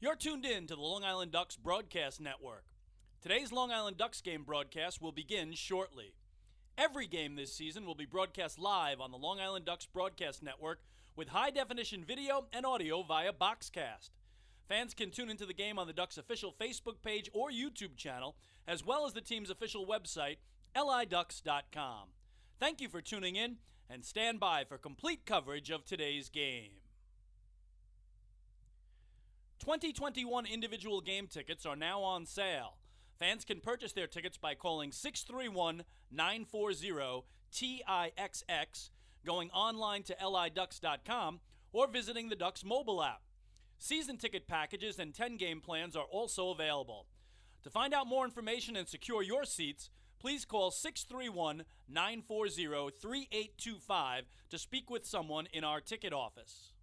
You're tuned in to the Long Island Ducks Broadcast Network. Today's Long Island Ducks game broadcast will begin shortly. Every game this season will be broadcast live on the Long Island Ducks Broadcast Network with high-definition video and audio via Boxcast. Fans can tune into the game on the Ducks' official Facebook page or YouTube channel, as well as the team's official website, liducks.com. Thank you for tuning in, and stand by for complete coverage of today's game. 2021 individual game tickets are now on sale. Fans can purchase their tickets by calling 631-940-TIXX, going online to liducks.com, or visiting the Ducks mobile app. Season ticket packages and 10-game plans are also available. To find out more information and secure your seats, please call 631-940-3825 to speak with someone in our ticket office.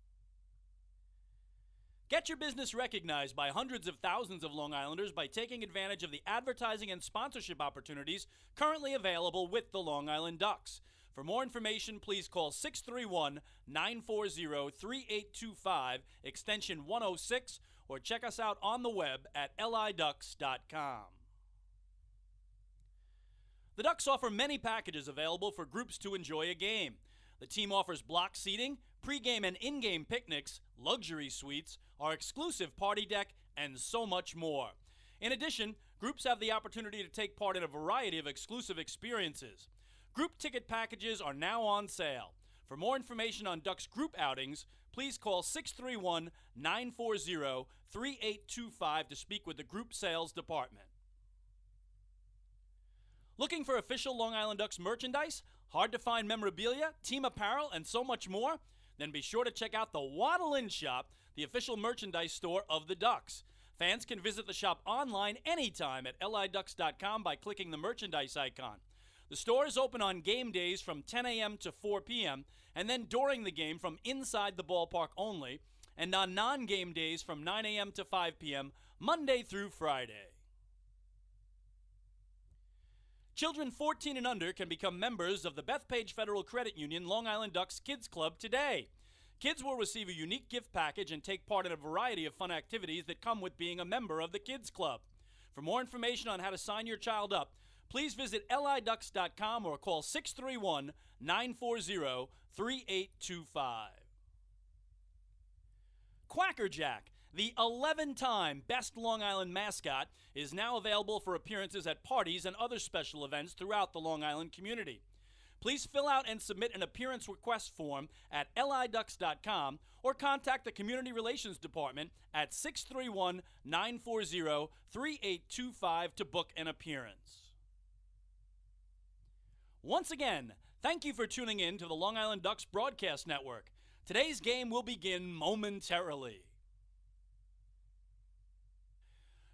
Get your business recognized by hundreds of thousands of Long Islanders by taking advantage of the advertising and sponsorship opportunities currently available with the Long Island Ducks. For more information, please call 631-940-3825, extension 106, or check us out on the web at liducks.com. The Ducks offer many packages available for groups to enjoy a game. The team offers block seating, pregame and in-game picnics, luxury suites, our exclusive party deck, and so much more. In addition, groups have the opportunity to take part in a variety of exclusive experiences. Group ticket packages are now on sale. For more information on Ducks group outings, please call 631-940-3825 to speak with the group sales department. Looking for official Long Island Ducks merchandise, hard-to-find memorabilia, team apparel, and so much more? Then be sure to check out the Waddle In Shop, the official merchandise store of the Ducks. Fans can visit the shop online anytime at liducks.com by clicking the merchandise icon. The store is open on game days from 10 a.m. to 4 p.m., and then during the game from inside the ballpark only, and on non-game days from 9 a.m. to 5 p.m., Monday through Friday. Children 14 and under can become members of the Bethpage Federal Credit Union Long Island Ducks Kids Club today. Kids will receive a unique gift package and take part in a variety of fun activities that come with being a member of the Kids Club. For more information on how to sign your child up, please visit liducks.com or call 631-940-3825. Quackerjack, the 11-time Best Long Island mascot, is now available for appearances at parties and other special events throughout the Long Island community. Please fill out and submit an appearance request form at liducks.com or contact the Community Relations Department at 631-940-3825 to book an appearance. Once again, thank you for tuning in to the Long Island Ducks Broadcast Network. Today's game will begin momentarily.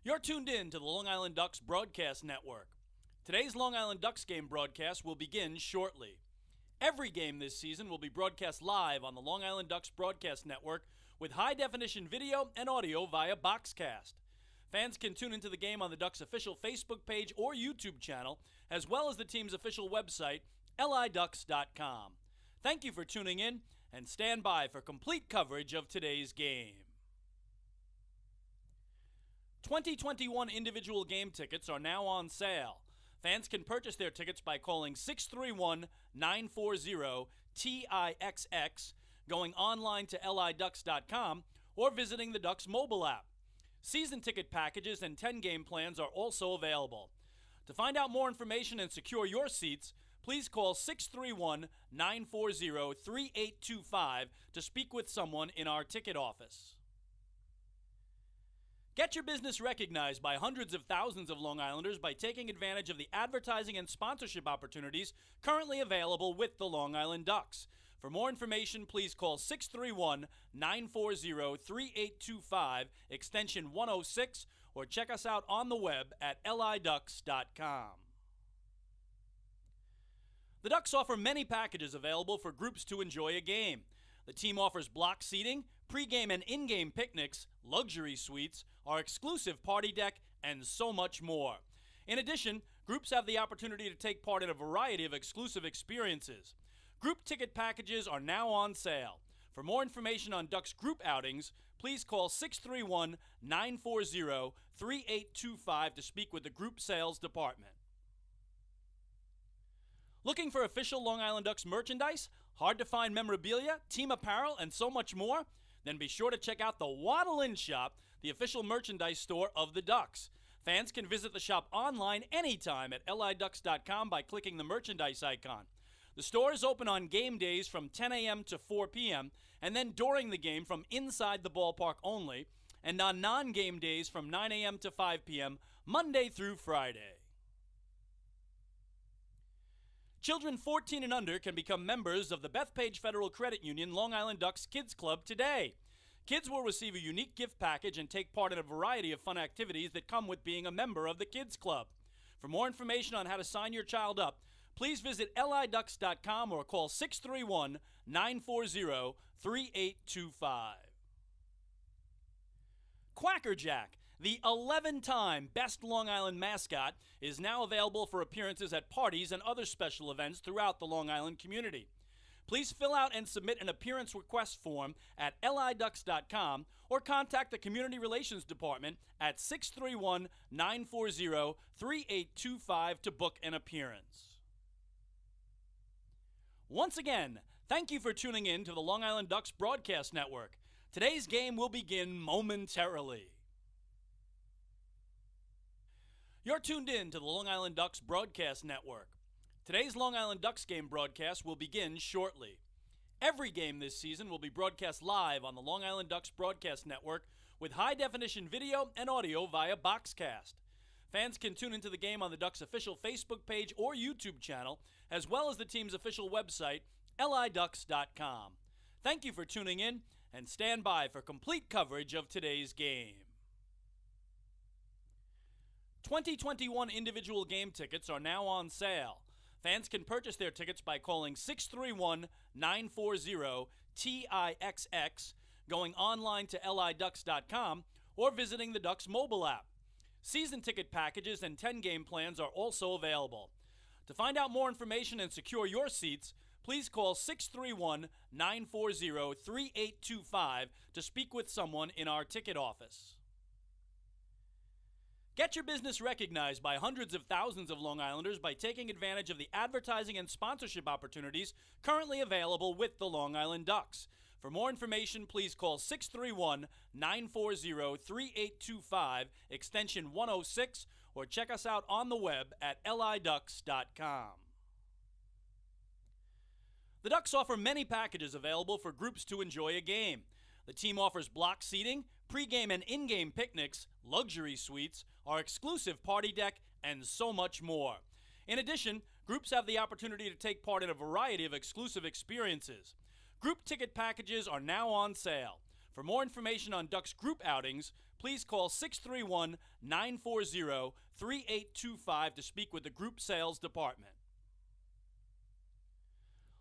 You're tuned in to the Long Island Ducks Broadcast Network. Today's Long Island Ducks game broadcast will begin shortly. Every game this season will be broadcast live on the Long Island Ducks Broadcast Network with high-definition video and audio via Boxcast. Fans can tune into the game on the Ducks' official Facebook page or YouTube channel, as well as the team's official website, liducks.com. Thank you for tuning in, and stand by for complete coverage of today's game. 2021 individual game tickets are now on sale. Fans can purchase their tickets by calling 631-940-TIXX, going online to liducks.com, or visiting the Ducks mobile app. Season ticket packages and 10-game plans are also available. To find out more information and secure your seats, please call 631-940-3825 to speak with someone in our ticket office. Get your business recognized by hundreds of thousands of Long Islanders by taking advantage of the advertising and sponsorship opportunities currently available with the Long Island Ducks. For more information, please call 631-940-3825, extension 106, or check us out on the web at liducks.com. The Ducks offer many packages available for groups to enjoy a game. The team offers block seating, pregame and in-game picnics, luxury suites, our exclusive party deck, and so much more. In addition, groups have the opportunity to take part in a variety of exclusive experiences. Group ticket packages are now on sale. For more information on Ducks group outings, please call 631-940-3825 to speak with the group sales department. Looking for official Long Island Ducks merchandise, hard-to-find memorabilia, team apparel, and so much more? Then be sure to check out the Waddle In Shop, the official merchandise store of the Ducks. Fans can visit the shop online anytime at liducks.com by clicking the merchandise icon. The store is open on game days from 10 a.m. to 4 p.m., and then during the game from inside the ballpark only, and on non-game days from 9 a.m. to 5 p.m., Monday through Friday. Children 14 and under can become members of the Bethpage Federal Credit Union Long Island Ducks Kids Club today. Kids will receive a unique gift package and take part in a variety of fun activities that come with being a member of the Kids Club. For more information on how to sign your child up, please visit liducks.com or call 631-940-3825. Quacker Jack, the 11-time Best Long Island mascot, is now available for appearances at parties and other special events throughout the Long Island community. Please fill out and submit an appearance request form at liducks.com or contact the Community Relations Department at 631-940-3825 to book an appearance. Once again, thank you for tuning in to the Long Island Ducks Broadcast Network. Today's game will begin momentarily. You're tuned in to the Long Island Ducks Broadcast Network. Today's Long Island Ducks game broadcast will begin shortly. Every game this season will be broadcast live on the Long Island Ducks Broadcast Network with high-definition video and audio via Boxcast. Fans can tune into the game on the Ducks' official Facebook page or YouTube channel, as well as the team's official website, liducks.com. Thank you for tuning in, and stand by for complete coverage of today's game. 2021 individual game tickets are now on sale. Fans can purchase their tickets by calling 631-940-TIXX, going online to liducks.com, or visiting the Ducks mobile app. Season ticket packages and 10-game plans are also available. To find out more information and secure your seats, please call 631-940-3825 to speak with someone in our ticket office. Get your business recognized by hundreds of thousands of Long Islanders by taking advantage of the advertising and sponsorship opportunities currently available with the Long Island Ducks. For more information, please call 631-940-3825, extension 106, or check us out on the web at liducks.com. The Ducks offer many packages available for groups to enjoy a game. The team offers block seating, pregame and in-game picnics, luxury suites, our exclusive party deck, and so much more. In addition, groups have the opportunity to take part in a variety of exclusive experiences. Group ticket packages are now on sale. For more information on Ducks group outings, please call 631-940-3825 to speak with the group sales department.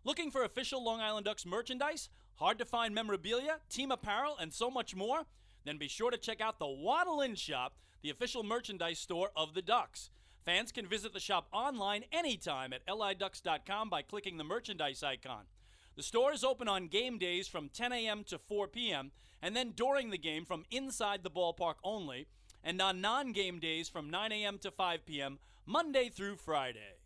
Looking for official Long Island Ducks merchandise, hard-to-find memorabilia, team apparel, and so much more? Then be sure to check out the Waddle In Shop, the official merchandise store of the Ducks. Fans can visit the shop online anytime at liducks.com by clicking the merchandise icon. The store is open on game days from 10 a.m. to 4 p.m., and then during the game from inside the ballpark only, and on non-game days from 9 a.m. to 5 p.m., Monday through Friday.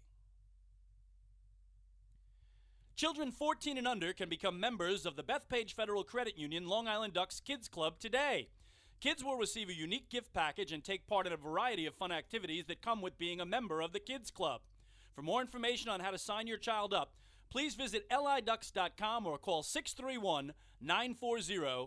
Children 14 and under can become members of the Bethpage Federal Credit Union Long Island Ducks Kids Club today. Kids will receive a unique gift package and take part in a variety of fun activities that come with being a member of the Kids Club. For more information on how to sign your child up, please visit liducks.com or call 631-940-3825.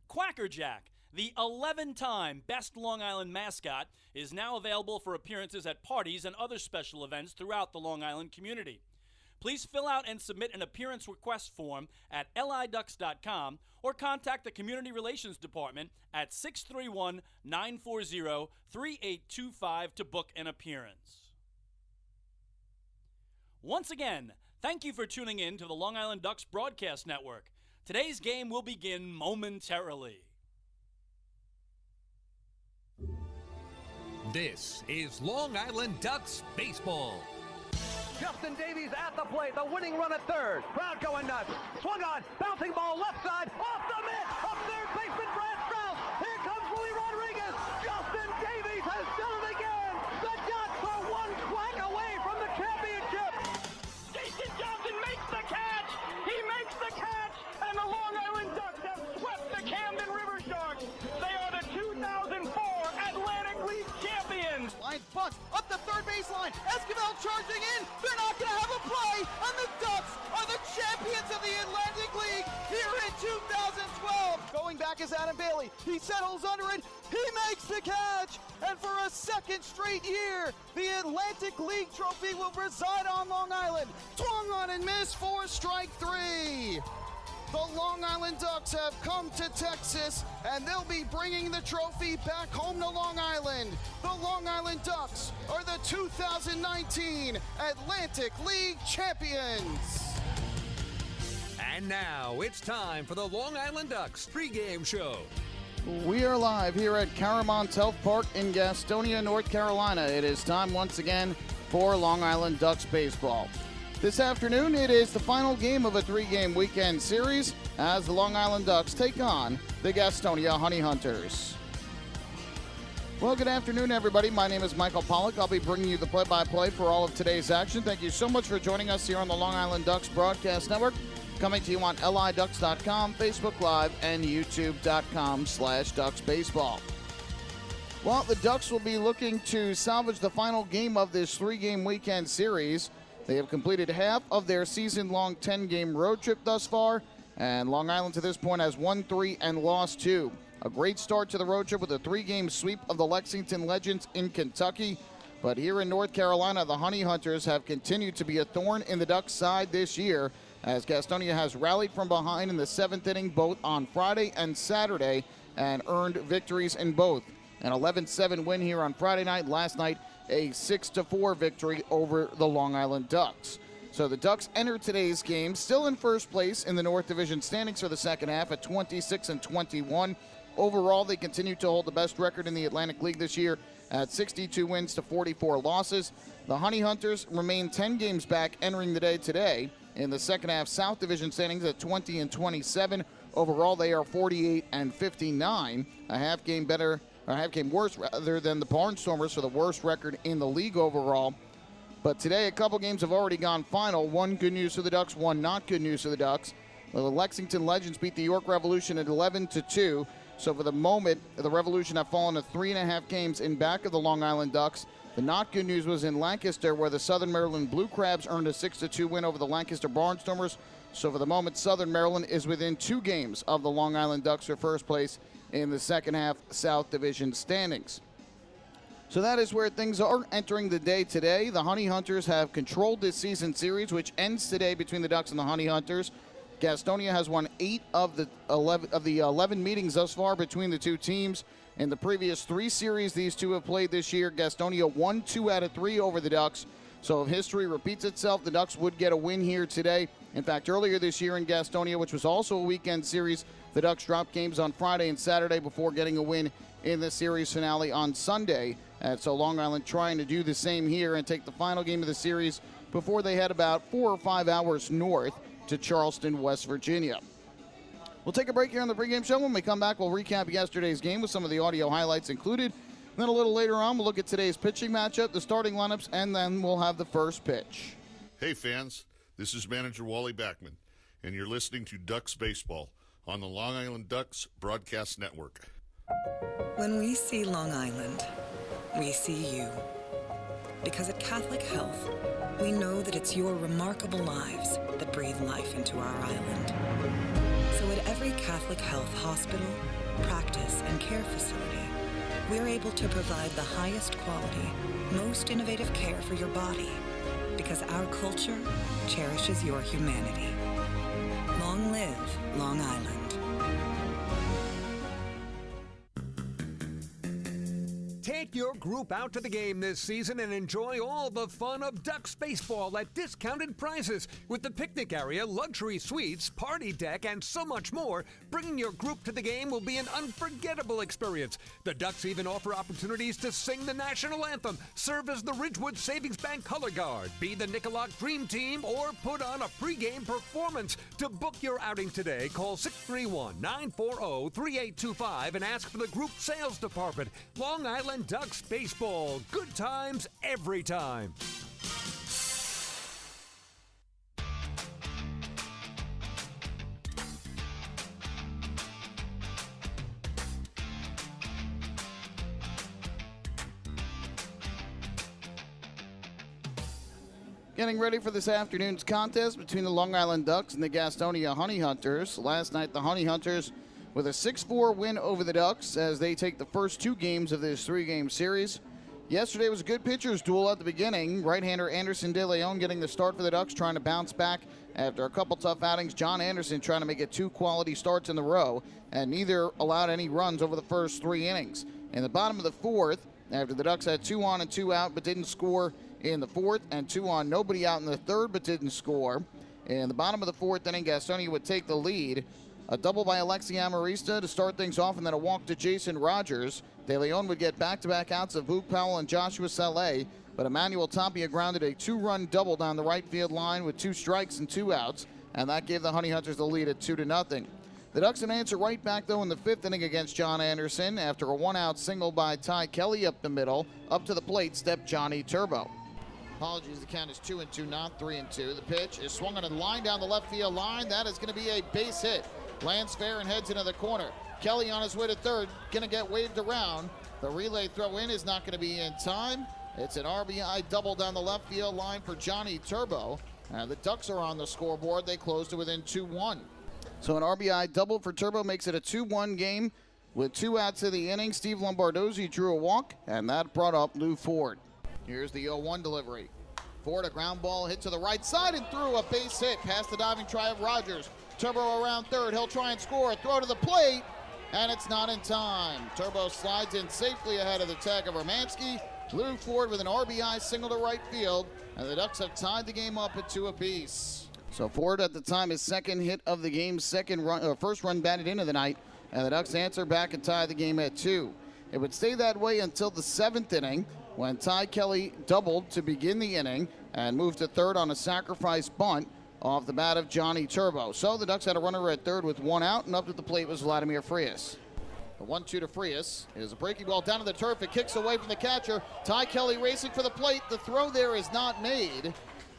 Quacker Jack, the 11-time Best Long Island mascot, is now available for appearances at parties and other special events throughout the Long Island community. Please fill out and submit an appearance request form at liducks.com or contact the Community Relations Department at 631-940-3825 to book an appearance. Once again, thank you for tuning in to the Long Island Ducks Broadcast Network. Today's game will begin momentarily. This is Long Island Ducks Baseball. Justin Davies at the plate. The winning run at third. Crowd going nuts. Swung on. Bouncing ball left side. Off the mitt. Up third baseman Brad Strauss. Here comes Louis Rodriguez. Justin Davies has done it again. The Ducks are one quack away from the championship. Jason Johnson makes the catch. He makes the catch. And the Long Island Ducks have swept the Camden River Sharks. They are the 2004 Atlantic League champions. Line bunt up the third baseline. Esquivel charging in. They're not going to have a play. And the Ducks are the champions of the Atlantic League here in 2012. Going back is Adam Bailey. He settles under it. He makes the catch. And for a second straight year, the Atlantic League trophy will reside on Long Island. Swung on and missed for strike three. The Long Island Ducks have come to Texas, and they'll be bringing the trophy back home to Long Island. The Long Island Ducks are the 2019 Atlantic League champions. And now it's time for the Long Island Ducks pregame show. We are live here at CaroMont Health Park in Gastonia, North Carolina. It is time once again for Long Island Ducks baseball. This afternoon, it is the final game of a three-game weekend series as the Long Island Ducks take on the Gastonia Honey Hunters. Well, good afternoon, everybody. My name is Michael Pollack. I'll be bringing you the play-by-play for all of today's action. Thank you so much for joining us here on the Long Island Ducks Broadcast Network, coming to you on liducks.com, Facebook Live, and youtube.com/DucksBaseball. Well, the Ducks will be looking to salvage the final game of this three-game weekend series. They have completed half of their season-long 10-game road trip thus far, and Long Island to this point has won 3 and lost 2. A great start to the road trip with a 3-game sweep of the Lexington Legends in Kentucky. But here in North Carolina, the Honey Hunters have continued to be a thorn in the Ducks' side this year, as Gastonia has rallied from behind in the 7th inning both on Friday and Saturday and earned victories in both. An 11-7 win here on Friday night. Last night, a 6-4 victory over the Long Island Ducks. So the Ducks enter today's game still in first place in the North Division standings for the second half at 26-21. Overall, they continue to hold the best record in the Atlantic League this year at 62 wins to 44 losses. The Honey Hunters remain 10 games back entering the day today in the second half South Division standings at 20-27. Overall, they are 48-59, a half game worse rather than the Barnstormers for the worst record in the league overall. But today, a couple games have already gone final. One good news for the Ducks, one not good news for the Ducks. The Lexington Legends beat the York Revolution at 11-2. So for the moment, the Revolution have fallen to 3.5 games in back of the Long Island Ducks. The not good news was in Lancaster, where the Southern Maryland Blue Crabs earned a 6-2 win over the Lancaster Barnstormers. So for the moment, Southern Maryland is within 2 games of the Long Island Ducks for first place in the second half South Division standings. So that is where things are entering the day today. The Honey Hunters have controlled this season series, which ends today between the Ducks and the Honey Hunters. Gastonia has won 8 of the 11 meetings thus far between the two teams. In the previous 3 series these two have played this year, Gastonia won 2 out of 3 over the Ducks. So if history repeats itself, the Ducks would get a win here today. In fact, earlier this year in Gastonia, which was also a weekend series, the Ducks dropped games on Friday and Saturday before getting a win in the series finale on Sunday. And so Long Island trying to do the same here and take the final game of the series before they head about 4 or 5 hours north to Charleston, West Virginia. We'll take a break here on the pregame show. When we come back, we'll recap yesterday's game with some of the audio highlights included. Then a little later on, we'll look at today's pitching matchup, the starting lineups, and then we'll have the first pitch. Hey fans, this is manager Wally Backman, and you're listening to Ducks Baseball on the Long Island Ducks Broadcast Network. When we see Long Island, we see you. Because at Catholic Health, we know that it's your remarkable lives that breathe life into our island. So at every Catholic Health hospital, practice, and care facility, we're able to provide the highest quality, most innovative care for your body, because our culture cherishes your humanity. Long live Long Island. Take Take your group out to the game this season and enjoy all the fun of Ducks baseball at discounted prices with the picnic area, luxury suites, party deck, and so much more. Bringing your group to the game will be an unforgettable experience. The Ducks even offer opportunities to sing the national anthem, serve as the Ridgewood Savings Bank color guard, be the Nicolak Dream Team, or put on a pregame performance. To book your outing today, call 631-940-3825 and ask for the group sales department. Long Island Ducks baseball. Good times every time. Getting ready for this afternoon's contest between the Long Island Ducks and the Gastonia Honey Hunters. Last night, the Honey Hunters with a 6-4 win over the Ducks as they take the first two games of this three-game series. Yesterday was a good pitcher's duel at the beginning. Right-hander Anderson De Leon getting the start for the Ducks, trying to bounce back after a couple tough outings. John Anderson trying to make it two quality starts in the row, and neither allowed any runs over the first three innings. In the bottom of the fourth, after the Ducks had 2 on and 2 out but didn't score in the fourth, and 2 on, nobody out in the third but didn't score. In the bottom of the fourth inning, Gastonia would take the lead. A double by Alexi Amarista to start things off, and then a walk to Jason Rogers. De Leon would get back-to-back outs of Luke Powell and Joshua Saleh, but Emmanuel Tapia grounded a 2-run double down the right field line with 2 strikes and 2 outs, and that gave the Honey Hunters the lead at 2-0. The Ducks would answer right back, though, in the fifth inning against John Anderson after a 1-out single by Ty Kelly up the middle. Up to the plate stepped Johnny Turbo. Apologies, the count is 2-2, not 3-2. The pitch is swung on a line down the left field line. That is going to be a base hit. Lands fair and heads into the corner. Kelly on his way to third, going to get waved around. The relay throw in is not going to be in time. It's an RBI double down the left field line for Johnny Turbo. The Ducks are on the scoreboard. They closed to within 2-1. So an RBI double for Turbo makes it a 2-1 game with 2 outs of the inning. Steve Lombardozzi drew a walk, and that brought up Lou Ford. Here's the 0-1 delivery. Ford, a ground ball hit to the right side and through a base hit past the diving try of Rogers. Turbo around third. He'll try and score. Throw to the plate, and it's not in time. Turbo slides in safely ahead of the tag of Romanski. Lou Ford with an RBI single to right field, and the Ducks have tied the game up at 2 apiece. So Ford at the time his second hit of the game, first run batted into the night, and the Ducks answer back and tie the game at 2. It would stay that way until the 7th inning when Ty Kelly doubled to begin the inning and moved to third on a sacrifice bunt off the bat of Johnny Turbo. So the Ducks had a runner at third with 1 out, and up to the plate was Vladimir Frias. The 1-2 to Frias is a breaking ball down to the turf. It kicks away from the catcher. Ty Kelly racing for the plate. The throw there is not made,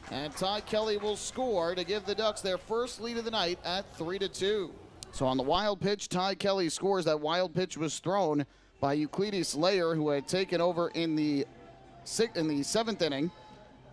and Ty Kelly will score to give the Ducks their first lead of the night at 3-2. So on the wild pitch, Ty Kelly scores. That wild pitch was thrown by Euclides Layer, who had taken over in the 7th inning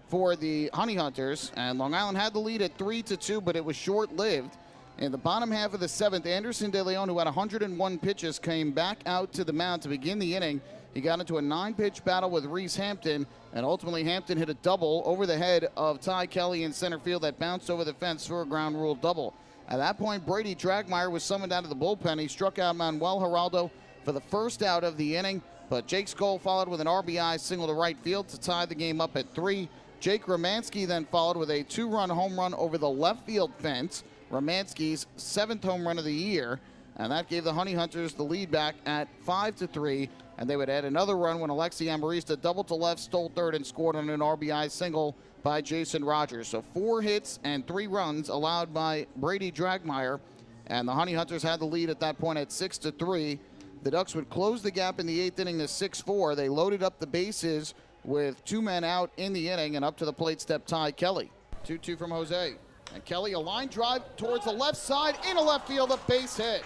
for the Honey Hunters, and Long Island had the lead at 3-2, but it was short-lived. In the bottom half of the 7th, Anderson De Leon, who had 101 pitches, came back out to the mound to begin the inning. He got into a 9-pitch battle with Reese Hampton, and ultimately Hampton hit a double over the head of Ty Kelly in center field that bounced over the fence for a ground rule double. At that point, Brady Dragmeyer was summoned out of the bullpen. He struck out Manuel Geraldo for the first out of the inning, but Jake Skoll followed with an RBI single to right field to tie the game up at 3. Jake Romanski then followed with a 2-run home run over the left field fence, Romanski's 7th home run of the year, and that gave the Honey Hunters the lead back at 5-3, and they would add another run when Alexi Amarista doubled to left, stole third, and scored on an RBI single by Jason Rogers. So 4 hits and 3 runs allowed by Brady Dragmeyer, and the Honey Hunters had the lead at that point at 6-3. The Ducks would close the gap in the 8th inning to 6-4. They loaded up the bases with 2 men out in the inning, and up to the plate stepped Ty Kelly. 2-2 from Jose. And Kelly, a line drive towards the left side, into left field, a base hit.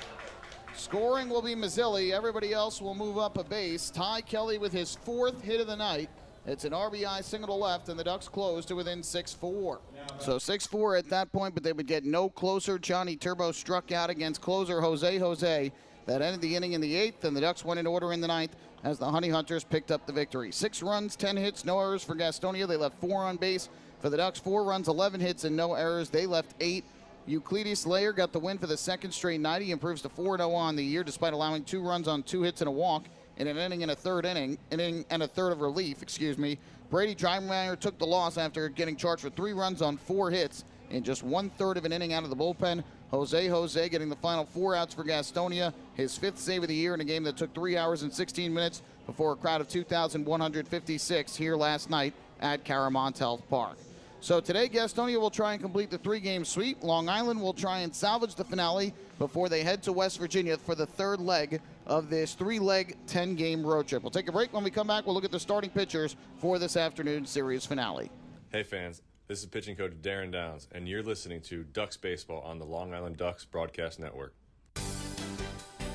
Scoring will be Mazzilli. Everybody else will move up a base. Ty Kelly with his 4th hit of the night. It's an RBI single to left, and the Ducks close to within 6-4. So 6-4 at that point, but they would get no closer. Johnny Turbo struck out against closer Jose. That ended the inning in the 8th, and the Ducks went in order in the 9th as the Honey Hunters picked up the victory. 6 runs, 10 hits, no errors for Gastonia. They left 4 on base. For the Ducks, 4 runs, 11 hits, and no errors. They left 8. Euclides Layer got the win for the 2nd straight night. He improves to 4-0 on the year despite allowing 2 runs on 2 hits and a walk in an inning and a third inning and a third of relief, Brady Dreimeyer took the loss after getting charged for 3 runs on 4 hits in just 1/3 of an inning out of the bullpen. Jose getting the final 4 outs for Gastonia, his 5th save of the year in a game that took 3 hours and 16 minutes before a crowd of 2,156 here last night at CaroMont Health Park. So today, Gastonia will try and complete the 3-game sweep. Long Island will try and salvage the finale before they head to West Virginia for the 3rd leg of this 3-leg 10-game road trip. We'll take a break. When we come back, we'll look at the starting pitchers for this afternoon's series finale. Hey fans, this is pitching coach Darren Downs, and you're listening to Ducks Baseball on the Long Island Ducks Broadcast Network.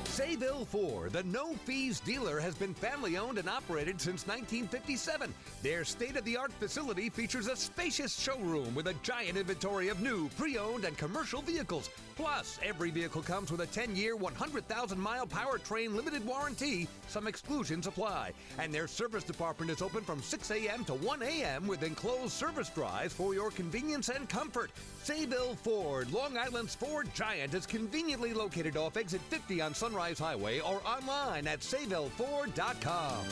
Sayville Ford, the no-fees dealer, has been family-owned and operated since 1957. Their state-of-the-art facility features a spacious showroom with a giant inventory of new, pre-owned, and commercial vehicles. Plus, every vehicle comes with a 10-year, 100,000-mile powertrain limited warranty. Some exclusions apply. And their service department is open from 6 a.m. to 1 a.m. with enclosed service drives for your convenience and comfort. Sayville Ford, Long Island's Ford giant, is conveniently located off exit 50 on Sunrise Highway or online at SayvilleFord.com.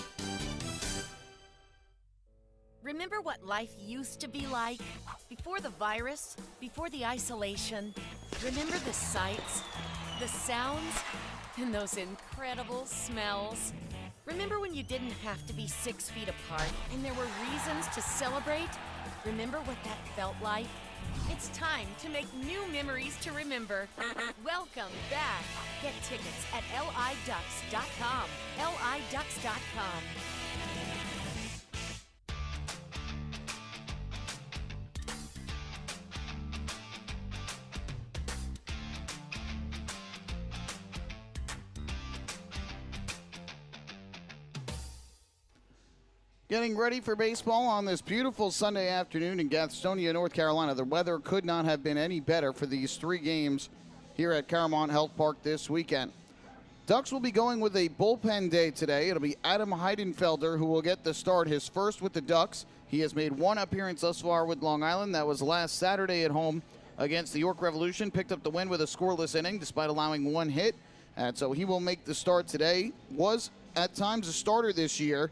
Remember what life used to be like? Before the virus, before the isolation? Remember the sights, the sounds, and those incredible smells? Remember when you didn't have to be 6 feet apart and there were reasons to celebrate? Remember what that felt like? It's time to make new memories to remember. Welcome back. Get tickets at liducks.com. liducks.com. Getting ready for baseball on this beautiful Sunday afternoon in Gastonia, North Carolina. The weather could not have been any better for these 3 games here at CaroMont Health Park this weekend. Ducks will be going with a bullpen day today. It'll be Adam Heidenfelder who will get the start, his first with the Ducks. He has made 1 appearance thus far with Long Island. That was last Saturday at home against the York Revolution. Picked up the win with a scoreless inning despite allowing 1 hit. And so he will make the start today. Was at times a starter this year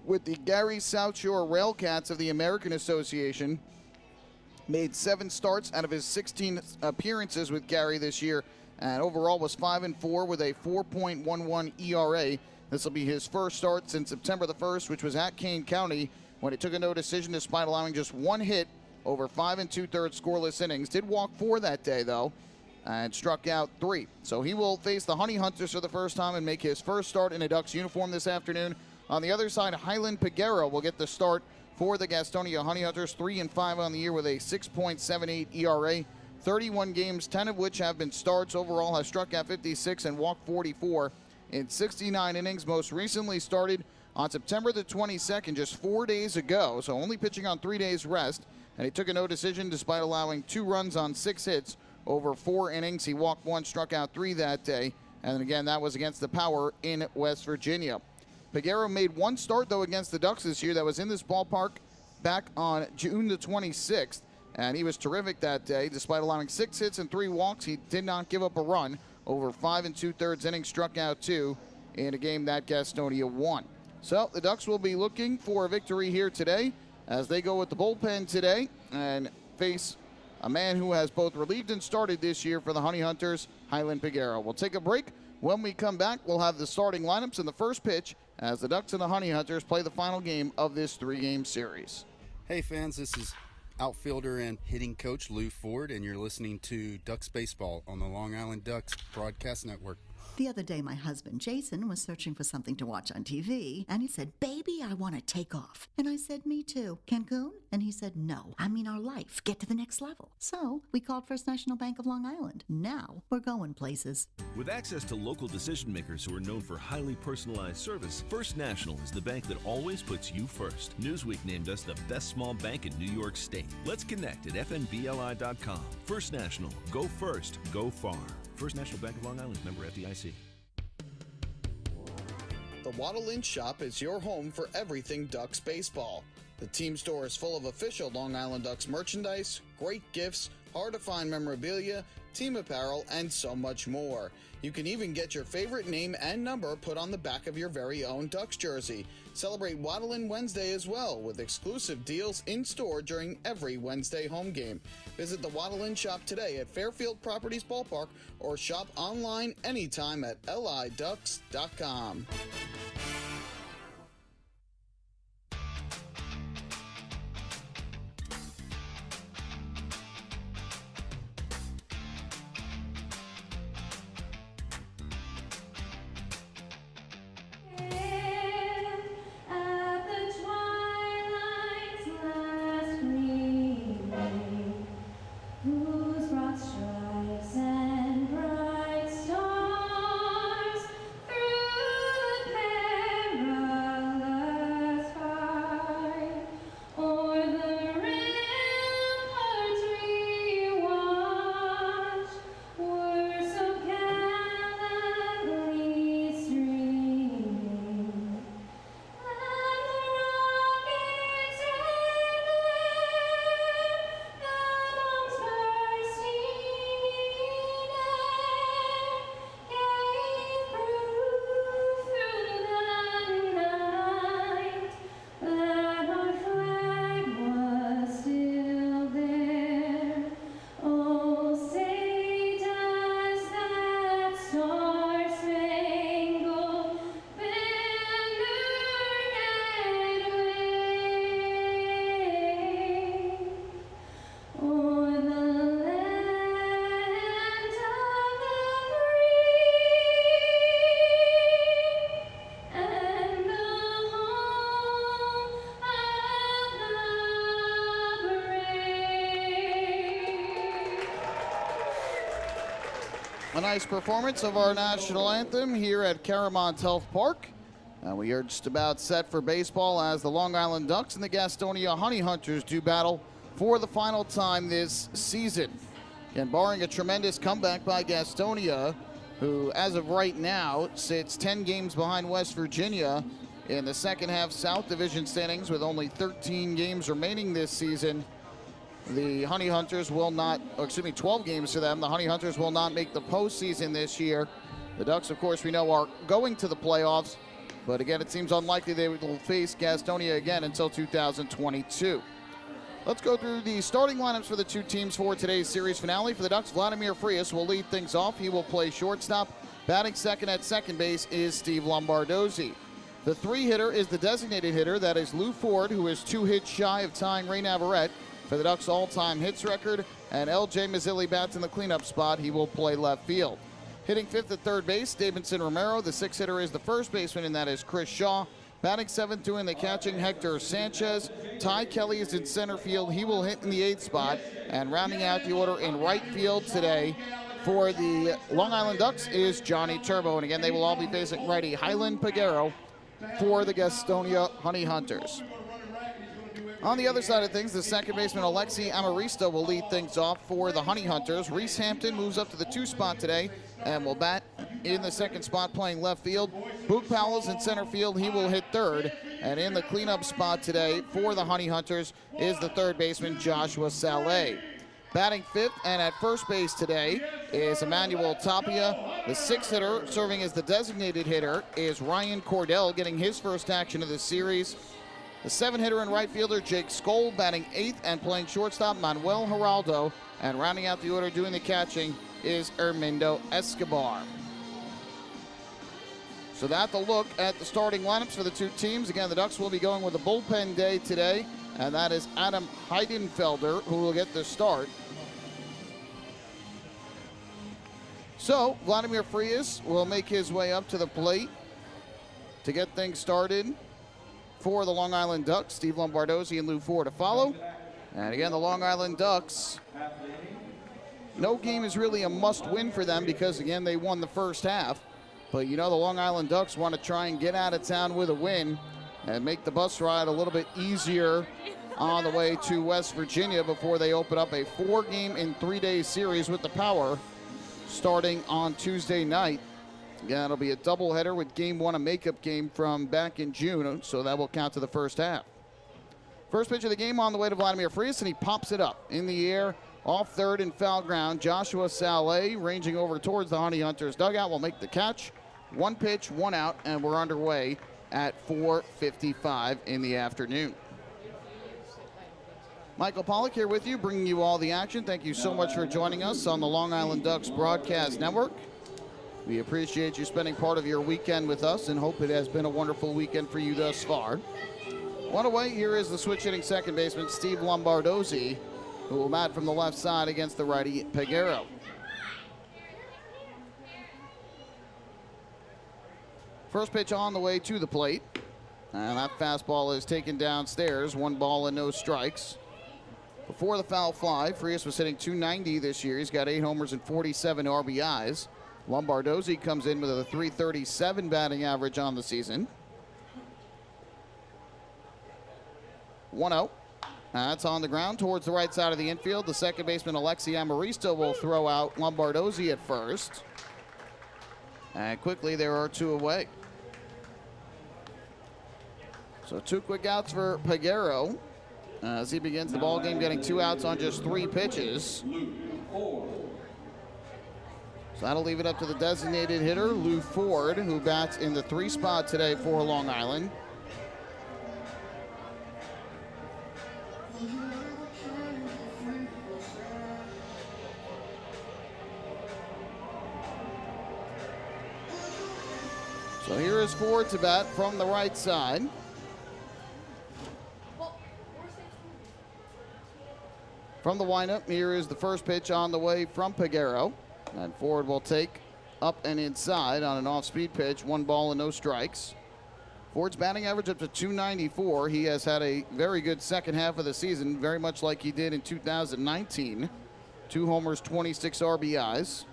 with the Gary South Shore Railcats of the American Association. Made 7 starts out of his 16 appearances with Gary this year, and overall was 5-4 with a 4.11 ERA. This will be his first start since September the 1st, which was at Kane County, when he took a no decision despite allowing just 1 hit over 5 2/3 scoreless innings. Did walk 4 that day, though, and struck out 3. So he will face the Honey Hunters for the first time and make his first start in a Ducks uniform this afternoon. On the other side, Highland Peguero will get the start for the Gastonia Honey Hunters, 3-5 on the year with a 6.78 ERA. 31 games, 10 of which have been starts. Overall has struck out 56 and walked 44 in 69 innings. Most recently started on September the 22nd, just 4 days ago, so only pitching on 3 days rest. And he took a no decision despite allowing 2 runs on 6 hits over 4 innings. He walked 1, struck out 3 that day. And again, that was against the Power in West Virginia. Peguero made 1 start, though, against the Ducks this year. That was in this ballpark back on June the 26th. And he was terrific that day. Despite allowing 6 hits and 3 walks, he did not give up a run. Over 5 2/3 innings, struck out 2 in a game that Gastonia won. So the Ducks will be looking for a victory here today as they go with the bullpen today and face a man who has both relieved and started this year for the Honey Hunters, Highland Peguero. We'll take a break. When we come back, we'll have the starting lineups in the first pitch as the Ducks and the Honey Hunters play the final game of this 3-game series. Hey fans, this is outfielder and hitting coach Lou Ford, and you're listening to Ducks Baseball on the Long Island Ducks Broadcast Network. The other day, my husband, Jason, was searching for something to watch on TV, and he said, "Baby, I want to take off." And I said, "Me too. Cancun?" And he said, "No, I mean our life. Get to the next level." So we called First National Bank of Long Island. Now we're going places. With access to local decision makers who are known for highly personalized service, First National is the bank that always puts you first. Newsweek named us the best small bank in New York State. Let's connect at fnbli.com. First National. Go first. Go far. First National Bank of Long Island, member FDIC. The Waddle Inn Shop is your home for everything Ducks baseball. The team store is full of official Long Island Ducks merchandise, great gifts, hard-to-find memorabilia, team apparel, and so much more. You can even get your favorite name and number put on the back of your very own Ducks jersey. Celebrate Waddle-In Wednesday as well, with exclusive deals in-store during every Wednesday home game. Visit the Waddle-In shop today at Fairfield Properties Ballpark or shop online anytime at liducks.com. A nice performance of our national anthem here at CaroMont Health Park. We are just about set for baseball as the Long Island Ducks and the Gastonia Honey Hunters do battle for the final time this season. Again, barring a tremendous comeback by Gastonia, who as of right now sits 10 games behind West Virginia in the second half South Division standings with only 13 games remaining this season. The Honey Hunters will not, 12 games for them. The Honey Hunters will not make the postseason this year. The Ducks, of course, we know are going to the playoffs, but again, it seems unlikely they will face Gastonia again until 2022. Let's go through the starting lineups for the two teams for today's series finale. For the Ducks, Vladimir Frias will lead things off. He will play shortstop. Batting second at second base is Steve Lombardozzi. The three hitter is the designated hitter. That is Lou Ford, who is 2 hits shy of tying Ray Navarrete for the Ducks' all-time hits record, and L.J. Mazzilli bats in the cleanup spot. He will play left field. Hitting fifth at third base, Davidson Romero. The sixth hitter is the first baseman, and that is Chris Shaw. Batting seventh, doing the catching, Hector Sanchez. Ty Kelly is in center field. He will hit in the eighth spot. And rounding out the order in right field today for the Long Island Ducks is Johnny Turbo. And again, they will all be facing righty Highland Peguero for the Gastonia Honey Hunters. On the other side of things, the second baseman Alexi Amarista will lead things off for the Honey Hunters. Reese Hampton moves up to the 2 spot today and will bat in the second spot playing left field. Boog Powell's in center field. He will hit third. And in the cleanup spot today for the Honey Hunters is the third baseman Joshua Saleh. Batting fifth and at first base today is Emmanuel Tapia. The sixth hitter serving as the designated hitter is Ryan Cordell, getting his first action of the series. The 7-hitter and right fielder, Jake Skoll, batting 8th and playing shortstop, Manuel Geraldo. And rounding out the order doing the catching is Hermindo Escobar. So that's a look at the starting lineups for the two teams. Again, the Ducks will be going with a bullpen day today, and that is Adam Heidenfelder who will get the start. So Vladimir Frias will make his way up to the plate to get things started for the Long Island Ducks. Steve Lombardozzi and Lou Ford to follow. And again, the Long Island Ducks, no game is really a must-win for them because, again, they won the first half. But, you know, the Long Island Ducks want to try and get out of town with a win and make the bus ride a little bit easier on the way to West Virginia before they open up a 4-game in 3-day series with the Power starting on Tuesday night. Again, it'll be a doubleheader with game 1, a makeup game from back in June, so that will count to the first half. First pitch of the game on the way to Vladimir Frias, and he pops it up in the air Off third and foul ground, Joshua Saleh ranging over towards the Honey Hunters dugout will make the catch. 1 pitch, 1 out, and we're underway at 4:55 in the afternoon. Michael Pollack here with you, bringing you all the action. Thank you so much for joining us on the Long Island Ducks Broadcast Network. We appreciate you spending part of your weekend with us and hope it has been a wonderful weekend for you thus far. One away, here is the switch hitting second baseman, Steve Lombardozzi, who will bat from the left side against the righty Peguero. First pitch on the way to the plate. And that fastball is taken downstairs. 1 ball and no strikes. Before the foul fly, Frias was hitting .290 this year. He's got 8 homers and 47 RBIs. Lombardozzi comes in with a .337 batting average on the season. 1-0. That's on the ground towards the right side of the infield. The second baseman, Alexi Amarista, will throw out Lombardozzi at first. And quickly, there are 2 away. So 2 quick outs for Peguero as he begins the ball game, getting 2 outs on just 3 pitches. So that'll leave it up to the designated hitter, Lou Ford, who bats in the 3 spot today for Long Island. So here is Ford to bat from the right side. From the windup, here is the first pitch on the way from Peguero. And Ford will take up and inside on an off-speed pitch. 1 ball and no strikes. Ford's batting average up to .294. He has had a very good second half of the season, very much like he did in 2019. 2 homers, 26 RBIs.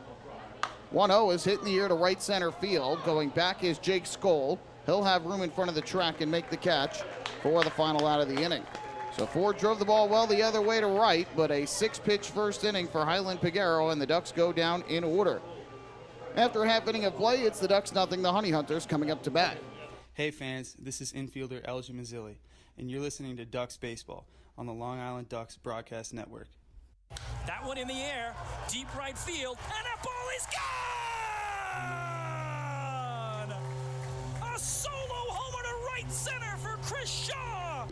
1-0 is hit in the air to right center field. Going back is Jake Skoll. He'll have room in front of the track and make the catch for the final out of the inning. So Ford drove the ball well the other way to right, but a 6-pitch first inning for Highland Peguero, and the Ducks go down in order. After a half inning of play, it's the Ducks nothing, the Honey Hunters coming up to bat. Hey fans, this is infielder Elgin Mazzilli, and you're listening to Ducks Baseball on the Long Island Ducks Broadcast Network. That one in the air, deep right field, and that ball is gone! A solo homer to right center for Chris Shaw!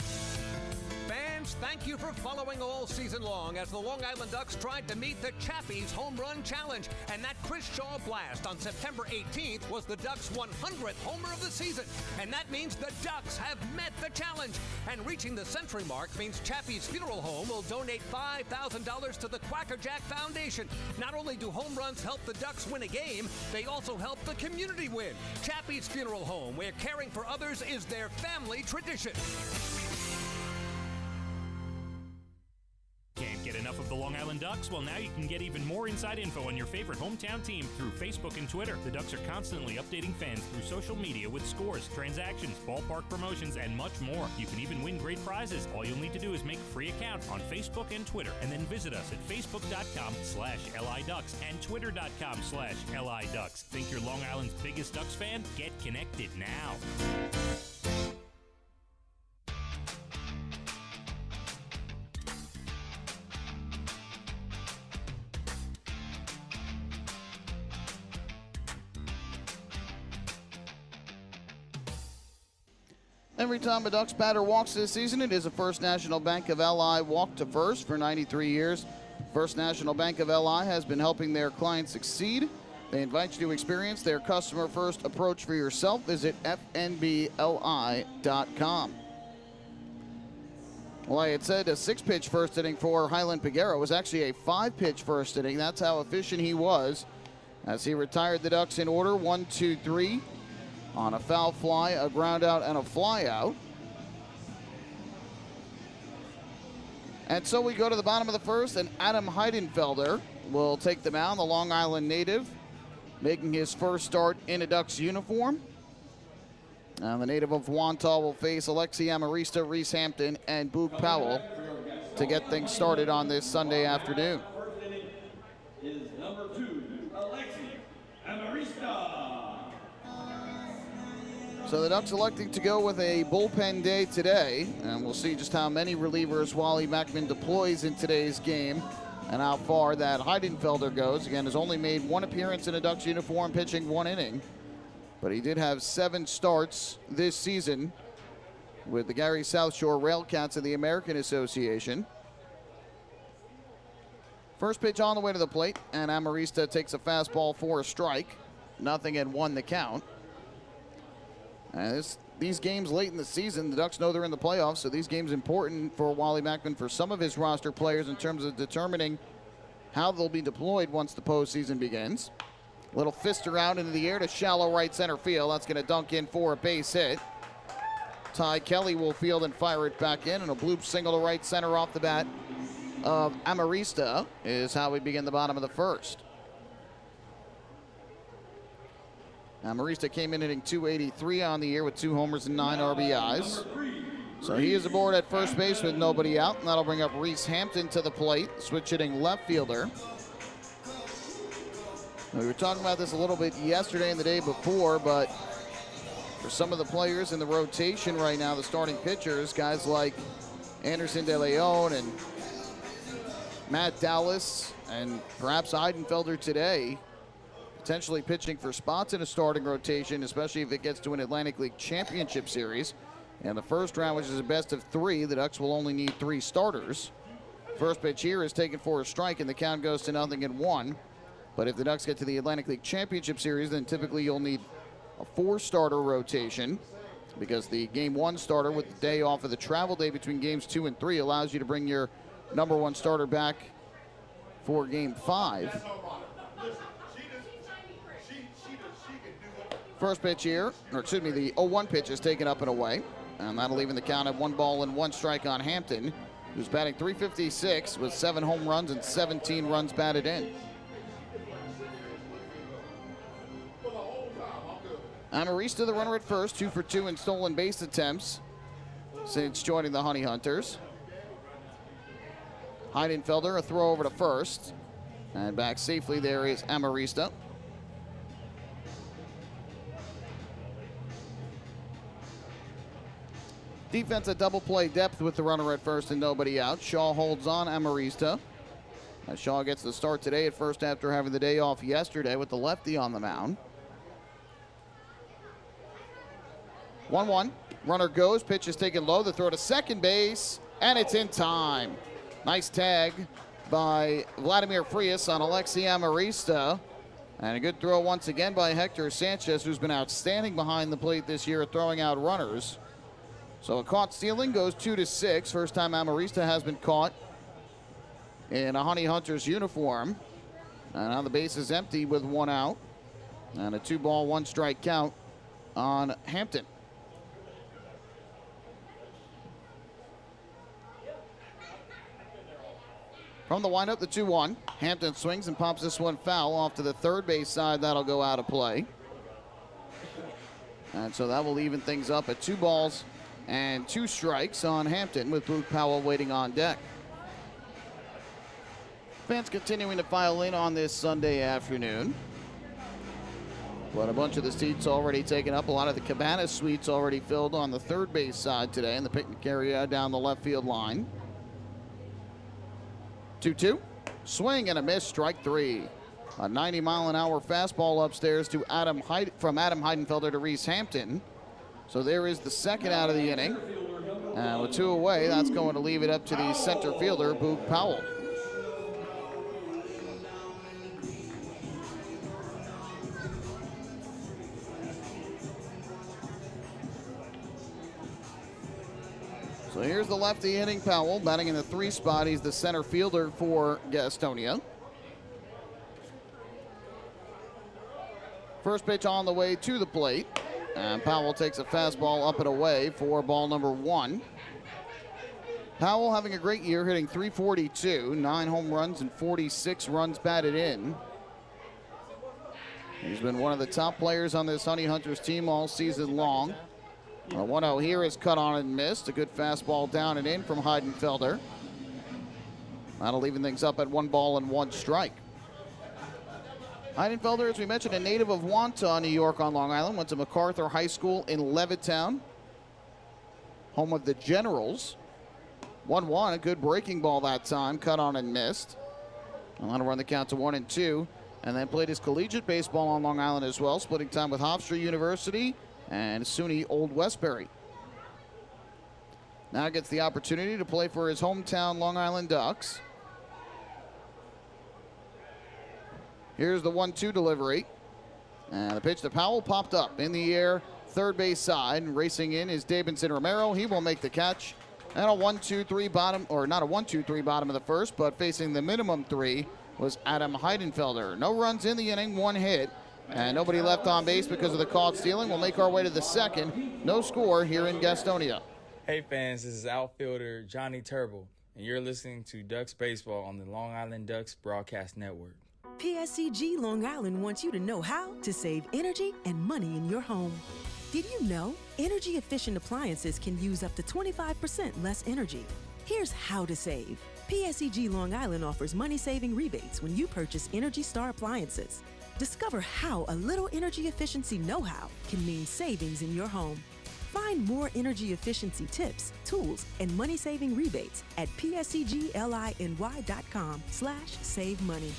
Fans, thank you for following all season long as the Long Island Ducks tried to meet the Chappies Home Run Challenge. And that Chris Shaw blast on September 18th was the Ducks' 100th homer of the season. And that means the Ducks have met the challenge. And reaching the century mark means Chappies Funeral Home will donate $5,000 to the Quackerjack Foundation. Not only do home runs help the Ducks win a game, they also help the community win. Chappies Funeral Home, where caring for others is their family tradition. Can't get enough of the Long Island Ducks? Well, now you can get even more inside info on your favorite hometown team through Facebook and Twitter. The Ducks are constantly updating fans through social media with scores, transactions, ballpark promotions, and much more. You can even win great prizes. All you'll need to do is make a free account on Facebook and Twitter, and then visit us at facebook.com/LIDucks and twitter.com/LIDucks. Think you're Long Island's biggest Ducks fan? Get connected now. Every time a Ducks batter walks this season, it is a First National Bank of LI walk to first for 93 years. First National Bank of LI has been helping their clients succeed. They invite you to experience their customer-first approach for yourself. Visit fnbli.com. Well, I had said a 6-pitch first inning for Highland Peguero was actually a 5-pitch first inning. That's how efficient he was as he retired the Ducks in order, 1, 2, 3. On a foul fly, a ground out, and a fly out. And so we go to the bottom of the first, and Adam Heidenfelder will take the mound, the Long Island native, making his first start in a Ducks uniform. And the native of Wantagh will face Alexi Amarista, Reese Hampton, and Boog Powell to get things started on this Sunday afternoon. First inning is number 2, Alexi Amarista. So the Ducks electing to go with a bullpen day today, and we'll see just how many relievers Wally Mackman deploys in today's game. and how far that Heidenfelder goes. Again, has only made one appearance in a Ducks uniform, pitching one inning. But he did have 7 starts this season with the Gary South Shore Railcats of the American Association. First pitch on the way to the plate, and Amarista takes a fastball for a strike. 0-1 the count. And these games late in the season, the Ducks know they're in the playoffs, so these games important for Wally Backman, for some of his roster players in terms of determining how they'll be deployed once the postseason begins. Little fister out into the air to shallow right center field. That's going to dunk in for a base hit. Ty Kelly will field and fire it back in, and a bloop single to right center off the bat of Amarista is how we begin the bottom of the first. Amarista came in hitting .283 on the year with 2 homers and 9 RBIs. So he is aboard at first base with nobody out, and that'll bring up Reese Hampton to the plate, switch hitting left fielder. We were talking about this a little bit yesterday and the day before, but for some of the players in the rotation right now, the starting pitchers, guys like Anderson De Leon and Matt Dallas and perhaps Heidenfelder today, potentially pitching for spots in a starting rotation, especially if it gets to an Atlantic League Championship Series. And the first round, which is a best of 3, the Ducks will only need 3 starters. First pitch here is taken for a strike, and the count goes to 0-1. But if the Ducks get to the Atlantic League Championship Series, then typically you'll need a 4-starter rotation, because the Game 1 starter with the day off of the travel day between Games 2 and 3 allows you to bring your number 1 starter back for Game 5. First pitch here, or excuse me, the 0-1 pitch is taken up and away, and that'll even the count at 1-1 strike on Hampton, who's batting .356 with 7 home runs and 17 runs batted in. Amarista, the runner at first, 2 for 2 in stolen base attempts since joining the Honey Hunters. Heidenfelder, a throw over to first. And back safely there is Amarista. Defense at double play depth with the runner at first and nobody out. Shaw holds on Amarista. As Shaw gets the start today at first after having the day off yesterday with the lefty on the mound. 1-1. Runner goes. Pitch is taken low. The throw to second base, and it's in time. Nice tag by Vladimir Frias on Alexi Amarista. And a good throw once again by Hector Sanchez, who's been outstanding behind the plate this year at throwing out runners. So a caught stealing goes 2-6. First time Amarista has been caught in a Honey Hunters uniform. And now the base is empty with 1 out. And a 2-ball, 1-strike count on Hampton. From the windup, the 2-1. Hampton swings and pops this one foul off to the third base side. That'll go out of play. And so that will even things up at 2 balls and 2 strikes on Hampton with Luke Powell waiting on deck. Fans continuing to file in on this Sunday afternoon. But a bunch of the seats already taken up. A lot of the cabana suites already filled on the third base side today in the picnic area down the left field line. 2-2. Swing and a miss, strike 3. A 90-mile-an-hour fastball upstairs to from Adam Heidenfelder to Reese Hampton. So there is the second out of the inning. And with 2 away, that's going to leave it up to the center fielder, Boog Powell. So here's the lefty hitting Powell, batting in the 3 spot. He's the center fielder for Gastonia. First pitch on the way to the plate. And Powell takes a fastball up and away for ball number 1. Powell having a great year, hitting .342, 9 home runs and 46 runs batted in. He's been one of the top players on this Honey Hunters team all season long. 1-0 here is cut on and missed. A good fastball down and in from Heidenfelder. That'll even things up at 1 ball and 1 strike. Heidenfelder, as we mentioned, a native of Wantagh, New York on Long Island. Went to MacArthur High School in Levittown, home of the Generals. 1-1, a good breaking ball that time, cut on and missed. On to run the count to 1-2, and then played his collegiate baseball on Long Island as well, splitting time with Hofstra University and SUNY Old Westbury. Now gets the opportunity to play for his hometown Long Island Ducks. Here's the 1-2 delivery. And the pitch to Powell popped up in the air, third base side. Racing in is Davidson Romero. He will make the catch. And a 1-2-3 bottom, or not a 1-2-3 bottom of the first, but facing the minimum 3 was Adam Heidenfelder. No runs in the inning, 1 hit, and nobody left on base because of the caught stealing. We'll make our way to the second. No score here in Gastonia. Hey fans, this is outfielder Johnny Turble, and you're listening to Ducks Baseball on the Long Island Ducks Broadcast Network. PSCG Long Island wants you to know how to save energy and money in your home. Did you know energy-efficient appliances can use up to 25% less energy? Here's how to save. PSCG Long Island offers money-saving rebates when you purchase Energy Star appliances. Discover how a little energy efficiency know-how can mean savings in your home. Find more energy efficiency tips, tools, and money-saving rebates at pscgliny.com/save money.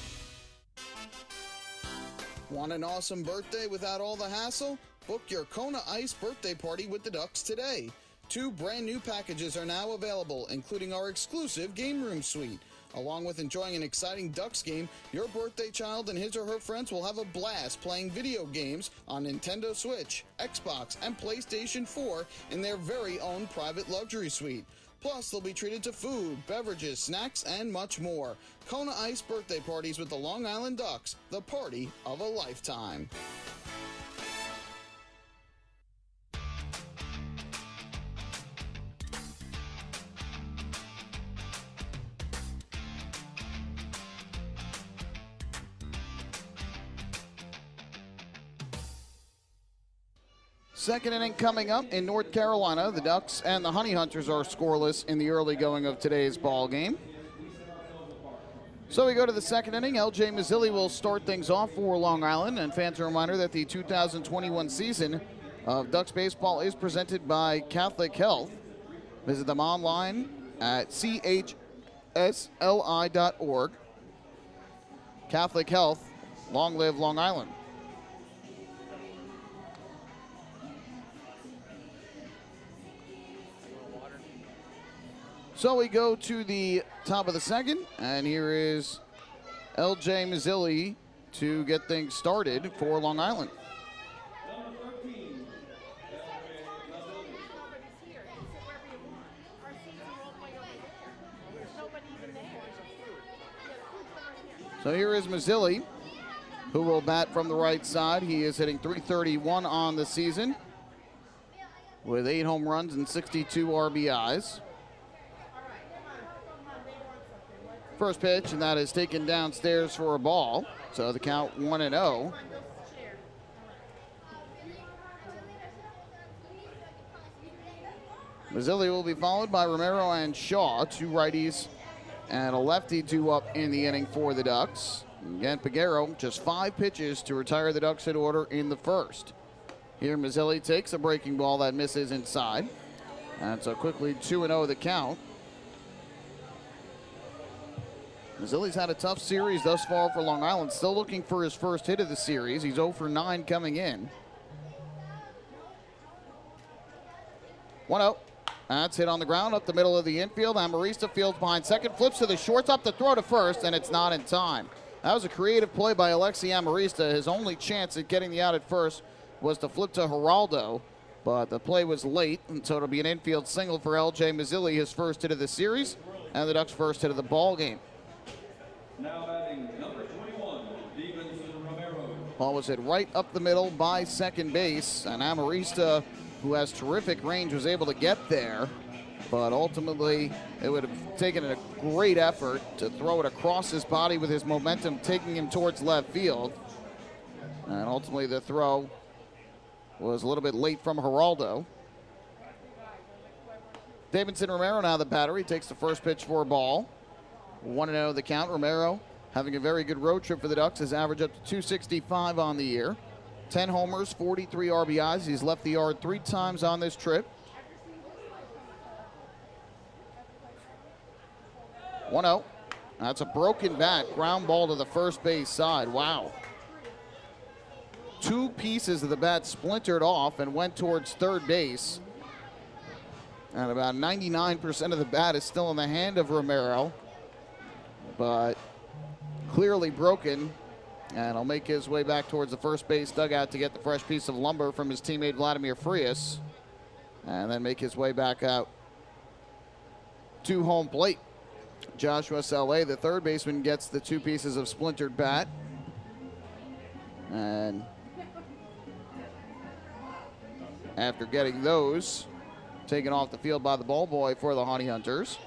Want an awesome birthday without all the hassle? Book your Kona Ice birthday party with the Ducks today. 2 brand new packages are now available, including our exclusive game room suite. Along with enjoying an exciting Ducks game, your birthday child and his or her friends will have a blast playing video games on Nintendo Switch, Xbox, and PlayStation 4 in their very own private luxury suite. Plus, they'll be treated to food, beverages, snacks, and much more. Kona Ice birthday parties with the Long Island Ducks, the party of a lifetime. Second inning coming up in North Carolina. The Ducks and the Honey Hunters are scoreless in the early going of today's ball game. So we go to the second inning. LJ Mazzilli will start things off for Long Island. And fans, a reminder that the 2021 season of Ducks baseball is presented by Catholic Health. Visit them online at chsli.org. Catholic Health, long live Long Island. So we go to the top of the second, and here is LJ Mazzilli to get things started for Long Island. So here is Mazzilli, who will bat from the right side. He is hitting .331 on the season with 8 home runs and 62 RBIs. First pitch, and that is taken downstairs for a ball. So the count 1-0. Mazzilli will be followed by Romero and Shaw, 2 righties and a lefty, 2 up in the inning for the Ducks. Again, Peguero, just 5 pitches to retire the Ducks in order in the first. Here Mazzilli takes a breaking ball that misses inside. And so quickly 2-0 the count. Mazzilli's had a tough series thus far for Long Island. Still looking for his first hit of the series. He's 0 for 9 coming in. 1-0. That's hit on the ground up the middle of the infield. Amarista fields behind second. Flips to the shortstop to throw to first, and it's not in time. That was a creative play by Alexi Amarista. His only chance at getting the out at first was to flip to Geraldo, but the play was late, and so it'll be an infield single for LJ Mazzilli, his first hit of the series, and the Ducks' first hit of the ball game. Now batting number 21, Davidson Romero. Ball was hit right up the middle by second base, and Amarista, who has terrific range, was able to get there, but ultimately it would have taken a great effort to throw it across his body with his momentum taking him towards left field, and ultimately the throw was a little bit late from Geraldo. Davidson Romero now the batter. He takes the first pitch for a ball. 1-0 the count. Romero having a very good road trip for the Ducks. His average up to 265 on the year. 10 homers, 43 RBIs. He's left the yard 3 times on this trip. 1-0. That's a broken bat. Ground ball to the first base side. Wow. 2 pieces of the bat splintered off and went towards third base. And about 99% of the bat is still in the hand of Romero. But clearly broken. And he'll make his way back towards the first base dugout to get the fresh piece of lumber from his teammate Vladimir Frias. And then make his way back out to home plate. Joshua Saleh, the third baseman, gets the 2 pieces of splintered bat. And after getting those, taken off the field by the ball boy for the Honey Hunters.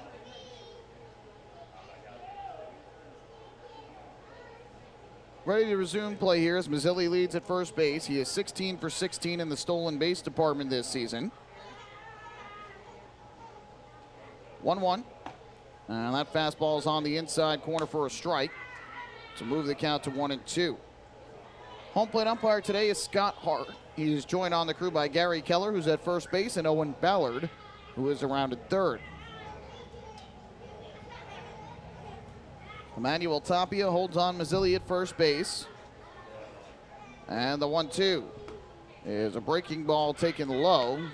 Ready to resume play here as Mazzilli leads at first base. He is 16 for 16 in the stolen base department this season. 1-1. And that fastball is on the inside corner for a strike to move the count to 1-2. Home plate umpire today is Scott Hart. He is joined on the crew by Gary Keller, who's at first base, and Owen Ballard, who is around at third. Emmanuel Tapia holds on Mazzilli at first base. And the 1-2 is a breaking ball taken low,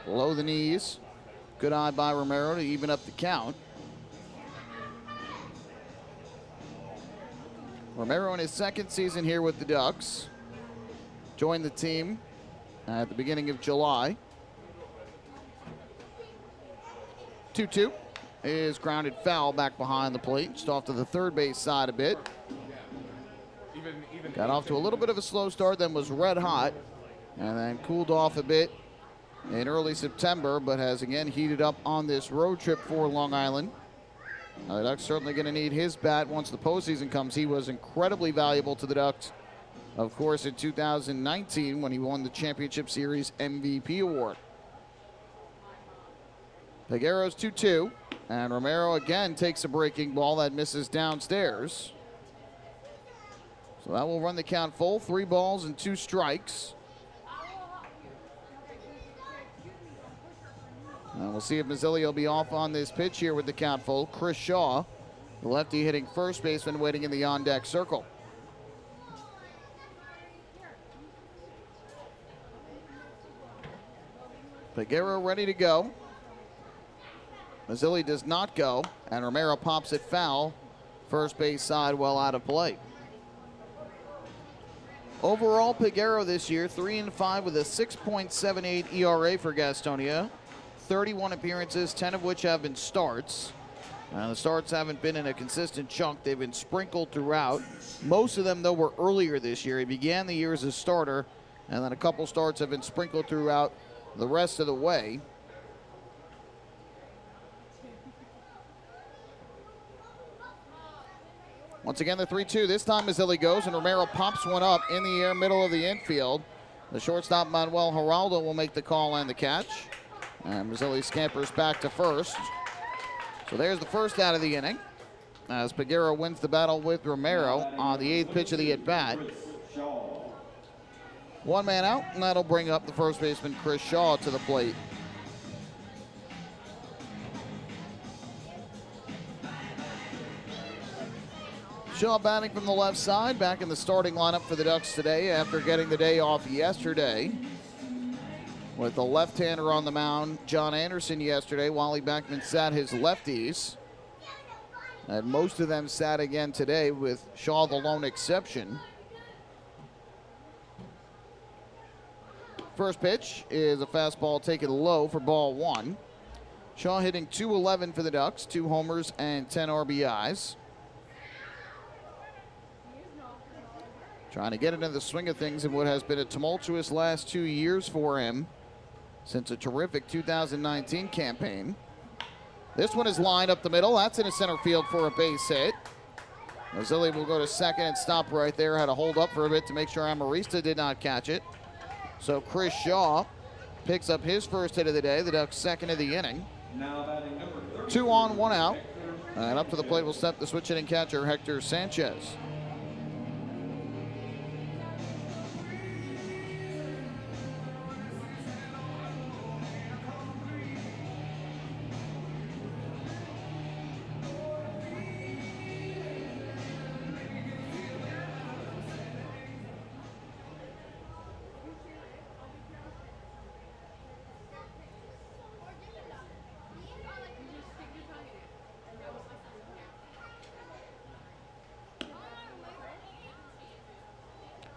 below the knees. Good eye by Romero to even up the count. Romero in his second season here with the Ducks. Joined the team at the beginning of July. 2-2 is grounded foul back behind the plate. Just off to the third base side a bit. Got off to a little bit of a slow start, then was red hot, and then cooled off a bit in early September, but has again heated up on this road trip for Long Island. Now, the Ducks certainly going to need his bat once the postseason comes. He was incredibly valuable to the Ducks, of course, in 2019 when he won the Championship Series MVP award. Peguero's 2-2, and Romero again takes a breaking ball that misses downstairs. So that will run the count full. 3 balls and 2 strikes. And we'll see if Mazzilli will be off on this pitch here with the count full. Chris Shaw, the lefty hitting first baseman, waiting in the on-deck circle. Peguero ready to go. Mazzilli does not go, and Romero pops it foul. First base side well out of play. Overall, Peguero this year, 3-5 with a 6.78 ERA for Gastonia. 31 appearances, 10 of which have been starts. The starts haven't been in a consistent chunk. They've been sprinkled throughout. Most of them, though, were earlier this year. He began the year as a starter, and then a couple starts have been sprinkled throughout the rest of the way. Once again, the 3-2. This time Mazzilli goes, and Romero pops one up in the air, middle of the infield. The shortstop, Manuel Geraldo, will make the call and the catch. And Mazzilli scampers back to first. So there's the first out of the inning, as Peguero wins the battle with Romero on the 8th pitch of the at-bat. 1 man out, and that'll bring up the first baseman, Chris Shaw, to the plate. Shaw batting from the left side, back in the starting lineup for the Ducks today after getting the day off yesterday. With the left-hander on the mound, John Anderson yesterday. Wally Backman sat his lefties. And most of them sat again today, with Shaw the lone exception. First pitch is a fastball taken low for ball 1. Shaw hitting .211 for the Ducks, 2 homers and 10 RBIs. Trying to get into the swing of things in what has been a tumultuous last 2 years for him since a terrific 2019 campaign. This one is lined up the middle. That's in a center field for a base hit. Mazzilli will go to second and stop right there. Had to hold up for a bit to make sure Amarista did not catch it. So Chris Shaw picks up his first hit of the day. The Ducks' second of the inning. 2 on, 1 out. And up to the plate will step the switch hitting catcher, Hector Sanchez.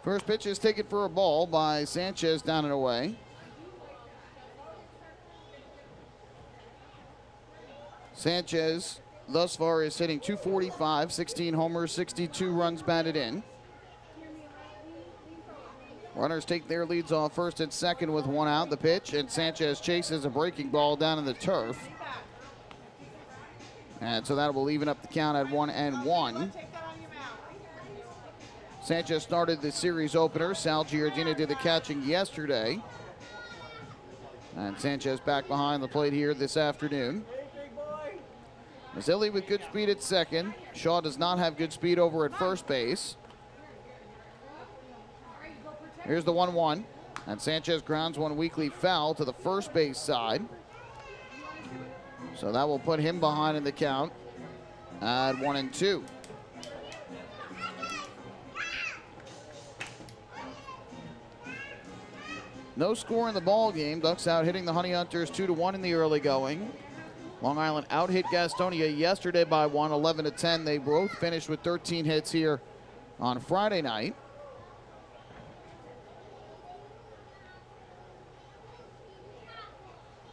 First pitch is taken for a ball by Sanchez down and away. Sanchez thus far is hitting .245, 16 homers, 62 runs batted in. Runners take their leads off first and second with one out. The pitch, and Sanchez chases a breaking ball down in the turf. And so that will even up the count at 1-1. Sanchez started the series opener. Sal Giardina did the catching yesterday. And Sanchez back behind the plate here this afternoon. Mazzilli with good speed at second. Shaw does not have good speed over at first base. Here's the 1-1. And Sanchez grounds one weakly foul to the first base side. So that will put him behind in the count at 1-2. No score in the ball game. Ducks out hitting the Honey Hunters 2-1 in the early going. Long Island out hit Gastonia yesterday by 1, 11-10. They both finished with 13 hits here on Friday night.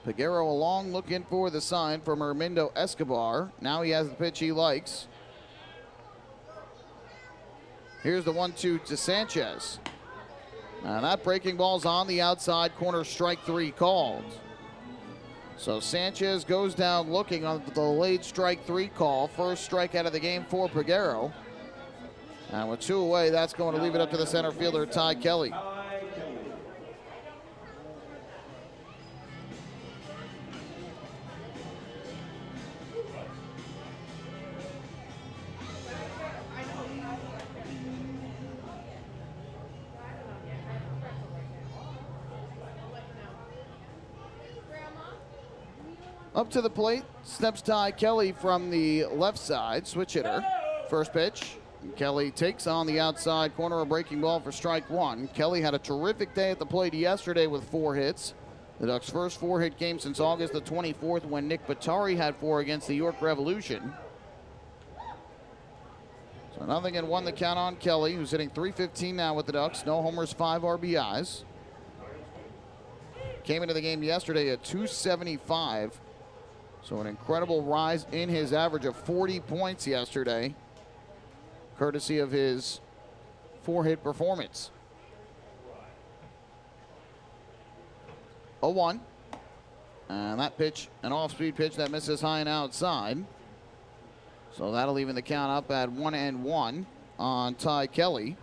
Peguero along looking for the sign from Hermindo Escobar. Now he has the pitch he likes. Here's the 1-2 to Sanchez. And that breaking ball's on the outside corner, strike 3 called. So Sanchez goes down looking on the delayed strike 3 call. First strike out of the game for Peguero. And with 2 away, that's going to leave it up to the center fielder, Ty Kelly. Up to the plate, steps Ty Kelly from the left side, switch hitter. First pitch, Kelly takes on the outside corner, a breaking ball for strike 1. Kelly had a terrific day at the plate yesterday with 4 hits. The Ducks' first 4-hit game since August the 24th when Nick Batari had 4 against the York Revolution. So 0-1 the count on Kelly, who's hitting .315 now with the Ducks. No homers, 5 RBIs. Came into the game yesterday at .275. So an incredible rise in his average of 40 points yesterday, courtesy of his 4-hit performance. 0-1. And that pitch, an off-speed pitch that misses high and outside. So that'll even the count up at 1-1 on Ty Kelly.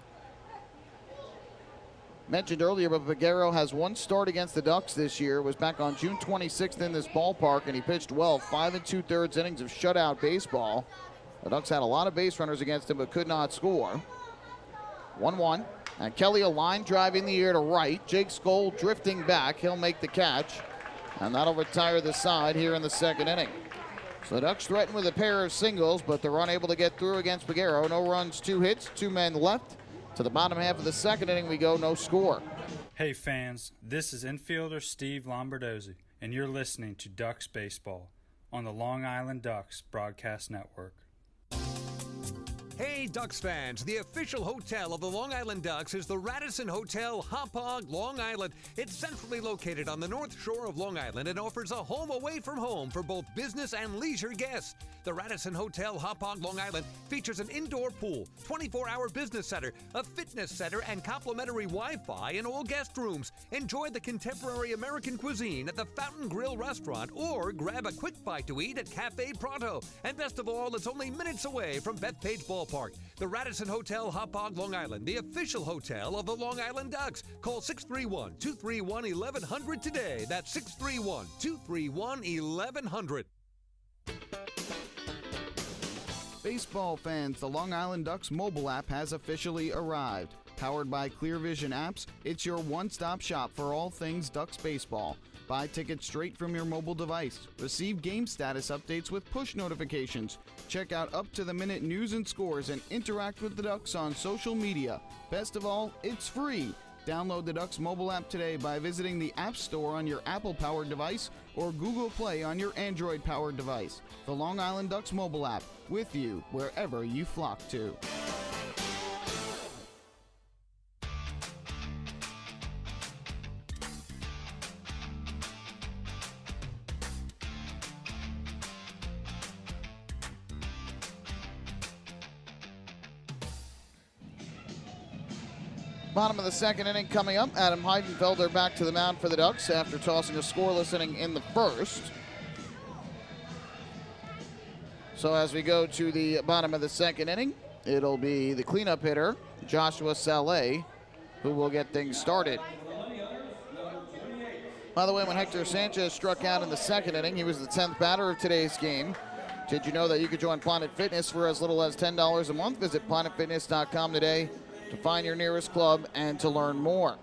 Mentioned earlier, but Peguero has 1 start against the Ducks this year. Was back on June 26th in this ballpark, and he pitched well. 5 2/3 innings of shutout baseball. The Ducks had a lot of base runners against him, but could not score. 1-1, and Kelly a line drive in the air to right. Jake Skoll drifting back. He'll make the catch, and that'll retire the side here in the 2nd inning. So the Ducks threaten with a pair of singles, but they're unable to get through against Peguero. No runs, 2 hits, 2 men left. To the bottom half of the 2nd inning we go, no score. Hey fans, this is infielder Steve Lombardozzi, and you're listening to Ducks Baseball on the Long Island Ducks Broadcast Network. Hey Ducks fans, the official hotel of the Long Island Ducks is the Radisson Hotel Hauppauge, Long Island. It's centrally located on the north shore of Long Island and offers a home away from home for both business and leisure guests. The Radisson Hotel Hauppauge, Long Island features an indoor pool, 24-hour business center, a fitness center, and complimentary Wi-Fi in all guest rooms. Enjoy the contemporary American cuisine at the Fountain Grill restaurant or grab a quick bite to eat at Cafe Pronto. And best of all, it's only minutes away from Bethpage Ballpark. The Radisson Hotel Hauppauge, Long Island, the official hotel of the Long Island Ducks. Call 631-231-1100 today. That's 631-231-1100. Baseball fans, the Long Island Ducks mobile app has officially arrived. Powered by Clear Vision Apps, it's your one-stop shop for all things Ducks baseball. Buy tickets straight from your mobile device. Receive game status updates with push notifications. Check out up-to-the-minute news and scores and interact with the Ducks on social media. Best of all, it's free. Download the Ducks mobile app today by visiting the App Store on your Apple-powered device or Google Play on your Android-powered device. The Long Island Ducks mobile app, with you wherever you flock to. Bottom of the second inning coming up. Adam Heidenfelder back to the mound for the Ducks after tossing a scoreless inning in the first. So as we go to the bottom of the second inning, it'll be the cleanup hitter, Joshua Saleh, who will get things started. By the way, when Hector Sanchez struck out in the second inning, he was the 10th batter of today's game. Did you know that you could join Planet Fitness for as little as $10 a month? Visit planetfitness.com today to find your nearest club and to learn more.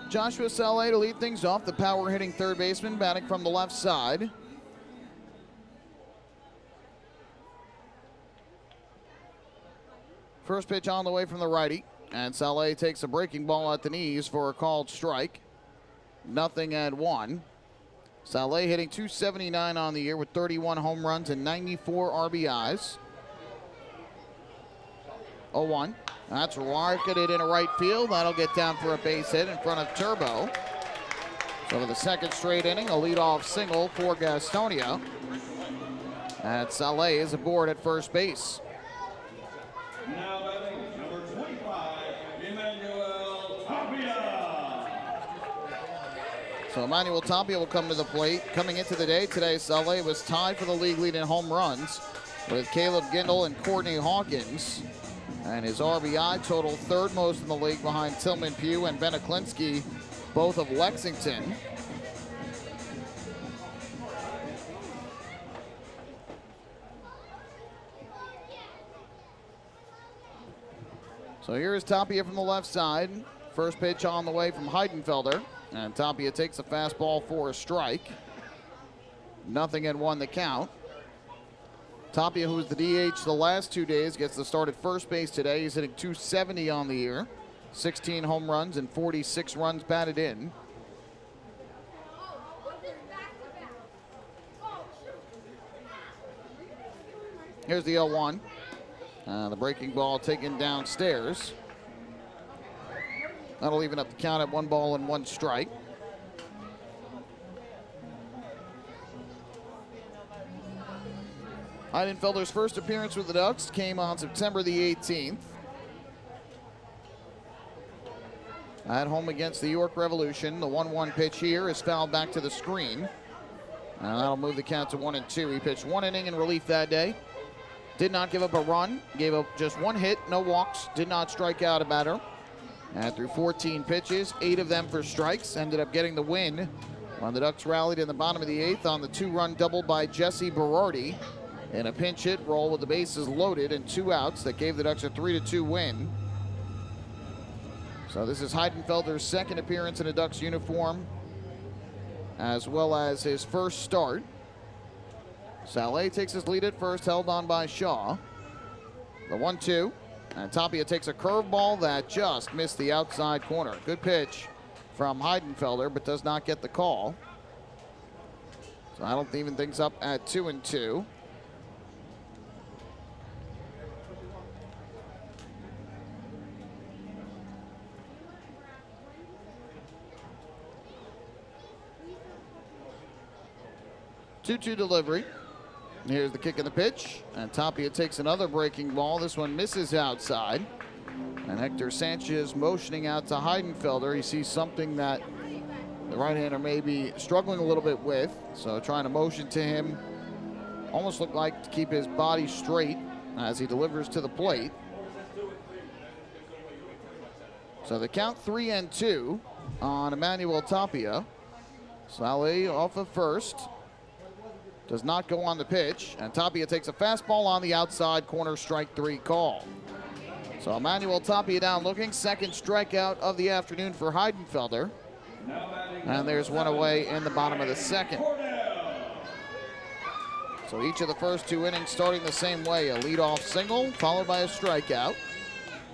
Joshua Saleh to lead things off, the power-hitting third baseman batting from the left side. First pitch on the way from the righty, and Saleh takes a breaking ball at the knees for a called strike. 0-1. Saleh hitting .279 on the year with 31 home runs and 94 RBIs. 0-1. That's rocketed into right field. That'll get down for a base hit in front of Turbo. So for the second straight inning, a leadoff single for Gastonia. And Saleh is aboard at first base. Now batting number 25, Emmanuel Tapia. So Emmanuel Tapia will come to the plate. Coming into the day today, Saleh was tied for the league lead in home runs with Caleb Gindel and Courtney Hawkins. And his RBI total third most in the league behind Tillman Pugh and Ben Aklinski, both of Lexington. So here is Tapia from the left side. First pitch on the way from Heidenfelder. And Tapia takes a fastball for a strike. 0-1 the count. Tapia, who was the DH the last 2 days, gets the start at first base today. He's hitting .270 on the year. 16 home runs and 46 runs batted in. Here's the 0-1. The breaking ball taken downstairs. That'll even up the count at 1 ball and 1 strike. Heidenfelder's first appearance with the Ducks came on September the 18th. At home against the York Revolution. The 1-1 pitch here is fouled back to the screen. And that'll move the count to 1-2. He pitched 1 inning in relief that day. Did not give up a run. Gave up just 1 hit, no walks. Did not strike out a batter. And through 14 pitches, 8 of them for strikes. Ended up getting the win when the Ducks rallied in the bottom of the 8th on the 2-run double by Jesse Berardi. In a pinch hit roll with the bases loaded and 2 outs that gave the Ducks a 3-2 win. So this is Heidenfelder's second appearance in a Ducks uniform, as well as his first start. Saleh takes his lead at first, held on by Shaw. The 1-2, and Tapia takes a curveball that just missed the outside corner. Good pitch from Heidenfelder, but does not get the call. So I don't even things up at 2-2. Two-two delivery. Here's the kick and the pitch, and Tapia takes another breaking ball. This one misses outside, and Hector Sanchez motioning out to Heidenfelder. He sees something that the right-hander may be struggling a little bit with, so trying to motion to him. Almost looked like to keep his body straight as he delivers to the plate. So the count 3-2 on Emmanuel Tapia. Saleh off of first. Does not go on the pitch, and Tapia takes a fastball on the outside corner, strike 3 call. So Emmanuel Tapia down looking, second strikeout of the afternoon for Heidenfelder. And there's one away in the bottom of the second. So each of the first 2 innings starting the same way, a leadoff single followed by a strikeout.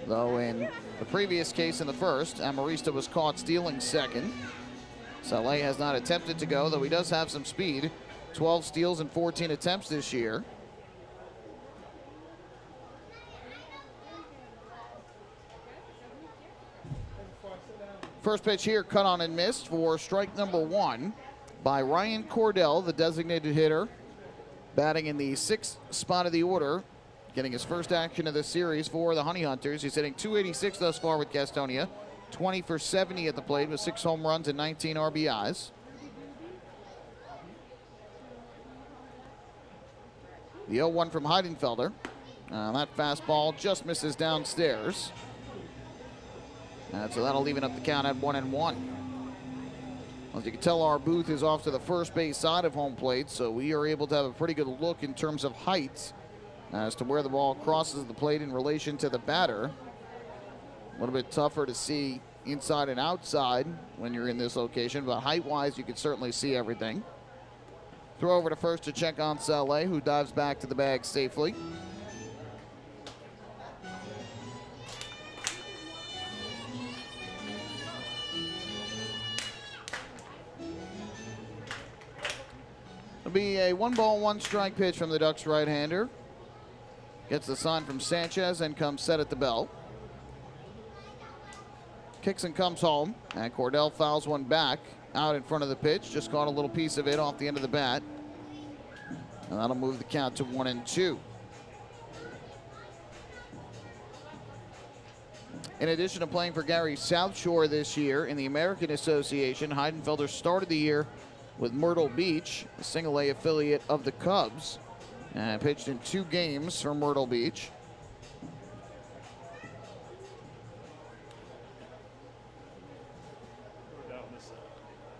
Though in the previous case in the first, Amarista was caught stealing second. Saleh has not attempted to go, though he does have some speed. 12 steals and 14 attempts this year. First pitch here, cut on and missed for strike number 1. by Ryan Cordell, the designated hitter, batting in the 6th spot of the order, getting his first action of the series for the Honey Hunters. He's hitting .286 thus far with Gastonia, 20 for 70 at the plate with 6 home runs and 19 RBIs. The 0-1 from Heidenfelder. That fastball just misses downstairs. So that'll even up the count at 1-1. As you can tell, our booth is off to the first base side of home plate, so we are able to have a pretty good look in terms of height as to where the ball crosses the plate in relation to the batter. A little bit tougher to see inside and outside when you're in this location, but height-wise, you can certainly see everything. Throw over to first to check on Saleh, who dives back to the bag safely. It'll be a 1-ball, 1-strike pitch from the Ducks right-hander. Gets the sign from Sanchez and comes set at the belt. Kicks and comes home, and Cordell fouls one back out in front of the pitch. Just caught a little piece of it off the end of the bat. And that'll move the count to 1-2. In addition to playing for Gary South Shore this year in the American Association, Heidenfelder started the year with Myrtle Beach, a single-A affiliate of the Cubs, and pitched in 2 games for Myrtle Beach.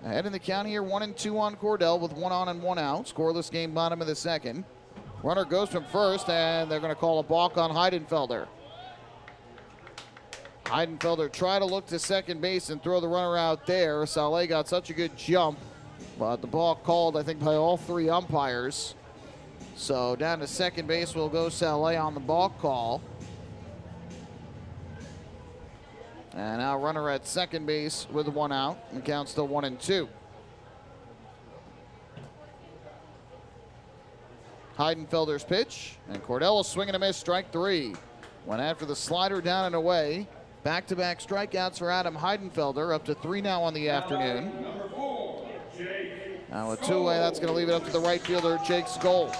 Ahead in the count here, 1-2 on Cordell with 1 on and 1 out. Scoreless game, bottom of the second. Runner goes from first, and they're going to call a balk on Heidenfelder. Heidenfelder tried to look to second base and throw the runner out there. Saleh got such a good jump, but the ball called, I think, by all 3 umpires. So down to second base will go Saleh on the balk call. And now runner at second base with 1 out, and count still 1-2. Heidenfelder's pitch, and Cordell will swing and a miss, strike 3. Went after the slider down and away. Back-to-back strikeouts for Adam Heidenfelder, up to 3 now on the afternoon. Now a 2-way, that's going to leave it up to the right fielder, Jake Skoll.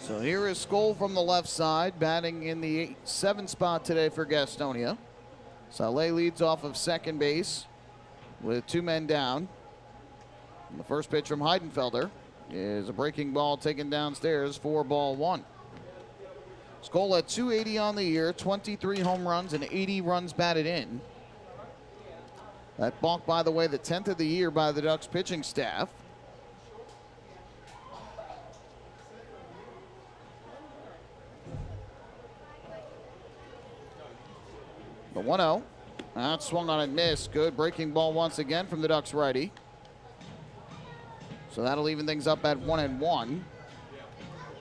So here is Skoll from the left side, batting in the 7th spot today for Gastonia. Saleh leads off of second base with 2 men down. And the first pitch from Heidenfelder is a breaking ball taken downstairs for ball 1. Skoll at .280 on the year, 23 home runs and 80 runs batted in. That balk, by the way, the 10th of the year by the Ducks pitching staff. The 1-0. That swung on and missed. Good breaking ball once again from the Ducks righty. So that'll even things up at 1-1.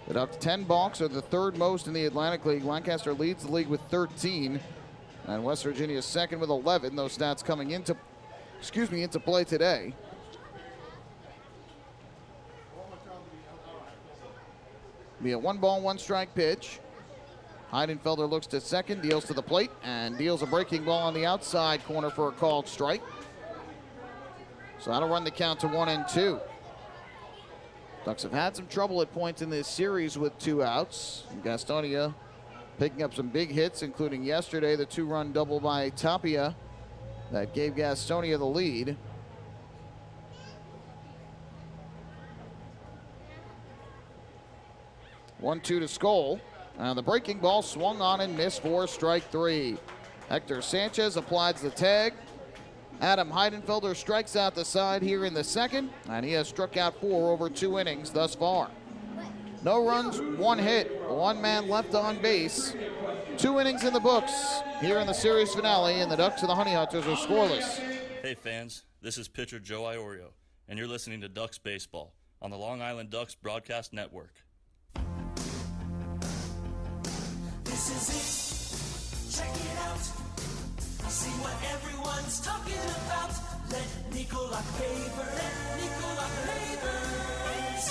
The Ducks 10 balks are the 3rd most in the Atlantic League. Lancaster leads the league with 13. And West Virginia is second with 11. Those stats coming into play today. Be a 1-ball, 1-strike pitch. Heidenfelder looks to second, deals to the plate, and deals a breaking ball on the outside corner for a called strike. So that'll run the count to 1-2. Ducks have had some trouble at points in this series with 2 outs. Gastonia picking up some big hits, including yesterday the 2-run double by Tapia that gave Gastonia the lead. One, 2 to Skoll. And the breaking ball swung on and missed for strike 3. Hector Sanchez applies the tag. Adam Heidenfelder strikes out the side here in the second, and he has struck out 4 over 2 innings thus far. No runs, 1 hit, 1 man left on base. 2 innings in the books here in the series finale, and the Ducks and the Honey Hunters are scoreless. Hey fans, this is pitcher Joe Iorio, and you're listening to Ducks Baseball on the Long Island Ducks Broadcast Network. This is it. Check it out. See what everyone's talking about. Let Nicolak Pavers. Let Nicolak Pavers.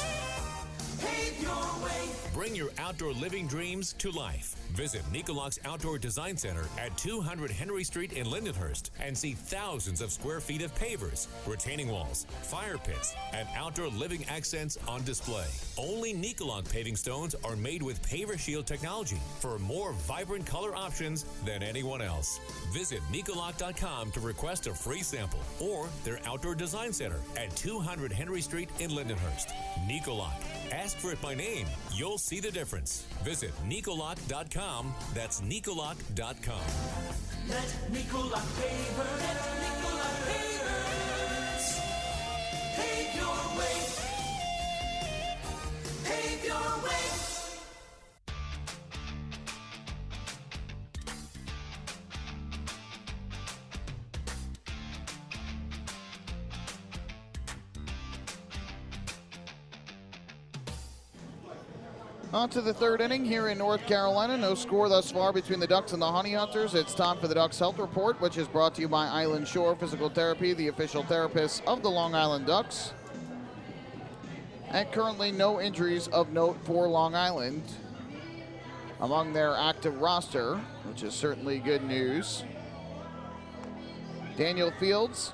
Pave your way. Bring your outdoor living dreams to life. Visit Nicolak's Outdoor Design Center at 200 Henry Street in Lindenhurst and see thousands of square feet of pavers, retaining walls, fire pits, and outdoor living accents on display. Only Nicolak paving stones are made with Paver Shield technology for more vibrant color options than anyone else. Visit Nicolak.com to request a free sample or their Outdoor Design Center at 200 Henry Street in Lindenhurst. Nicolak. Ask for it by name. You'll see the difference. Visit Nicolak.com. That's Nicolak.com. Let Nicolak Pavers. Let Nicolak Pavers. Pave your way. Pave your way. On to the third inning here in North Carolina. No score thus far between the Ducks and the Honey Hunters. It's time for the Ducks Health Report, which is brought to you by Island Shore Physical Therapy, the official therapists of the Long Island Ducks. And currently no injuries of note for Long Island among their active roster, which is certainly good news. Daniel Fields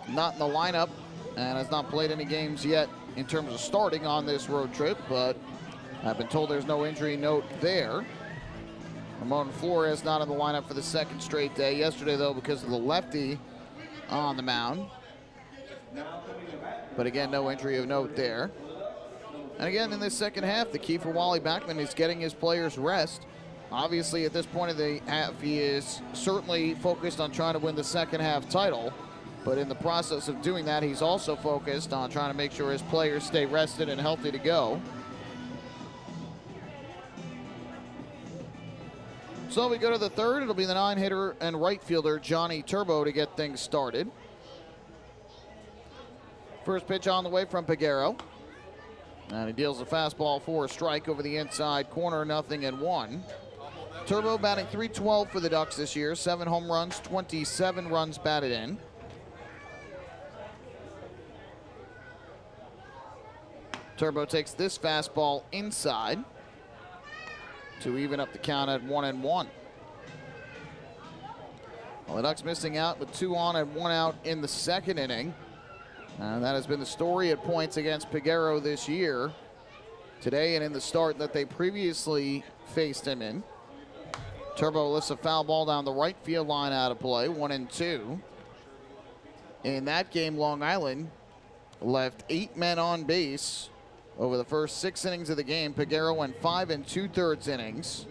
not in the lineup and has not played any games yet in terms of starting on this road trip, but I've been told there's no injury note there. Ramon Flores not in the lineup for the second straight day. Yesterday, though, because of the lefty on the mound. But again, no injury of note there. And again, in this second half, the key for Wally Backman is getting his players rest. Obviously, at this point of the half, he is certainly focused on trying to win the second half title. But in the process of doing that, he's also focused on trying to make sure his players stay rested and healthy to go. So we go to the third. It'll be the 9-hitter and right fielder Johnny Turbo to get things started. First pitch on the way from Peguero. And he deals a fastball for a strike over the inside corner, 0-1. Turbo batting .312 for the Ducks this year. 7 home runs, 27 runs batted in. Turbo takes this fastball inside to even up the count at 1-1. Well, the Ducks missing out with 2 on and 1 out in the second inning. And that has been the story at points against Peguero this year. Today and in the start that they previously faced him in. Turbo lifts a foul ball down the right field line out of play, 1-2. In that game, Long Island left 8 men on base over the first 6 innings of the game. Peguero went 5 2/3 innings.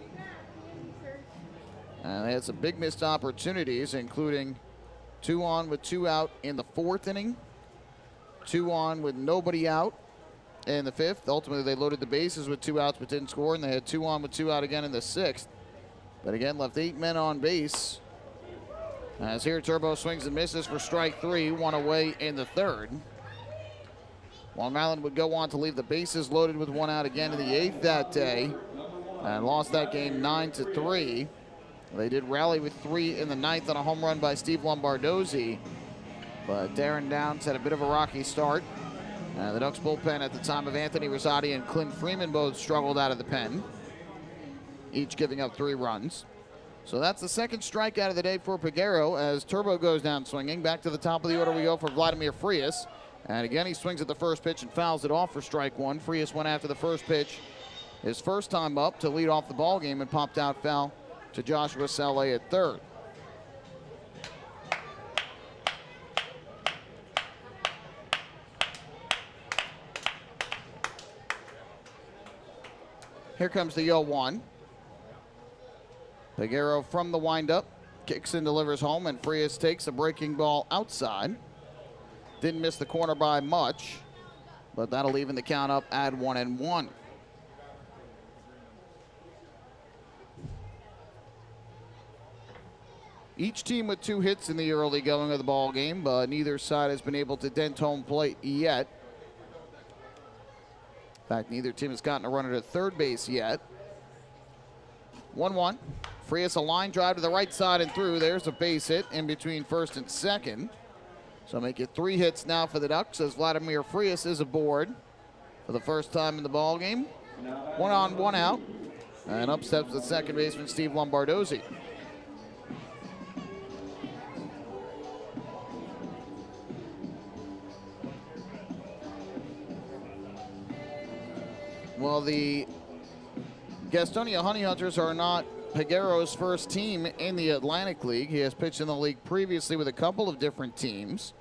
And they had some big missed opportunities, including 2 on with 2 out in the 4th inning, 2 on with nobody out in the 5th. Ultimately, they loaded the bases with 2 outs but didn't score, and they had 2 on with 2 out again in the 6th. But again, left 8 men on base. As here, Turbo swings and misses for strike 3, 1 away in the 3rd. Long Island would go on to leave the bases loaded with 1 out again in the 8th that day and lost that game 9-3. They did rally with 3 in the 9th on a home run by Steve Lombardozzi, but Darren Downs had a bit of a rocky start. The Ducks bullpen at the time of Anthony Rosati and Clint Freeman both struggled out of the pen, each giving up 3 runs. So that's the second strikeout of the day for Peguero as Turbo goes down swinging. Back to the top of the order we go for Vladimir Frias. And again, he swings at the first pitch and fouls it off for strike 1. Frias went after the first pitch his first time up to lead off the ball game and popped out foul to Joshua Saleh at third. Here comes the 0-1. Peguero from the windup, kicks and delivers home, and Frias takes a breaking ball outside. Didn't miss the corner by much, but that'll even the count up at 1-1. Each team with 2 hits in the early going of the ball game, but neither side has been able to dent home plate yet. In fact, neither team has gotten a runner to third base yet. 1-1. Frias a line drive to the right side and through. There's a base hit in between first and second. So make it 3 hits now for the Ducks as Vladimir Frias is aboard for the first time in the ballgame. 1 on, 1 out. And up steps the second baseman, Steve Lombardozzi. Well, the Gastonia Honey Hunters are not Peguero's first team in the Atlantic League. He has pitched in the league previously with a couple of different teams.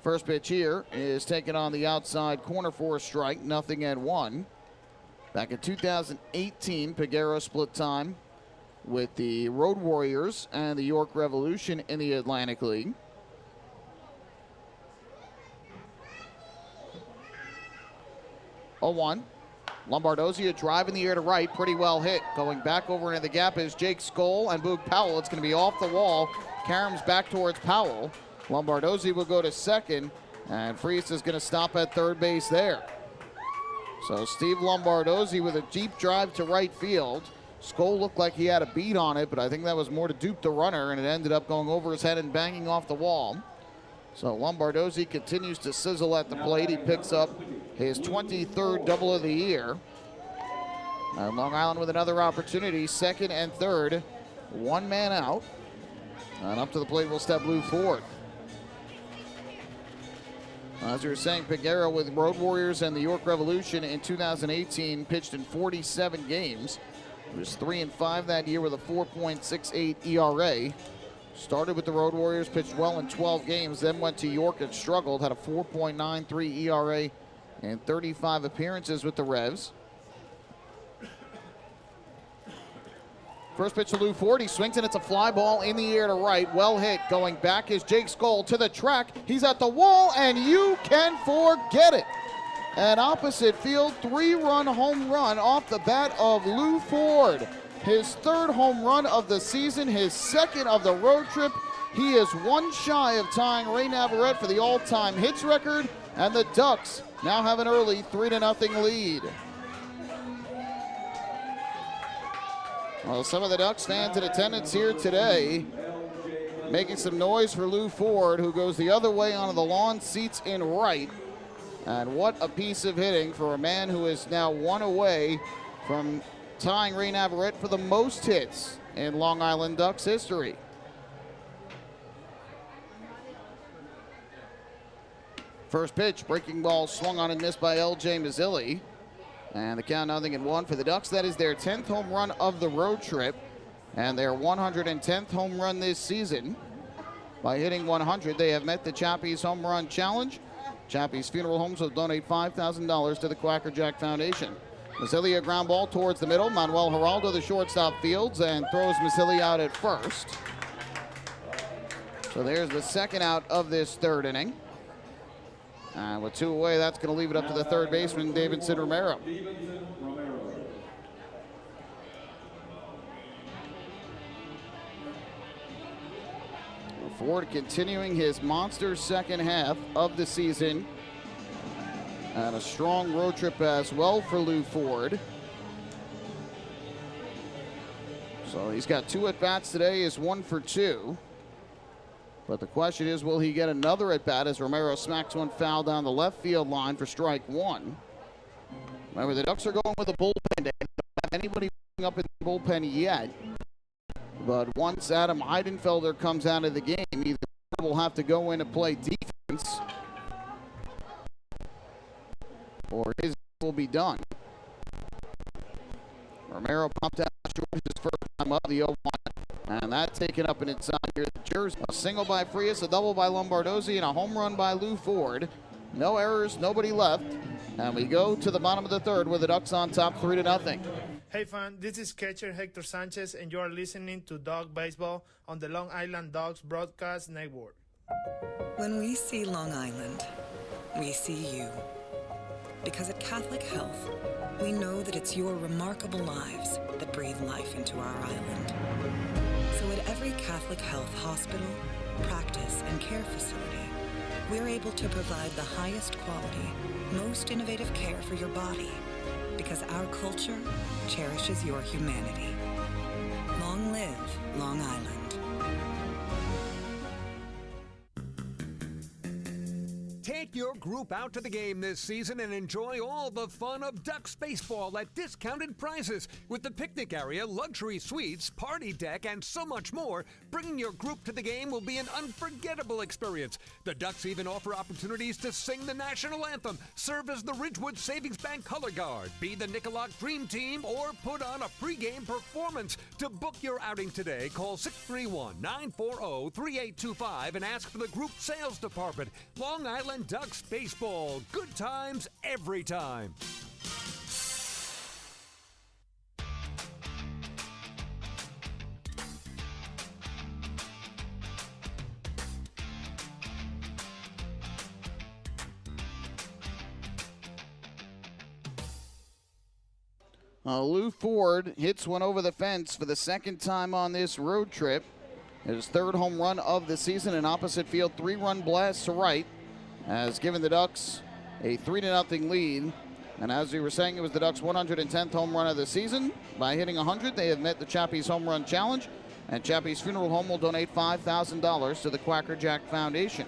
First pitch here is taken on the outside corner for a strike, 0-1. Back in 2018, Peguero split time with the Road Warriors and the York Revolution in the Atlantic League. Oh-1. Lombardozzi, a drive in the air to right, pretty well hit. Going back over into the gap is Jake Skoll and Boog Powell. It's going to be off the wall. Karam's back towards Powell. Lombardozzi will go to second, and Frias is going to stop at third base there. So Steve Lombardozzi with a deep drive to right field. Skoll looked like he had a beat on it, but I think that was more to dupe the runner, and it ended up going over his head and banging off the wall. So Lombardozzi continues to sizzle at the plate. He picks up his 23rd double of the year. And Long Island with another opportunity, second and third. 1 man out. And up to the plate will step Lou Ford. As you were saying, Peguero with Road Warriors and the York Revolution in 2018 pitched in 47 games. He was 3-5 that year with a 4.68 ERA. Started with the Road Warriors, pitched well in 12 games, then went to York and struggled, had a 4.93 ERA and 35 appearances with the Revs. First pitch to Lou Ford, he swings and it's a fly ball in the air to right, well hit. Going back is Jake Skoll to the track, he's at the wall and you can forget it. An opposite field 3-run home run off the bat of Lou Ford. His 3rd home run of the season, his 2nd of the road trip. He is 1 shy of tying Ray Navarrete for the all-time hits record, and the Ducks now have an early 3-0 lead. Well, some of the Ducks fans in attendance here today making some noise for Lou Ford, who goes the other way onto the lawn seats in right. And what a piece of hitting for a man who is now 1 away from tying Ray Navarrete for the most hits in Long Island Ducks history. First pitch, breaking ball swung on and missed by L.J. Mazzilli. And the count 0-1 for the Ducks. That is their 10th home run of the road trip and their 110th home run this season. By hitting 100, they have met the Chappies Home Run Challenge. Chappies Funeral Homes will donate $5,000 to the Quacker Jack Foundation. Mazzilli a ground ball towards the middle. Manuel Geraldo, the shortstop, fields and throws Mazzilli out at first. So there's the 2nd out of this 3rd inning. And with 2 away, that's going to leave it up to the 3rd baseman, Davidson Romero. Ford continuing his monster 2nd half of the season. And a strong road trip as well for Lou Ford. So he's got 2 at-bats today, is 1 for 2. But the question is, will he get another at-bat as Romero smacks one foul down the left field line for strike 1. Remember, the Ducks are going with a bullpen. They don't have anybody up in the bullpen yet. But once Adam Heidenfelder comes out of the game, either will have to go in and play defense, or his will be done. Romero popped out short his first time up, the 0-1. And that taken up and inside here at the Jersey. A single by Frias, a double by Lombardozzi, and a home run by Lou Ford. No errors, nobody left. And we go to the bottom of the 3rd with the Ducks on top 3-0. Hey fan, this is catcher Hector Sanchez and you are listening to Dog Baseball on the Long Island Ducks Broadcast Network. When we see Long Island, we see you. Because at Catholic Health, we know that it's your remarkable lives that breathe life into our island. So at every Catholic Health hospital, practice, and care facility, we're able to provide the highest quality, most innovative care for your body, because our culture cherishes your humanity. Long live Long Island. Take your group out to the game this season and enjoy all the fun of Ducks baseball at discounted prices with the picnic area, luxury suites, party deck, and so much more. Bringing your group to the game will be an unforgettable experience. The Ducks even offer opportunities to sing the national anthem, serve as the Ridgewood Savings Bank color guard, be the Nicolak Dream Team, or put on a pregame performance. To book your outing today, call 631-940-3825 and ask for the group sales department. Long Island Ducks baseball. Good times every time. Lou Ford hits one over the fence for the second time on this road trip. His third home run of the season, an opposite field 3-run blast to right, has given the Ducks a 3-0 lead. And as we were saying, it was the Ducks' 110th home run of the season. By hitting 100, they have met the Chappie's Home Run Challenge, and Chappie's Funeral Home will donate $5,000 to the Quacker Jack Foundation.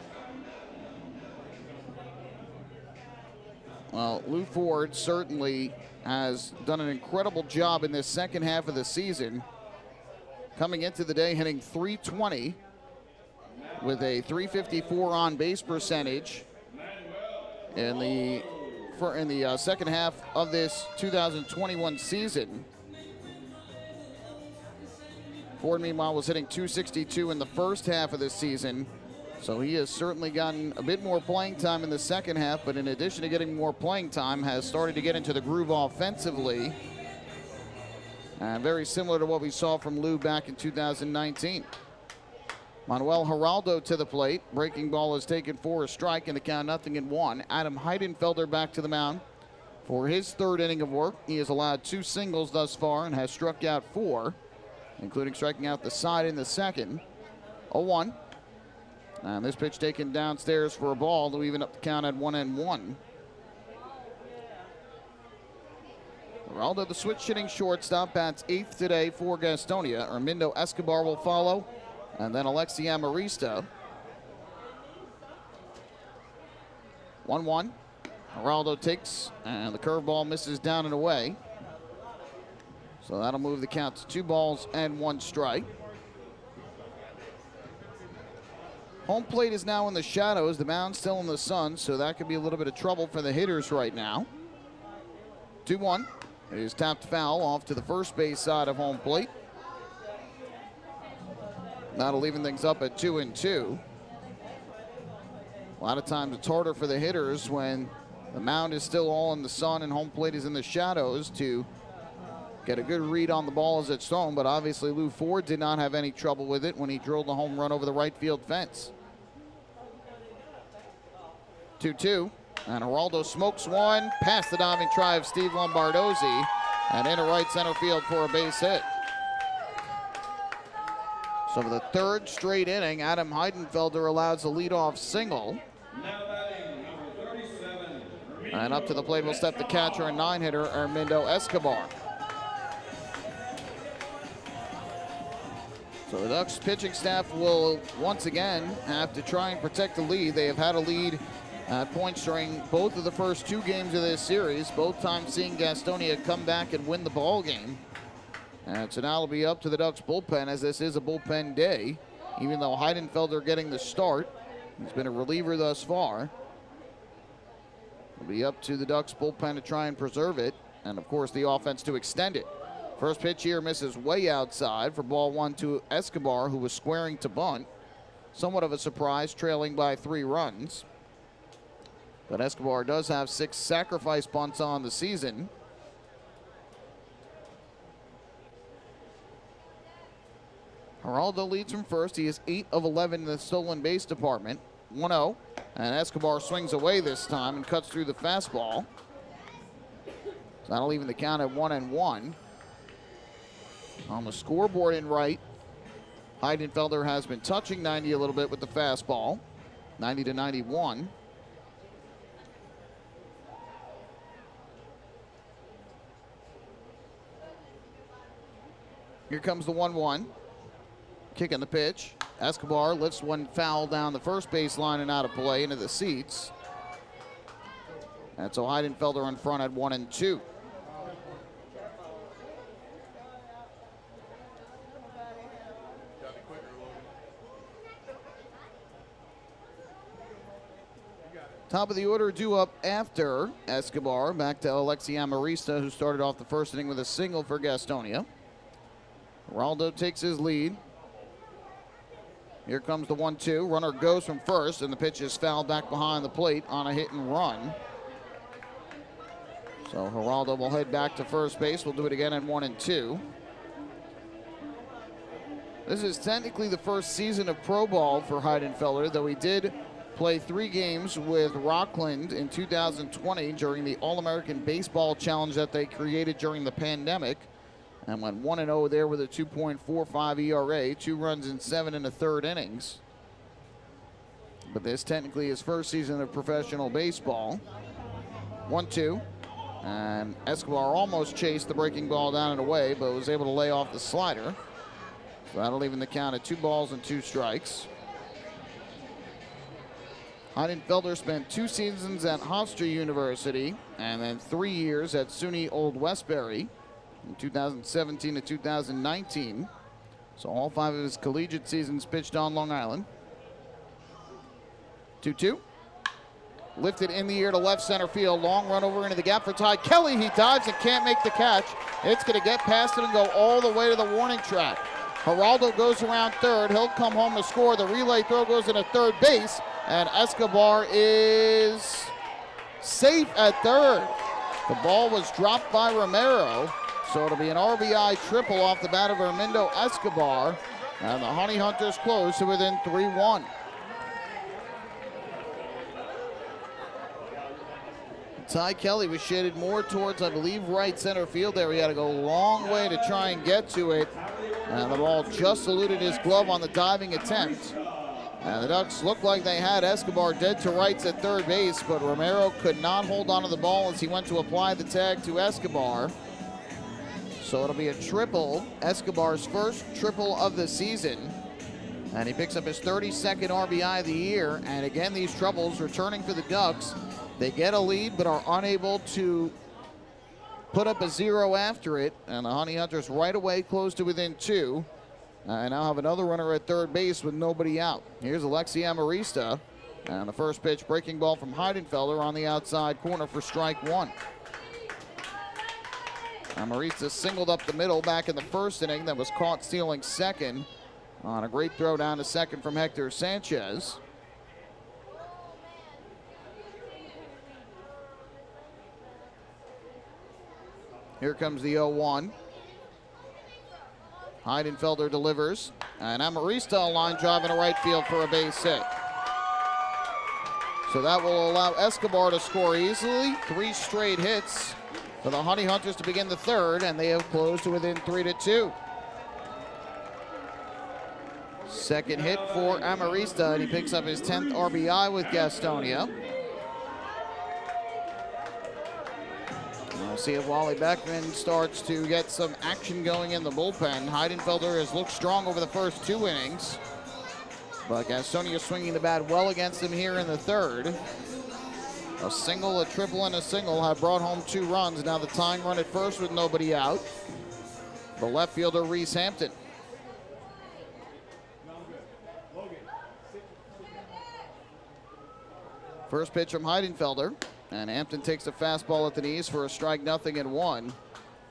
Well, Lou Ford certainly has done an incredible job in this second half of the season. Coming into the day, hitting .320 with a .354 on-base percentage in the second half of this 2021 season. Ford, meanwhile, was hitting .262 in the first half of this season. So he has certainly gotten a bit more playing time in the second half, but in addition to getting more playing time, has started to get into the groove offensively. And very similar to what we saw from Lou back in 2019. Manuel Geraldo to the plate. Breaking ball is taken for a strike, and the count 0-1. Adam Heidenfelder back to the mound for his third inning of work. He has allowed 2 singles thus far and has struck out 4, including striking out the side in the second. 0-1. And this pitch taken downstairs for a ball to even up the count at 1-1. Geraldo, the switch-hitting shortstop, bats 8th today for Gastonia. Armindo Escobar will follow, and then Alexi Amarista. 1-1. Geraldo takes, and the curveball misses down and away. So that'll move the count to 2 balls and 1 strike. Home plate is now in the shadows. The mound's still in the sun, so that could be a little bit of trouble for the hitters right now. 2-1. It is tapped foul off to the first base side of home plate. That'll even things up at 2-2. A lot of times it's harder for the hitters when the mound is still all in the sun and home plate is in the shadows to get a good read on the ball as it's thrown, but obviously Lou Ford did not have any trouble with it when he drilled the home run over the right field fence. 2-2, and Geraldo smokes one past the diving try of Steve Lombardozzi and into right center field for a base hit. So for the third straight inning, Adam Heidenfelder allows a leadoff single. And up to the plate will step the catcher and 9-hitter Armindo Escobar. So the Ducks pitching staff will once again have to try and protect the lead. They have had a lead at points during both of the first 2 games of this series, both times seeing Gastonia come back and win the ball game. And so now it'll be up to the Ducks bullpen, as this is a bullpen day. Even though Heidenfelder getting the start, he's been a reliever thus far. It'll be up to the Ducks bullpen to try and preserve it, and of course the offense to extend it. First pitch here misses way outside for ball 1 to Escobar, who was squaring to bunt. Somewhat of a surprise, trailing by 3 runs. But Escobar does have 6 sacrifice bunts on the season. Geraldo leads from first. He is 8 of 11 in the stolen base department. 1-0, and Escobar swings away this time and cuts through the fastball. So that'll even the count at 1-1. On the scoreboard in right, Heidenfelder has been touching 90 a little bit with the fastball, 90-91. Here comes the 1-1. Kicking the pitch. Escobar lifts one foul down the first baseline and out of play into the seats. And so Heidenfelder in front at 1-2. Top of the order due up after Escobar. Back to Alexi Amarista, who started off the first inning with a single for Gastonia. Geraldo takes his lead. Here comes the 1-2. Runner goes from first, and the pitch is fouled back behind the plate on a hit and run. So Geraldo will head back to first base. We'll do it again at 1-2. This is technically the first season of pro ball for Heidenfelder, though he did play 3 games with Rockland in 2020 during the All-American Baseball Challenge that they created during the pandemic, and went 1-0 there with a 2.45 ERA, 2 runs in 7 1/3 innings. But this technically his first season of professional baseball. 1-2, and Escobar almost chased the breaking ball down and away, but was able to lay off the slider. So that'll even the count at 2 balls and 2 strikes. Heidenfelder spent 2 seasons at Hofstra University and then 3 years at SUNY Old Westbury from 2017 to 2019. So all 5 of his collegiate seasons pitched on Long Island. 2-2. Lifted in the air to left center field. Long run over into the gap for Ty Kelly. He dives and can't make the catch. It's going to get past it and go all the way to the warning track. Geraldo goes around third. He'll come home to score. The relay throw goes into third base. And Escobar is safe at third. The ball was dropped by Romero, so it'll be an RBI triple off the bat of Hermindo Escobar. And the Honey Hunters close to within 3-1. Ty Kelly was shaded more towards, I believe, right center field there. He had to go a long way to try and get to it. And the ball just eluded his glove on the diving attempt. And the Ducks looked like they had Escobar dead to rights at third base, but Romero could not hold onto the ball as he went to apply the tag to Escobar. So it'll be a triple, Escobar's first triple of the season. And he picks up his 32nd RBI of the year. And again, these troubles returning for the Ducks. They get a lead, but are unable to put up a 0 after it. And the Honey Hunters right away close to within 2. And now have another runner at third base with nobody out. Here's Alexi Amarista. And the first pitch, breaking ball from Heidenfelder on the outside corner for strike 1. Amarista singled up the middle back in the first inning, that was caught stealing second on a great throw down to second from Hector Sanchez. Here comes the 0-1. Heidenfelder delivers, and Amarista a line drive in a right field for a base hit. So that will allow Escobar to score easily. 3 straight hits for the Honey Hunters to begin the third, and they have closed to within 3-2. Second hit for Amarista, and he picks up his 10th RBI with Gastonia. We'll see if Wally Beckman starts to get some action going in the bullpen. Heidenfelder has looked strong over the first 2 innings, but Gastonia swinging the bat well against him here in the third. A single, a triple, and a single have brought home 2 runs. Now the tying run at first with nobody out. The left fielder, Reese Hampton. First pitch from Heidenfelder. And Hampton takes the fastball at the knees for a strike, 0-1.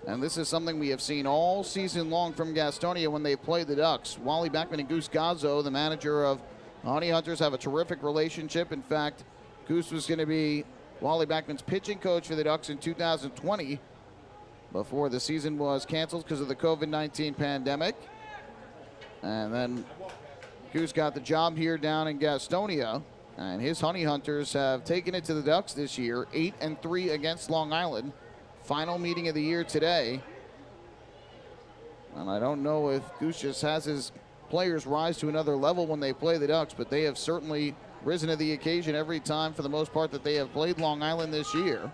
And this is something we have seen all season long from Gastonia when they play the Ducks. Wally Beckman and Goose Gazzo, the manager of Honey Hunters, have a terrific relationship. In fact, Goose was going to be Wally Beckman's pitching coach for the Ducks in 2020 before the season was canceled because of the COVID-19 pandemic. And then Goose got the job here down in Gastonia. And his Honey Hunters have taken it to the Ducks this year, 8-3 against Long Island. Final meeting of the year today. And I don't know if Goose just has his players rise to another level when they play the Ducks, but they have certainly risen to the occasion every time for the most part that they have played Long Island this year.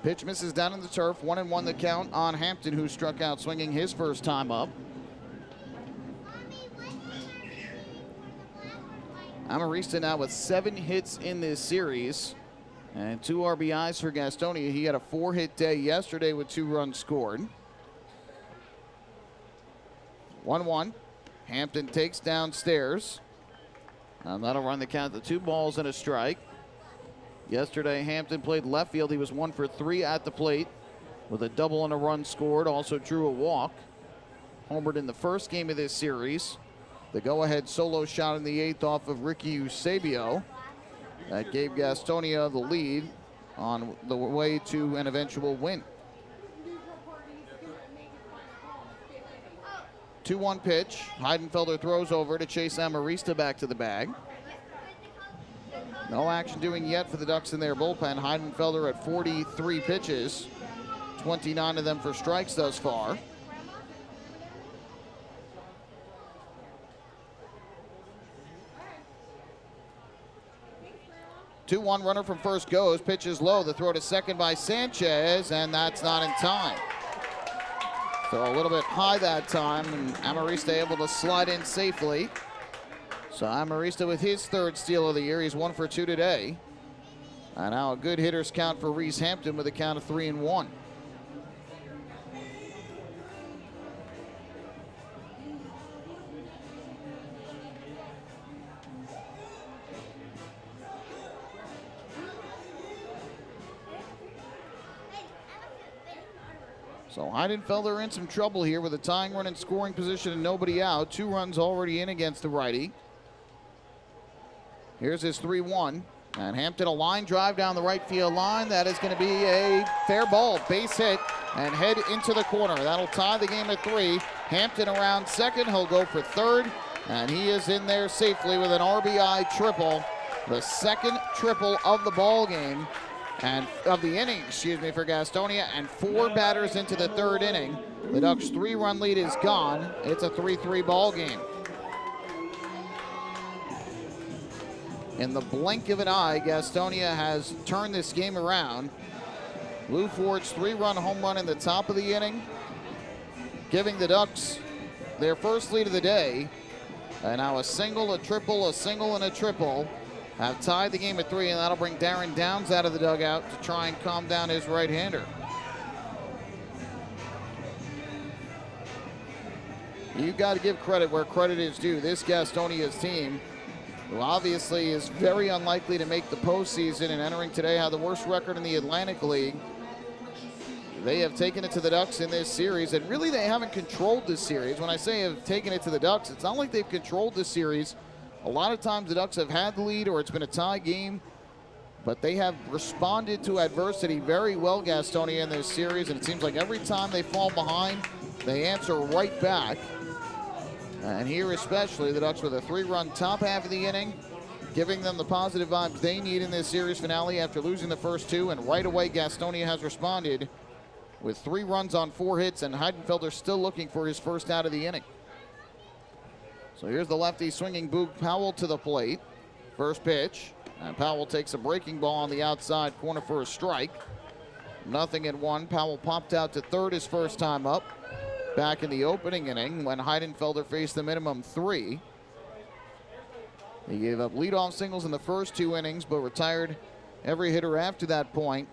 Pitch misses down in the turf, 1-1 the count on Hampton, who struck out swinging his first time up. Amarista now with 7 hits in this series. And 2 RBIs for Gastonia. He had a 4-hit day yesterday with 2 runs scored. 1-1. Hampton takes downstairs. And that'll run the count to 2 balls and a strike. Yesterday, Hampton played left field. He was 1 for 3 at the plate with a double and a run scored. Also drew a walk. Homered in the first game of this series. The go-ahead solo shot in the 8th off of Ricky Eusebio. That gave Gastonia the lead on the way to an eventual win. 2-1 pitch. Heidenfelder throws over to chase Amarista back to the bag. No action doing yet for the Ducks in their bullpen. Heidenfelder at 43 pitches, 29 of them for strikes thus far. Two-one runner from first goes. Pitch is low. The throw to second by Sanchez, and that's not in time. So a little bit high that time, and Amarista able to slide in safely. So Amarista with his 3rd steal of the year. He's 1 for 2 today. And now a good hitter's count for Reese Hampton with a count of 3-1. So Heidenfelder in some trouble here with a tying run in scoring position and nobody out. 2 runs already in against the righty. Here's his 3-1. And Hampton, a line drive down the right field line. That is going to be a fair ball. Base hit and head into the corner. That'll tie the game at 3. Hampton around second. He'll go for third. And he is in there safely with an RBI triple. The 2nd triple of the ball game. And of the inning, for Gastonia, and 4 batters into the 3rd inning. The Ducks' 3-run lead is gone. It's a 3-3 ball game. In the blink of an eye, Gastonia has turned this game around. Lou Ford's 3-run home run in the top of the inning, giving the Ducks their first lead of the day. And now a single, a triple, a single, and a triple have tied the game at 3, and that'll bring Darren Downs out of the dugout to try and calm down his right-hander. You've got to give credit where credit is due. This Gastonia's team, who obviously is very unlikely to make the postseason and entering today have the worst record in the Atlantic League. They have taken it to the Ducks in this series, and really they haven't controlled this series. When I say have taken it to the Ducks, it's not like they've controlled this series. A lot of times the Ducks have had the lead or it's been a tie game, but they have responded to adversity very well, Gastonia, in this series, and it seems like every time they fall behind, they answer right back. And here especially, the Ducks with a 3-run top half of the inning, giving them the positive vibes they need in this series finale after losing the first 2, and right away Gastonia has responded with 3 runs on 4 hits, and Heidenfelder still looking for his first out of the inning. So here's the lefty swinging Boog Powell to the plate. First pitch, and Powell takes a breaking ball on the outside corner for a strike. 0-1. Powell popped out to third his first time up back in the opening inning when Heidenfelder faced the minimum 3. He gave up leadoff singles in the first 2 innings, but retired every hitter after that point.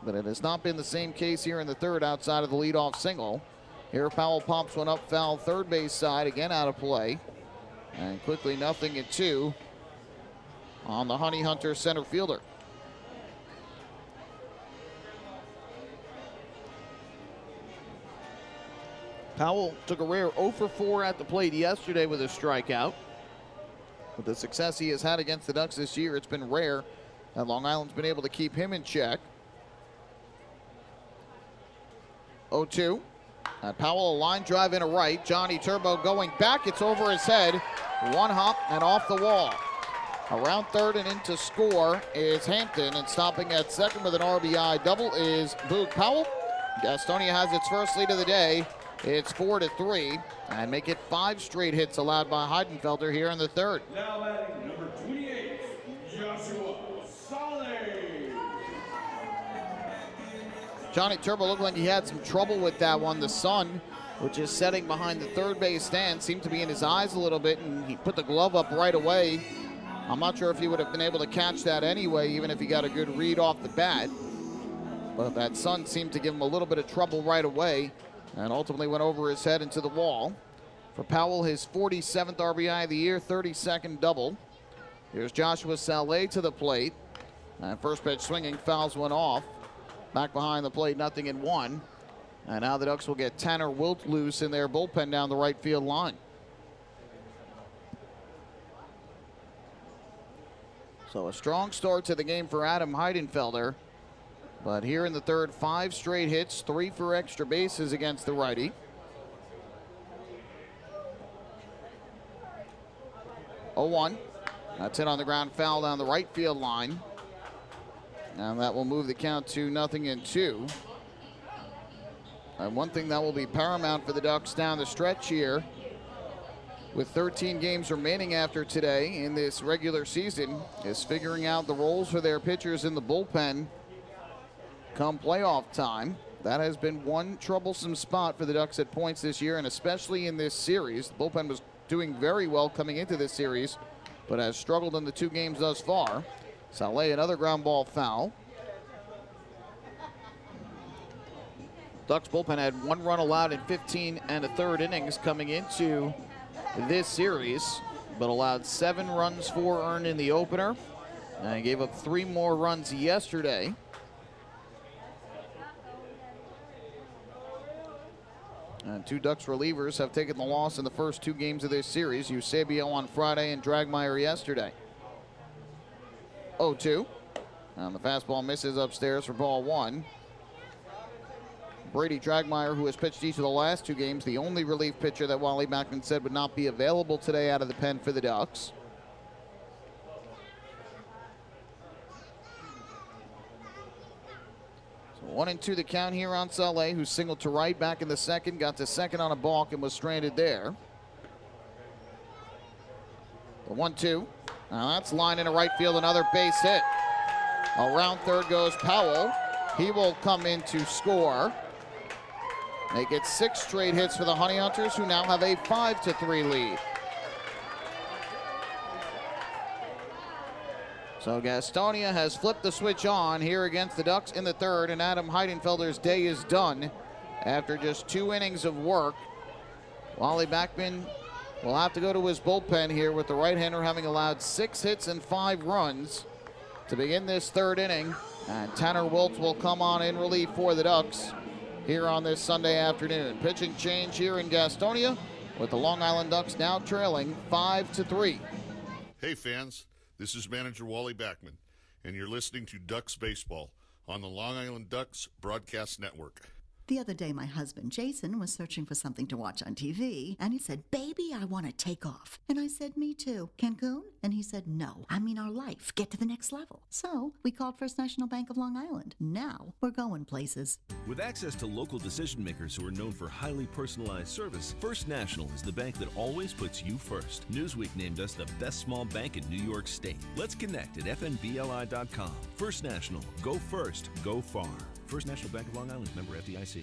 But it has not been the same case here in the 3rd outside of the leadoff single. Here Powell pops one up foul third base side, again out of play. And quickly 0-2 on the Honey Hunter center fielder. Powell took a rare 0 for 4 at the plate yesterday with a strikeout. With the success he has had against the Ducks this year, it's been rare that Long Island's been able to keep him in check. 0-2. And Powell, a line drive in a right. Johnny Turbo going back. It's over his head. 1 hop and off the wall. Around third and in to score is Hampton, and stopping at second with an RBI double is Boog Powell. Gastonia has its first lead of the day. It's 4-3, and make it 5 straight hits allowed by Heidenfelder here in the 3rd. Now batting number 28, Joshua Solly. Johnny Turbo looked like he had some trouble with that one. The sun, which is setting behind the third base stand, seemed to be in his eyes a little bit, and he put the glove up right away I'm not sure if he would have been able to catch that anyway, even if he got a good read off the bat. But that sun seemed to give him a little bit of trouble right away and ultimately went over his head into the wall. For Powell, his 47th RBI of the year, 32nd double. Here's Joshua Saleh to the plate. And first pitch swinging, fouls one off. Back behind the plate, 0-1. And now the Ducks will get Tanner Wilt loose in their bullpen down the right field line. So a strong start to the game for Adam Heidenfelder. But here in the third, 5 straight hits, 3 for extra bases against the righty. Oh, 1. That's hit on the ground, foul down the right field line. And that will move the count to 0-2. And one thing that will be paramount for the Ducks down the stretch here, with 13 games remaining after today in this regular season, is figuring out the roles for their pitchers in the bullpen come playoff time. That has been one troublesome spot for the Ducks at points this year, and especially in this series. The bullpen was doing very well coming into this series, but has struggled in the 2 games thus far. Saleh, another ground ball foul. Ducks bullpen had 1 run allowed in 15 1/3 innings coming into this series, but allowed 7 runs, 4 earned in the opener, and gave up 3 more runs yesterday. And 2 Ducks relievers have taken the loss in the first 2 games of this series. Eusebio on Friday and Dragmeyer yesterday. 0-2. And the fastball misses upstairs for ball 1. Brady Dragmeyer, who has pitched each of the last 2 games, the only relief pitcher that Wally Backman said would not be available today out of the pen for the Ducks. So 1-2 the count here on Saleh, who singled to right back in the second, got to second on a balk and was stranded there. The 1-2. Now that's line into right field, another base hit. Around third goes Powell. He will come in to score. They get 6 straight hits for the Honey Hunters, who now have a 5-3 lead. So Gastonia has flipped the switch on here against the Ducks in the third, and Adam Heidenfelder's day is done after just 2 innings of work. Wally Backman will have to go to his bullpen here, with the right-hander having allowed 6 hits and 5 runs to begin this third inning. And Tanner Wilt will come on in relief for the Ducks here on this Sunday afternoon. Pitching change here in Gastonia, with the Long Island Ducks now trailing 5-3. Hey fans, this is manager Wally Backman, and you're listening to Ducks Baseball on the Long Island Ducks Broadcast Network. The other day, my husband, Jason, was searching for something to watch on TV, and he said, "Baby, I want to take off." And I said, "Me too. Cancun?" And he said, "No. I mean our life. Get to the next level." So we called First National Bank of Long Island. Now we're going places. With access to local decision makers who are known for highly personalized service, First National is the bank that always puts you first. Newsweek named us the best small bank in New York State. Let's connect at fnbli.com. First National. Go first. Go far. First National Bank of Long Island, member FDIC.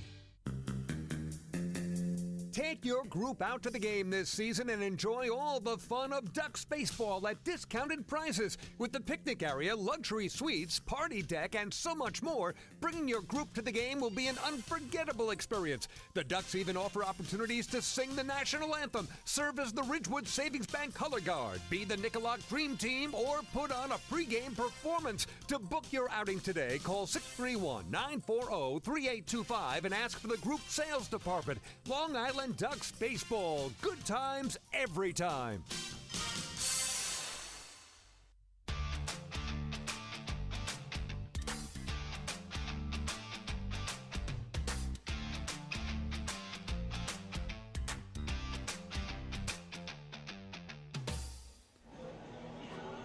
Take your group out to the game this season and enjoy all the fun of Ducks baseball at discounted prices. With the picnic area, luxury suites, party deck, and so much more, bringing your group to the game will be an unforgettable experience. The Ducks even offer opportunities to sing the national anthem, serve as the Ridgewood Savings Bank color guard, be the Nickolock Dream Team, or put on a pregame performance. To book your outing today, call 631-940-3825 and ask for the group sales department. Long Island Ducks baseball. Good times every time.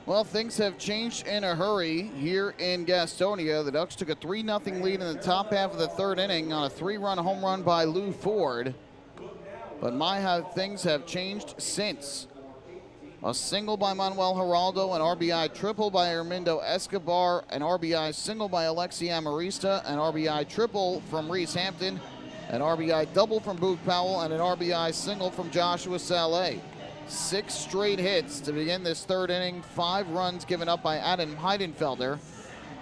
Well, things have changed in a hurry here in Gastonia. The Ducks took a 3-0 lead in the top half of the third inning on a 3-run home run by Lou Ford. But my, how things have changed since. A single by Manuel Geraldo, an RBI triple by Armindo Escobar, an RBI single by Alexi Amarista, an RBI triple from Reese Hampton, an RBI double from Boog Powell, and an RBI single from Joshua Saleh. 6 straight hits to begin this third inning. 5 runs given up by Adam Heidenfelder.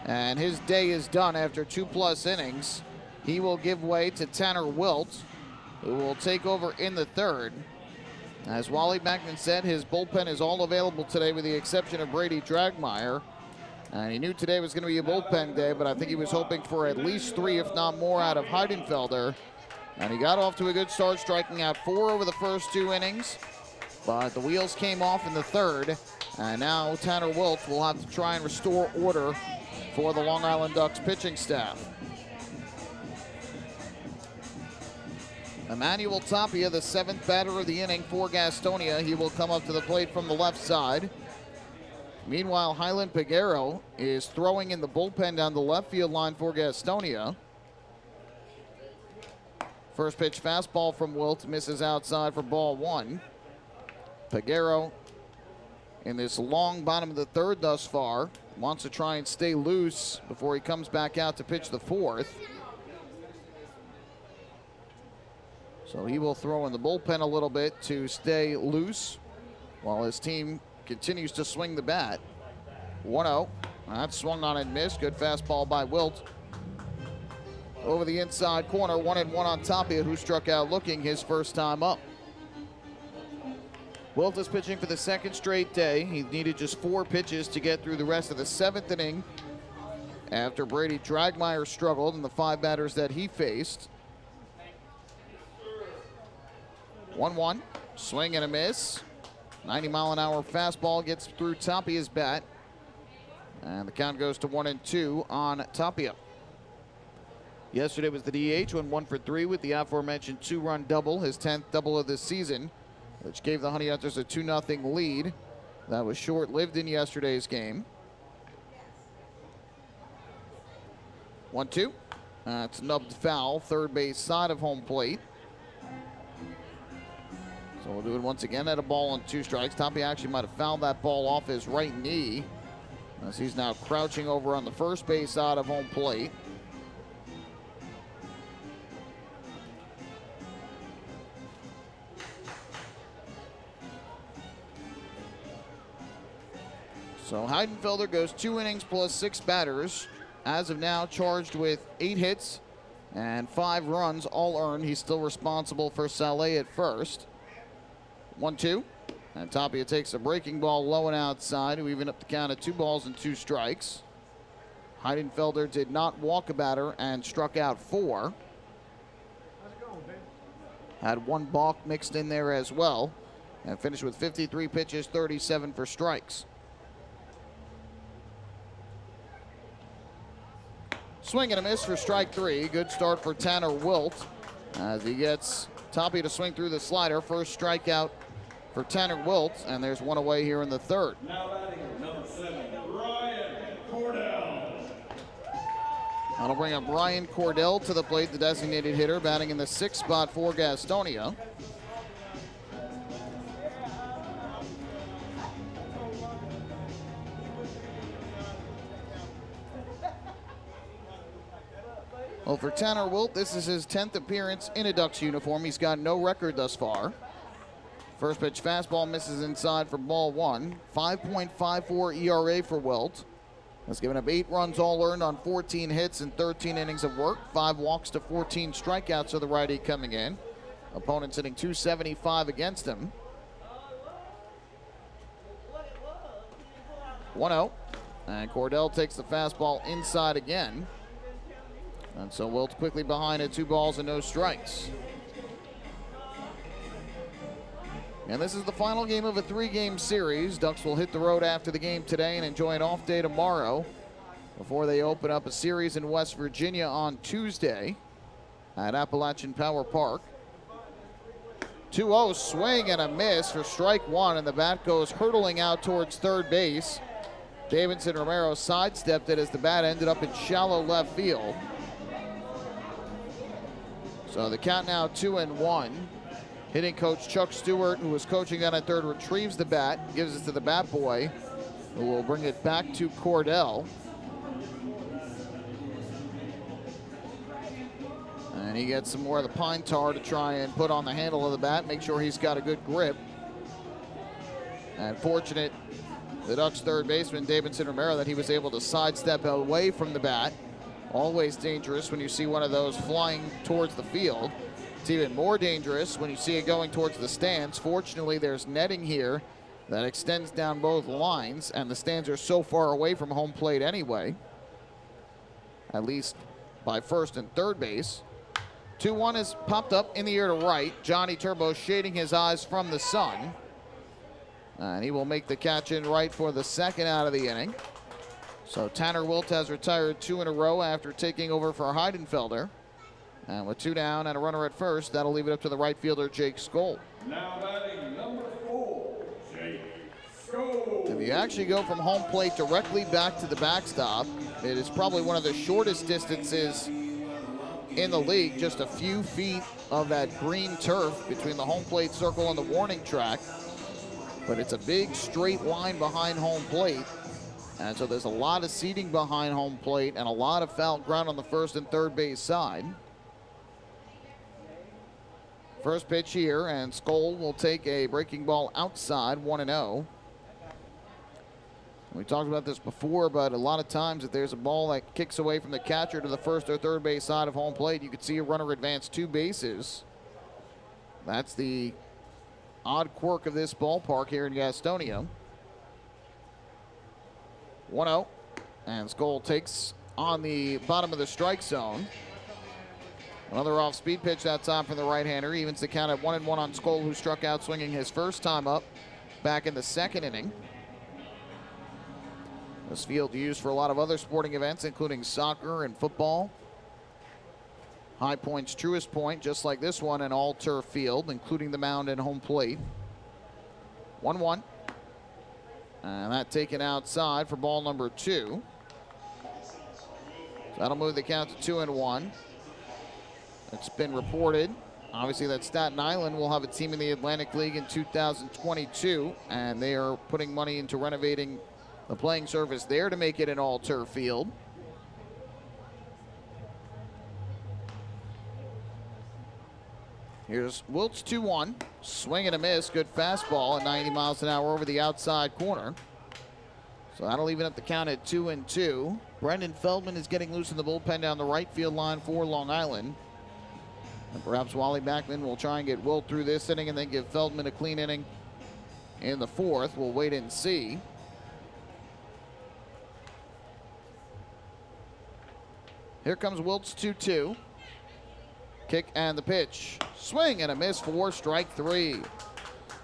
And his day is done after 2+ innings. He will give way to Tanner Wilt, who will take over in the third. As Wally Backman said, his bullpen is all available today with the exception of Brady Dragmeyer. And he knew today was going to be a bullpen day, but I think he was hoping for at least 3, if not more, out of Heidenfelder. And he got off to a good start, striking out 4 over the first 2 innings. But the wheels came off in the third, and now Tanner Wilt will have to try and restore order for the Long Island Ducks pitching staff. Emmanuel Tapia, the 7th batter of the inning for Gastonia. He will come up to the plate from the left side. Meanwhile, Highland Peguero is throwing in the bullpen down the left field line for Gastonia. First pitch fastball from Wilt misses outside for ball 1. Peguero in this long bottom of the third thus far wants to try and stay loose before he comes back out to pitch the 4th. So he will throw in the bullpen a little bit to stay loose while his team continues to swing the bat. 1-0. That's swung on and missed. Good fastball by Wilt. Over the inside corner, 1-1 on Tapia, who struck out looking his first time up. Wilt is pitching for the 2nd straight day. He needed just 4 pitches to get through the rest of the 7th inning after Brady Dragmeyer struggled in the 5 batters that he faced. 1-1, swing and a miss. 90-mile-an-hour fastball gets through Tapia's bat. And the count goes to 1-2 on Tapia. Yesterday was the DH, went 1 for 3 with the aforementioned 2-run double, his 10th double of the season, which gave the Honey Hunters a 2-0 lead. That was short-lived in yesterday's game. 1-2. That's nubbed foul, third base side of home plate. So we'll do it once again at a ball on 2 strikes. Tapia actually might have fouled that ball off his right knee, as he's now crouching over on the first base side of home plate. So Heidenfelder goes 2 innings plus 6 batters. As of now, charged with 8 hits and 5 runs, all earned. He's still responsible for Saleh at first. 1-2. And Tapia takes a breaking ball low and outside to even up the count at 2 balls and 2 strikes. Heidenfelder did not walk a batter and struck out 4. Had 1 balk mixed in there as well. And finished with 53 pitches, 37 for strikes. Swing and a miss for strike 3. Good start for Tanner Wilt as he gets Tapia to swing through the slider. First strikeout for Tanner Wilt, and there's 1 away here in the third. Now batting number 7, Ryan Cordell. That'll bring up Ryan Cordell to the plate, the designated hitter, batting in the 6th spot for Gastonia. Well, for Tanner Wilt, this is his 10th appearance in a Ducks uniform. He's got no record thus far. First pitch fastball misses inside for ball 1. 5.54 ERA for Wilt. Has given up 8 runs all earned on 14 hits and 13 innings of work. 5 walks to 14 strikeouts of the righty coming in. Opponents hitting .275 against him. 1-0. And Cordell takes the fastball inside again. And so Wilt quickly behind at 2 balls and no strikes. And this is the final game of a 3-game series. Ducks will hit the road after the game today and enjoy an off day tomorrow before they open up a series in West Virginia on Tuesday at Appalachian Power Park. 2-0 swing and a miss for strike 1, and the bat goes hurtling out towards third base. Davidson Romero sidestepped it as the bat ended up in shallow left field. So the count now 2-1. Hitting coach Chuck Stewart, who was coaching down at third, retrieves the bat, gives it to the bat boy, who will bring it back to Cordell. And he gets some more of the pine tar to try and put on the handle of the bat, make sure he's got a good grip. And fortunate, the Ducks third baseman, Davidson Romero, that he was able to sidestep away from the bat. Always dangerous when you see one of those flying towards the field. It's even more dangerous when you see it going towards the stands. Fortunately, there's netting here that extends down both lines, and the stands are so far away from home plate anyway, at least by first and third base. 2-1 is popped up in the air to right. Johnny Turbo shading his eyes from the sun. And he will make the catch in right for the second out of the inning. So Tanner Wilt has retired 2 in a row after taking over for Heidenfelder. And with 2 down and a runner at first, that'll leave it up to the right fielder, Jake Skoll. Now batting number 4, Jake Skoll. If you actually go from home plate directly back to the backstop, it is probably one of the shortest distances in the league, just a few feet of that green turf between the home plate circle and the warning track. But it's a big straight line behind home plate. And so there's a lot of seating behind home plate and a lot of foul ground on the first and third base side. First pitch here, and Skoll will take a breaking ball outside, 1-0. We talked about this before, but a lot of times if there's a ball that kicks away from the catcher to the first or third base side of home plate, you could see a runner advance 2 bases. That's the odd quirk of this ballpark here in Gastonia. 1-0, and Skoll takes on the bottom of the strike zone. Another off-speed pitch that time from the right-hander. Evens the count at 1-1 on Skoll, who struck out swinging his first time up back in the second inning. This field used for a lot of other sporting events, including soccer and football. High Point's truest point, just like this one, an all-turf field, including the mound and home plate. 1-1. And that taken outside for ball number 2. So that'll move the count to 2-1. It's been reported, obviously, that Staten Island will have a team in the Atlantic League in 2022, and they are putting money into renovating the playing surface there to make it an all-turf field. Here's Wilt's 2-1. Swing and a miss. Good fastball at 90 miles an hour over the outside corner. So that'll even up the count at 2-2. Brendan Feldman is getting loose in the bullpen down the right field line for Long Island. And perhaps Wally Backman will try and get Wilt through this inning and then give Feldman a clean inning in the fourth. We'll wait and see. Here comes Wilt's 2-2. Kick and the pitch. Swing and a miss for strike 3.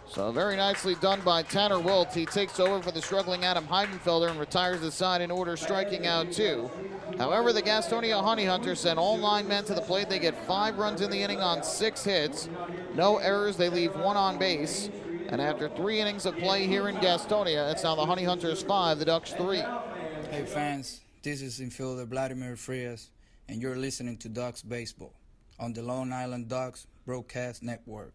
So very nicely done by Tanner Wilt. He takes over for the struggling Adam Heidenfelder and retires the side in order, striking out 2. However, the Gastonia Honey Hunters sent all 9 men to the plate. They get 5 runs in the inning on 6 hits. No errors. They leave 1 on base. And after 3 innings of play here in Gastonia, it's now the Honey Hunters 5, the Ducks 3. Hey fans, this is infielder Vladimir Frias, and you're listening to Ducks Baseball on the Long Island Ducks Broadcast Network.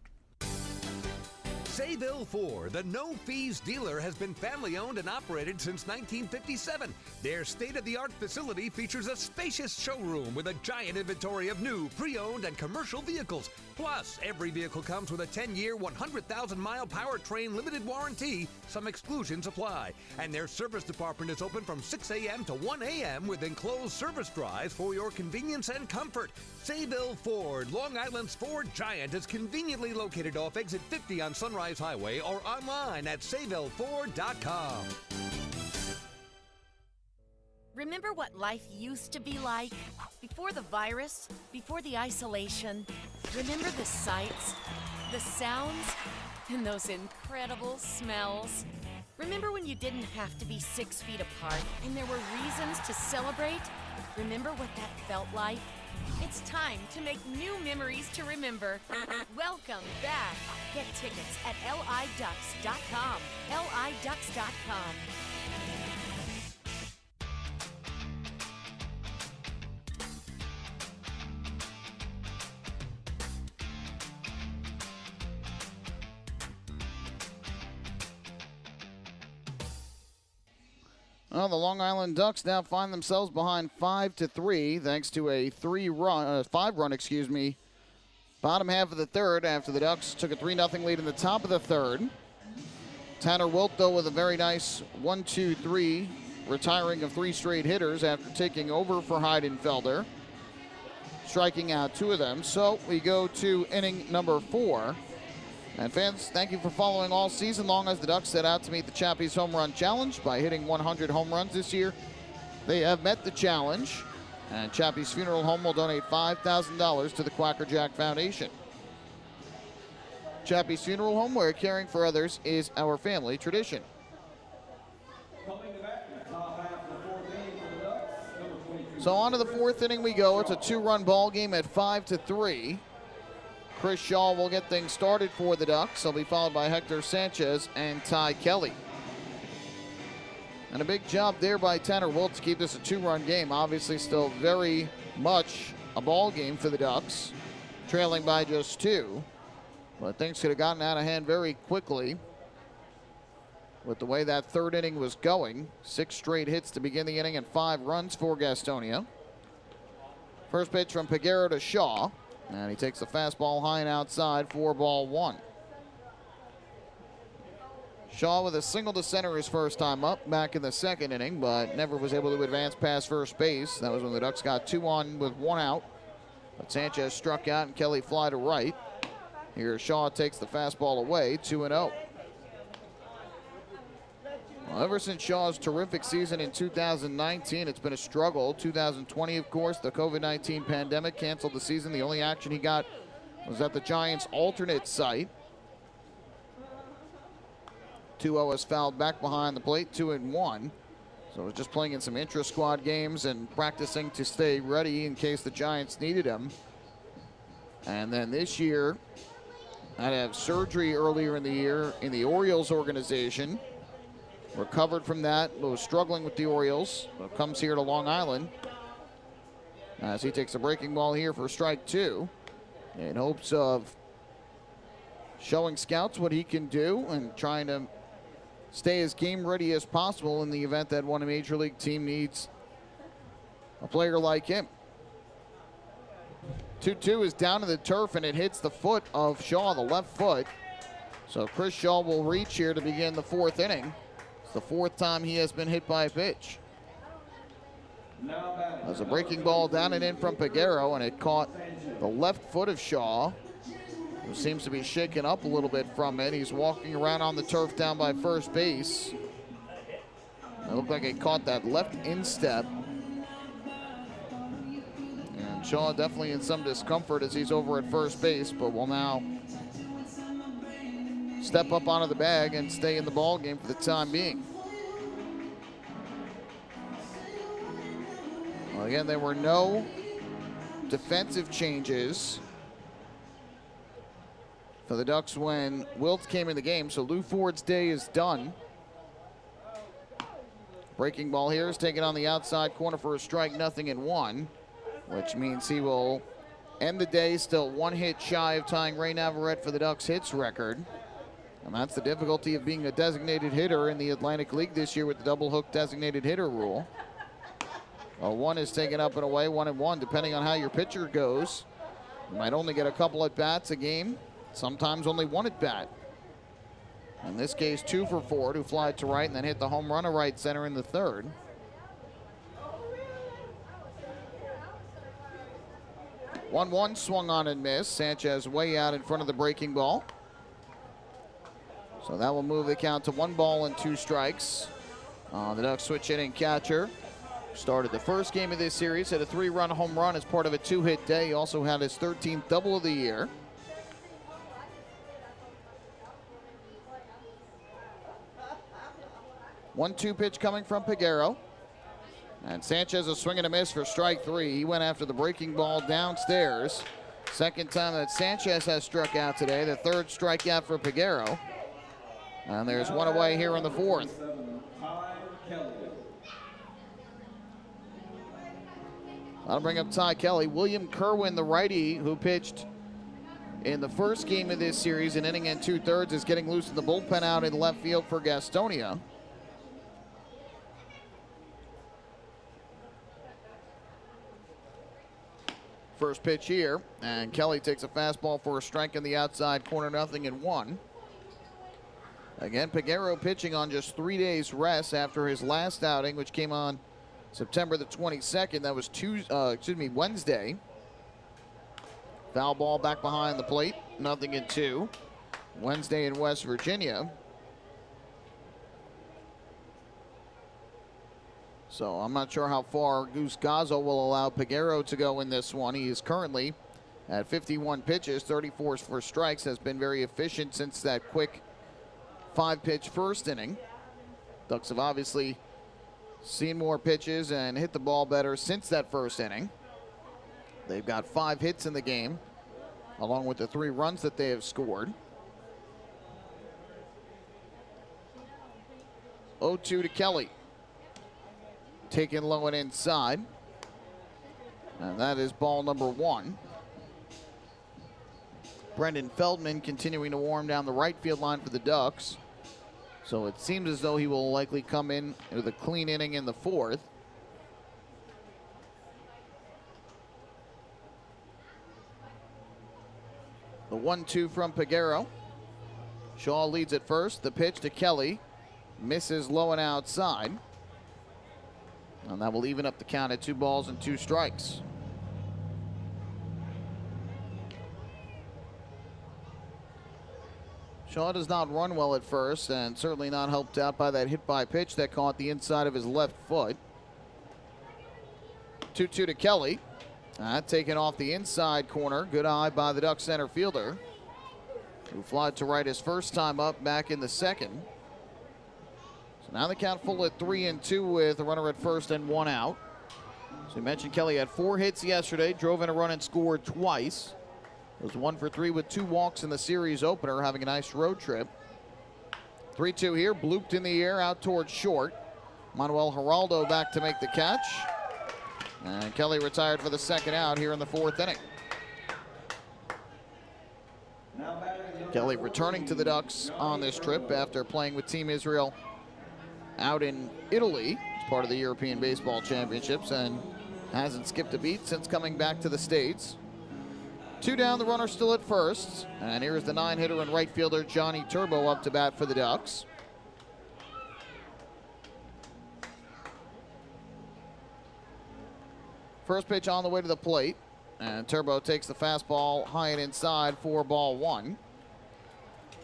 Sayville Ford, the no-fees dealer, has been family-owned and operated since 1957. Their state-of-the-art facility features a spacious showroom with a giant inventory of new, pre-owned, and commercial vehicles. Plus, every vehicle comes with a 10-year, 100,000-mile powertrain limited warranty. Some exclusions apply. And their service department is open from 6 a.m. to 1 a.m. with enclosed service drives for your convenience and comfort. Sayville Ford, Long Island's Ford giant, is conveniently located off exit 50 on Sunrise Highway or online at SayvilleFord.com. Remember what life used to be like? Before the virus, before the isolation? Remember the sights, the sounds, and those incredible smells? Remember when you didn't have to be 6 feet apart and there were reasons to celebrate? Remember what that felt like? It's time to make new memories to remember. Welcome back. Get tickets at liducks.com. liducks.com. Well, the Long Island Ducks now find themselves behind 5-3 thanks to a 5-run, bottom half of the third after the Ducks took a 3-0 lead in the top of the third. Tanner Wilt, though, with a very nice 1-2-3, retiring of 3 straight hitters after taking over for Heidenfelder, striking out 2 of them. So we go to inning number 4. And fans, thank you for following all season long as the Ducks set out to meet the Chappies Home Run Challenge by hitting 100 home runs this year. They have met the challenge, and Chappies Funeral Home will donate $5,000 to the Quacker Jack Foundation. Chappies Funeral Home, where caring for others is our family tradition. So on to the 4th inning we go. It's a 2-run ball game at 5-3. Chris Shaw will get things started for the Ducks. He'll be followed by Hector Sanchez and Ty Kelly. And a big job there by Tanner Wilt to keep this a 2-run game. Obviously still very much a ball game for the Ducks, trailing by just 2. But things could have gotten out of hand very quickly with the way that 3rd inning was going. 6 straight hits to begin the inning and 5 runs for Gastonia. First pitch from Peguero to Shaw, and he takes the fastball high and outside for ball 1. Shaw with a single to center his first time up back in the 2nd inning, but never was able to advance past first base. That was when the Ducks got 2 on with 1 out. But Sanchez struck out and Kelly fly to right. Here Shaw takes the fastball away, 2-0. Well, ever since Shaw's terrific season in 2019, it's been a struggle. 2020, of course, the COVID-19 pandemic canceled the season. The only action he got was at the Giants' alternate site. 2-0 is fouled back behind the plate, 2-1. So was just playing in some intra-squad games and practicing to stay ready in case the Giants needed him. And then this year, had to have surgery earlier in the year in the Orioles organization. Recovered from that, but was struggling with the Orioles. But comes here to Long Island as he takes a breaking ball here for strike 2 in hopes of showing scouts what he can do and trying to stay as game ready as possible in the event that one major league team needs a player like him. 2-2 is down to the turf, and it hits the foot of Shaw, the left foot. So Chris Shaw will reach here to begin the 4th inning. It's the 4th time he has been hit by a pitch. There's a breaking ball down and in from Peguero, and it caught the left foot of Shaw, who seems to be shaken up a little bit from it. He's walking around on the turf down by first base. It looked like it caught that left instep. And Shaw definitely in some discomfort as he's over at first base, but will now step up onto the bag and stay in the ball game for the time being. Well, again, there were no defensive changes for the Ducks when Wilt came in the game, so Lou Ford's day is done. Breaking ball here is taken on the outside corner for a strike, 0-1, which means he will end the day still 1 hit shy of tying Ray Navarrete for the Ducks hits record. And that's the difficulty of being a designated hitter in the Atlantic League this year with the double hook designated hitter rule. Well, 1 is taken up and away, 1-1, depending on how your pitcher goes. You might only get a couple at bats a game, sometimes only 1 at bat. In this case, 2 for Ford, who flied to right and then hit the home run to right center in the 3rd. One swung on and missed. Sanchez way out in front of the breaking ball. So that will move the count to 1 ball and 2 strikes. The Ducks switch hitting catcher started the first game of this series, hit a 3-run home run as part of a 2-hit day. He also had his 13th double of the year. One-two pitch coming from Peguero. And Sanchez a swing and a miss for strike 3. He went after the breaking ball downstairs. Second time that Sanchez has struck out today. The 3rd strikeout for Peguero. And there's 1 away here in the 4th. That'll bring up Ty Kelly. William Kerwin, the righty, who pitched in the first game of this series, an inning and 2/3, is getting loose in the bullpen out in left field for Gastonia. First pitch here, and Kelly takes a fastball for a strike in the outside corner, 0-1. Again, Peguero pitching on just 3 days rest after his last outing, which came on September the 22nd. That was Wednesday. Foul ball back behind the plate, 0-2. Wednesday in West Virginia. So I'm not sure how far Goose Gazzo will allow Peguero to go in this one. He is currently at 51 pitches, 34 for strikes, has been very efficient since that quick 5-pitch first inning. Ducks have obviously seen more pitches and hit the ball better since that first inning. They've got 5 hits in the game, along with the 3 runs that they have scored. 0-2 to Kelly. Taken low and inside. And that is ball number 1. Brendan Feldman continuing to warm down the right field line for the Ducks. So it seems as though he will likely come in with a clean inning in the 4th. The 1-2 from Peguero. Shaw leads at first. The pitch to Kelly. Misses low and outside. And that will even up the count at 2 balls and 2 strikes. Shaw does not run well at first, and certainly not helped out by that hit by pitch that caught the inside of his left foot. 2-2 to Kelly. Taken off the inside corner. Good eye by the Duck center fielder, who flied to right his first time up back in the 2nd. So now the count full at 3-2 with a runner at first and 1 out. So we mentioned Kelly had 4 hits yesterday, drove in a run and scored twice. Was 1 for 3 with 2 walks in the series opener, having a nice road trip. 3-2 here, blooped in the air out towards short. Manuel Geraldo back to make the catch. And Kelly retired for the 2nd out here in the 4th inning. Kelly returning to the Ducks on this trip after playing with Team Israel out in Italy as part of the European Baseball Championships, and hasn't skipped a beat since coming back to the States. 2 down, the runner still at first. And here's the 9-hitter and right fielder Johnny Turbo up to bat for the Ducks. First pitch on the way to the plate. And Turbo takes the fastball high and inside for ball 1.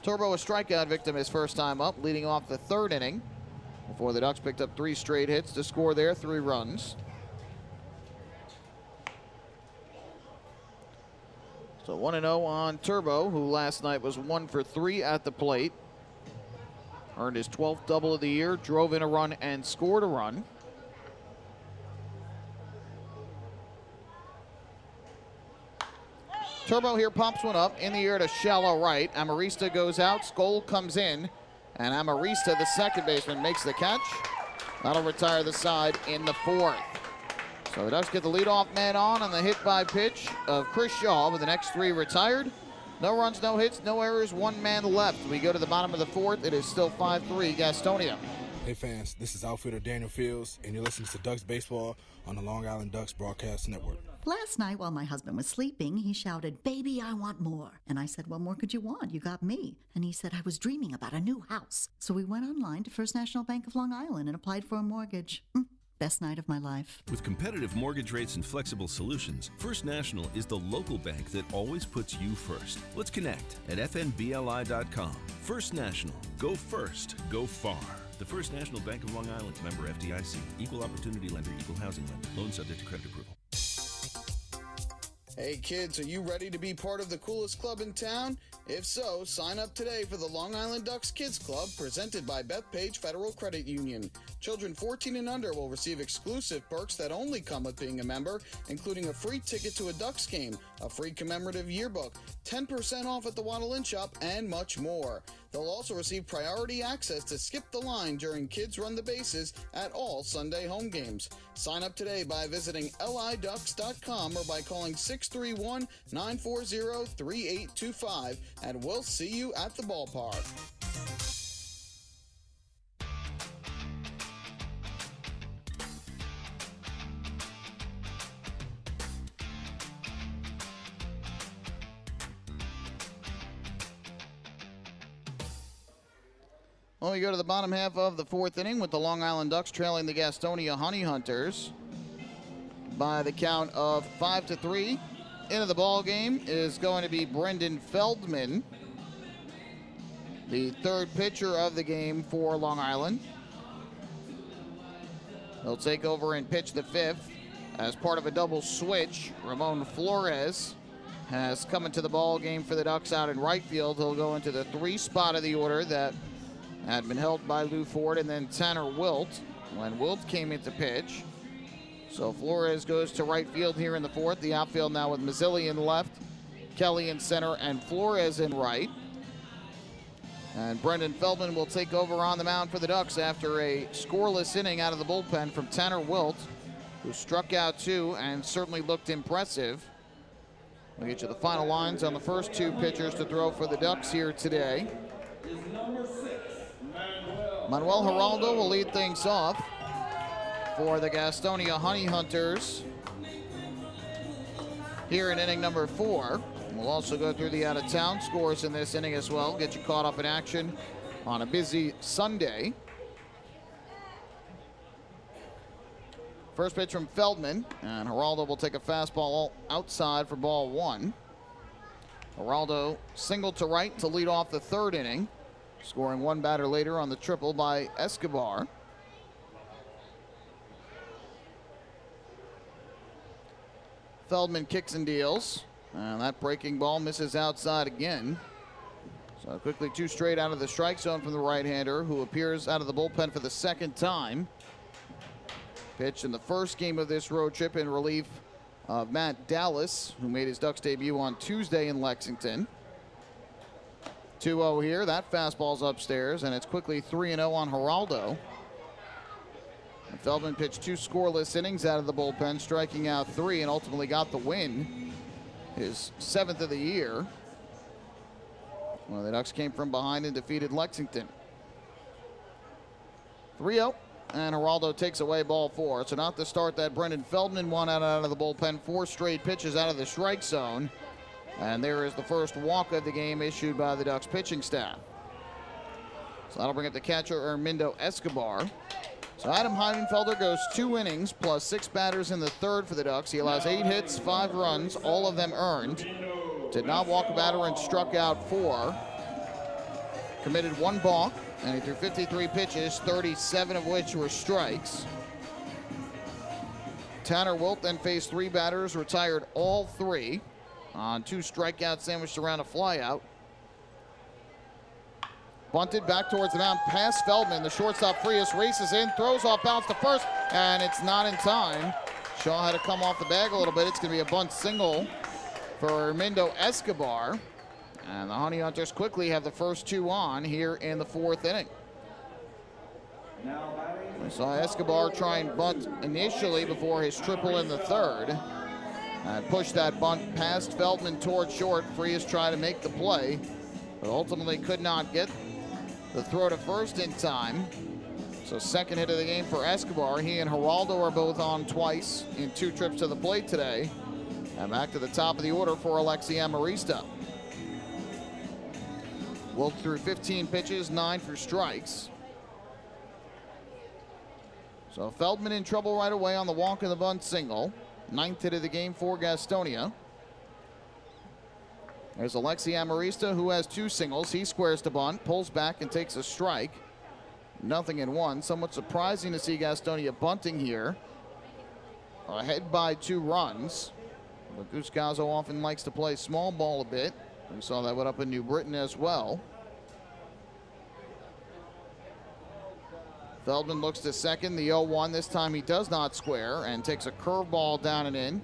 Turbo a strikeout victim his first time up, leading off the 3rd inning, before the Ducks picked up 3 straight hits to score their 3 runs. So 1-0 on Turbo, who last night was 1 for 3 at the plate. Earned his 12th double of the year, drove in a run and scored a run. Turbo here pops one up in the air to shallow right. Amarista goes out, Skoll comes in, and Amarista, the second baseman, makes the catch. That'll retire the side in the 4th. So the Ducks get the leadoff man on the hit by pitch of Chris Shaw, with the next 3 retired. No runs, no hits, no errors, 1 man left. We go to the bottom of the 4th. It is still 5-3 Gastonia. Hey fans, this is outfielder Daniel Fields, and you're listening to Ducks Baseball on the Long Island Ducks Broadcast Network. Last night while my husband was sleeping, he shouted, "Baby, I want more." And I said, "What more could you want? You got me." And he said, "I was dreaming about a new house." So we went online to First National Bank of Long Island and applied for a mortgage. Best night of my life. With competitive mortgage rates and flexible solutions, First National is the local bank that always puts you first. Let's connect at fnbli.com. First National. Go first. Go far. The First National Bank of Long Island, member FDIC, equal opportunity lender, equal housing lender. Loan subject to credit approval. Hey kids, are you ready to be part of the coolest club in town? If so, sign up today for the Long Island Ducks Kids Club, presented by Bethpage Federal Credit Union. Children 14 and under will receive exclusive perks that only come with being a member, including a free ticket to a Ducks game, a free commemorative yearbook, 10% off at the Waddle Inn Shop, and much more. They'll also receive priority access to skip the line during Kids Run the Bases at all Sunday home games. Sign up today by visiting liducks.com or by calling 631-940-3825, and we'll see you at the ballpark. Well, we go to the bottom half of the fourth inning with the Long Island Ducks trailing the Gastonia Honey Hunters by the count of 5-3. Into the ball game is going to be Brendan Feldman, the third pitcher of the game for Long Island. He'll take over and pitch the fifth. As part of a double switch, Ramon Flores has come into the ball game for the Ducks out in right field. He'll go into the 3 spot of the order that had been held by Lou Ford and then Tanner Wilt when Wilt came into pitch. So Flores goes to right field here in the fourth. The outfield now with Mazzilli in left, Kelly in center, and Flores in right. And Brendan Feldman will take over on the mound for the Ducks after a scoreless inning out of the bullpen from Tanner Wilt, who struck out 2 and certainly looked impressive. We'll get you the final lines on the first 2 pitchers to throw for the Ducks here today. Manuel Geraldo will lead things off for the Gastonia Honey Hunters here in inning number 4. We'll also go through the out-of-town scores in this inning as well, get you caught up in action on a busy Sunday. First pitch from Feldman, and Geraldo will take a fastball outside for ball 1. Geraldo singled to right to lead off the third inning, scoring 1 batter later on the triple by Escobar. Feldman kicks and deals, and that breaking ball misses outside again. So quickly 2 straight out of the strike zone from the right-hander, who appears out of the bullpen for the second time. Pitched in the first game of this road trip in relief of Matt Dallas, who made his Ducks debut on Tuesday in Lexington. 2-0 here. That fastball's upstairs, and it's quickly 3-0 on Geraldo. And Feldman pitched 2 scoreless innings out of the bullpen, striking out 3, and ultimately got the win, his 7th of the year. Well, the Ducks came from behind and defeated Lexington. 3-0, and Geraldo takes away ball 4. So not the start that Brendan Feldman wanted out of the bullpen. 4 straight pitches out of the strike zone. And there is the first walk of the game issued by the Ducks pitching staff. So that'll bring up the catcher, Ermindo Escobar. So Adam Heidenfelder goes 2 innings plus 6 batters in the third for the Ducks. He allows 8 hits, 5 runs, all of them earned. Did not walk a batter and struck out 4. Committed 1 balk, and he threw 53 pitches, 37 of which were strikes. Tanner Wilt then faced 3 batters, retired all 3 on 2 strikeouts sandwiched around a flyout. Bunted back towards the mound, past Feldman. The shortstop Frias races in, throws off bounce to first, and it's not in time. Shaw had to come off the bag a little bit. It's going to be a bunt single for Ermindo Escobar. And the Honey Hunters quickly have the first 2 on here in the 4th inning. We saw Escobar try and bunt initially before his triple in the 3rd. And pushed that bunt past Feldman towards short. Frias tried to make the play, but ultimately could not get the throw to first in time. So 2nd hit of the game for Escobar. He and Geraldo are both on twice in 2 trips to the plate today. And back to the top of the order for Alexi Amarista. Wilt threw 15 pitches, 9 for strikes. So Feldman in trouble right away on the walk and the bunt single. 9th hit of the game for Gastonia. There's Alexi Amarista, who has 2 singles. He squares to bunt, pulls back and takes a strike. 0-1. Somewhat surprising to see Gastonia bunting here. Ahead by 2 runs. But Goose Gazzo often likes to play small ball a bit. We saw that one up in New Britain as well. Feldman looks to second, the 0-1. This time he does not square and takes a curveball down and in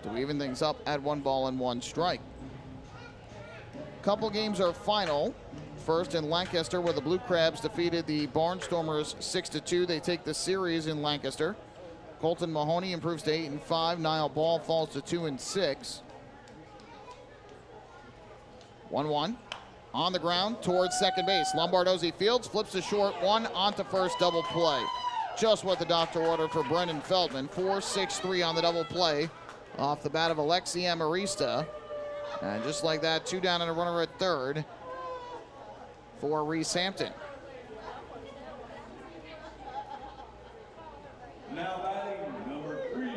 to even things up at 1 ball and 1 strike. Couple games are final. First in Lancaster, where the Blue Crabs defeated the Barnstormers 6-2. They take the series in Lancaster. Colton Mahoney improves to 8-5. Niall Ball falls to 2-6. 1-1. On the ground towards second base. Lombardozzi fields, flips a short one onto first, double play. Just what the doctor ordered for Brendan Feldman. 4-6-3 on the double play off the bat of Alexi Amarista. And just like that, 2 down and a runner at third for Reese Hampton. Now batting number 3,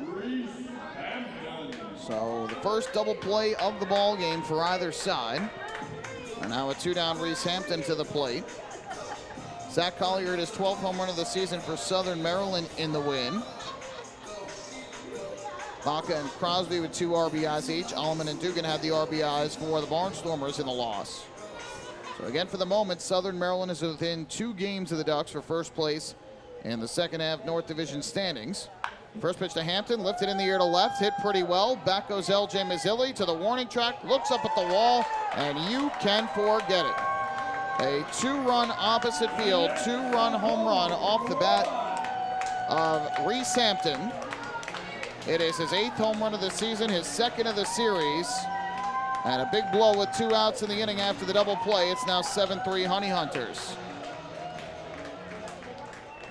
Reese Hampton. So the first double play of the ball game for either side. And now a 2-down Reese Hampton to the plate. Zach Collier at his 12th home run of the season for Southern Maryland in the win. Baca and Crosby with 2 RBIs each. Alleman and Dugan had the RBIs for the Barnstormers in the loss. So again, for the moment, Southern Maryland is within 2 games of the Ducks for first place in the second half North Division standings. First pitch to Hampton, lifted in the air to left, hit pretty well. Back goes L.J. Mazzilli to the warning track, looks up at the wall, and you can forget it. A 2-run opposite field, 2-run home run off the bat of Reese Hampton. It is his 8th home run of the season, his 2nd of the series, and a big blow with 2 outs in the inning after the double play. It's now 7-3 Honey Hunters.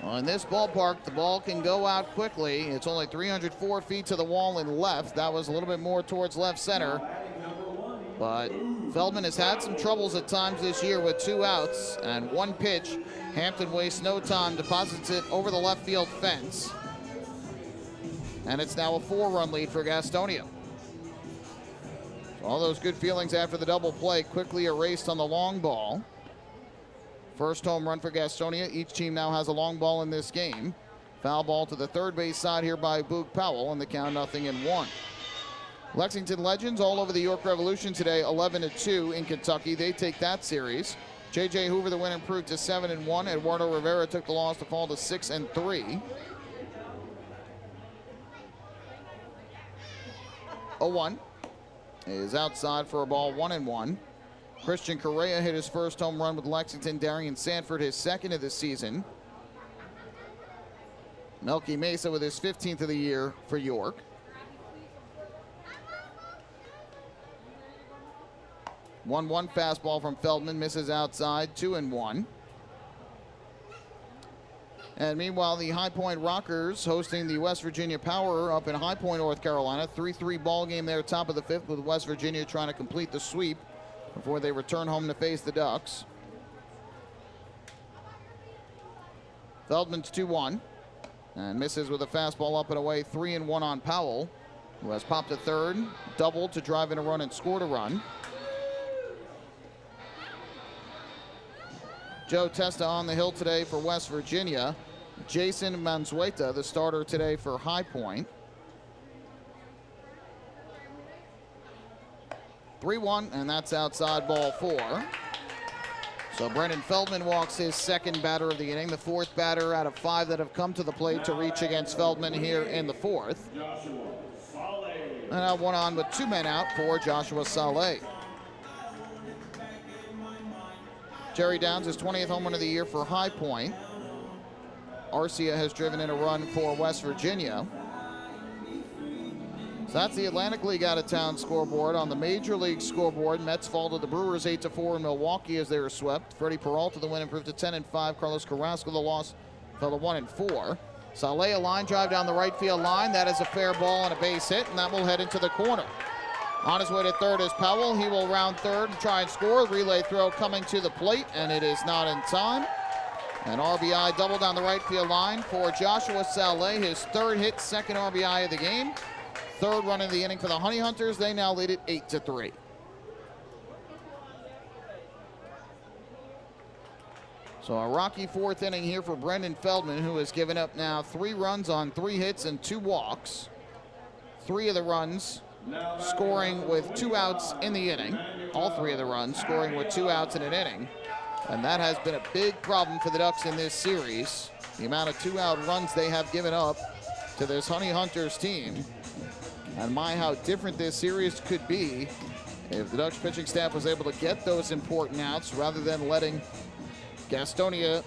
Well, in this ballpark, the ball can go out quickly. It's only 304 feet to the wall in left. That was a little bit more towards left center. But Feldman has had some troubles at times this year with 2 outs and 1 pitch. Hampton wastes no time, deposits it over the left field fence. And it's now a 4-run lead for Gastonia. So all those good feelings after the double play quickly erased on the long ball. First home run for Gastonia. Each team now has a long ball in this game. Foul ball to the third base side here by Boog Powell, and the count 0-1. Lexington Legends all over the York Revolution today, 11-2 in Kentucky. They take that series. J.J. Hoover, the win, improved to 7-1. Eduardo Rivera took the loss to fall to 6-3. 0-1 is outside for a ball, 1-1. Christian Correa hit his first home run with Lexington. Darian Sanford his 2nd of the season. Melky Mesa with his 15th of the year for York. One fastball from Feldman, misses outside, 2-1. And meanwhile, the High Point Rockers hosting the West Virginia Power up in High Point, North Carolina. 3-3 ball game there, top of the 5th, with West Virginia trying to complete the sweep before they return home to face the Ducks. Feldman's 2-1 and misses with a fastball up and away, 3-1 on Powell, who has popped a third, doubled to drive in a run and scored a run. Joe Testa on the hill today for West Virginia. Jason Manzueta, the starter today for High Point. 3-1, and that's outside, ball 4. So Brendan Feldman walks his 2nd batter of the inning, the 4th batter out of 5 that have come to the plate to reach against Feldman here in the 4th. And now 1 on with 2 men out for Joshua Saleh. Jerry Downs, his 20th home run of the year for High Point. Arcia has driven in a run for West Virginia. So that's the Atlantic League out-of-town scoreboard. On the Major League scoreboard, Mets fall to the Brewers 8-4 in Milwaukee as they were swept. Freddie Peralta, the win, improved to 10-5. Carlos Carrasco, the loss, fell to 1-4. Saleh, a line drive down the right field line. That is a fair ball and a base hit, and that will head into the corner. On his way to third is Powell. He will round third and try and score. Relay throw coming to the plate, and it is not in time. An RBI double down the right field line for Joshua Saleh, his 3rd hit, 2nd RBI of the game. 3rd run of the inning for the Honey Hunters. They now lead it 8-3. So a rocky 4th inning here for Brendan Feldman, who has given up now 3 runs on 3 hits and 2 walks. 3 of the runs scoring with 2 outs in the inning. All 3 of the runs scoring with 2 outs in an inning. And that has been a big problem for the Ducks in this series. The amount of 2-out runs they have given up to this Honey Hunters team. And my, how different this series could be if the Ducks pitching staff was able to get those important outs rather than letting Gastonia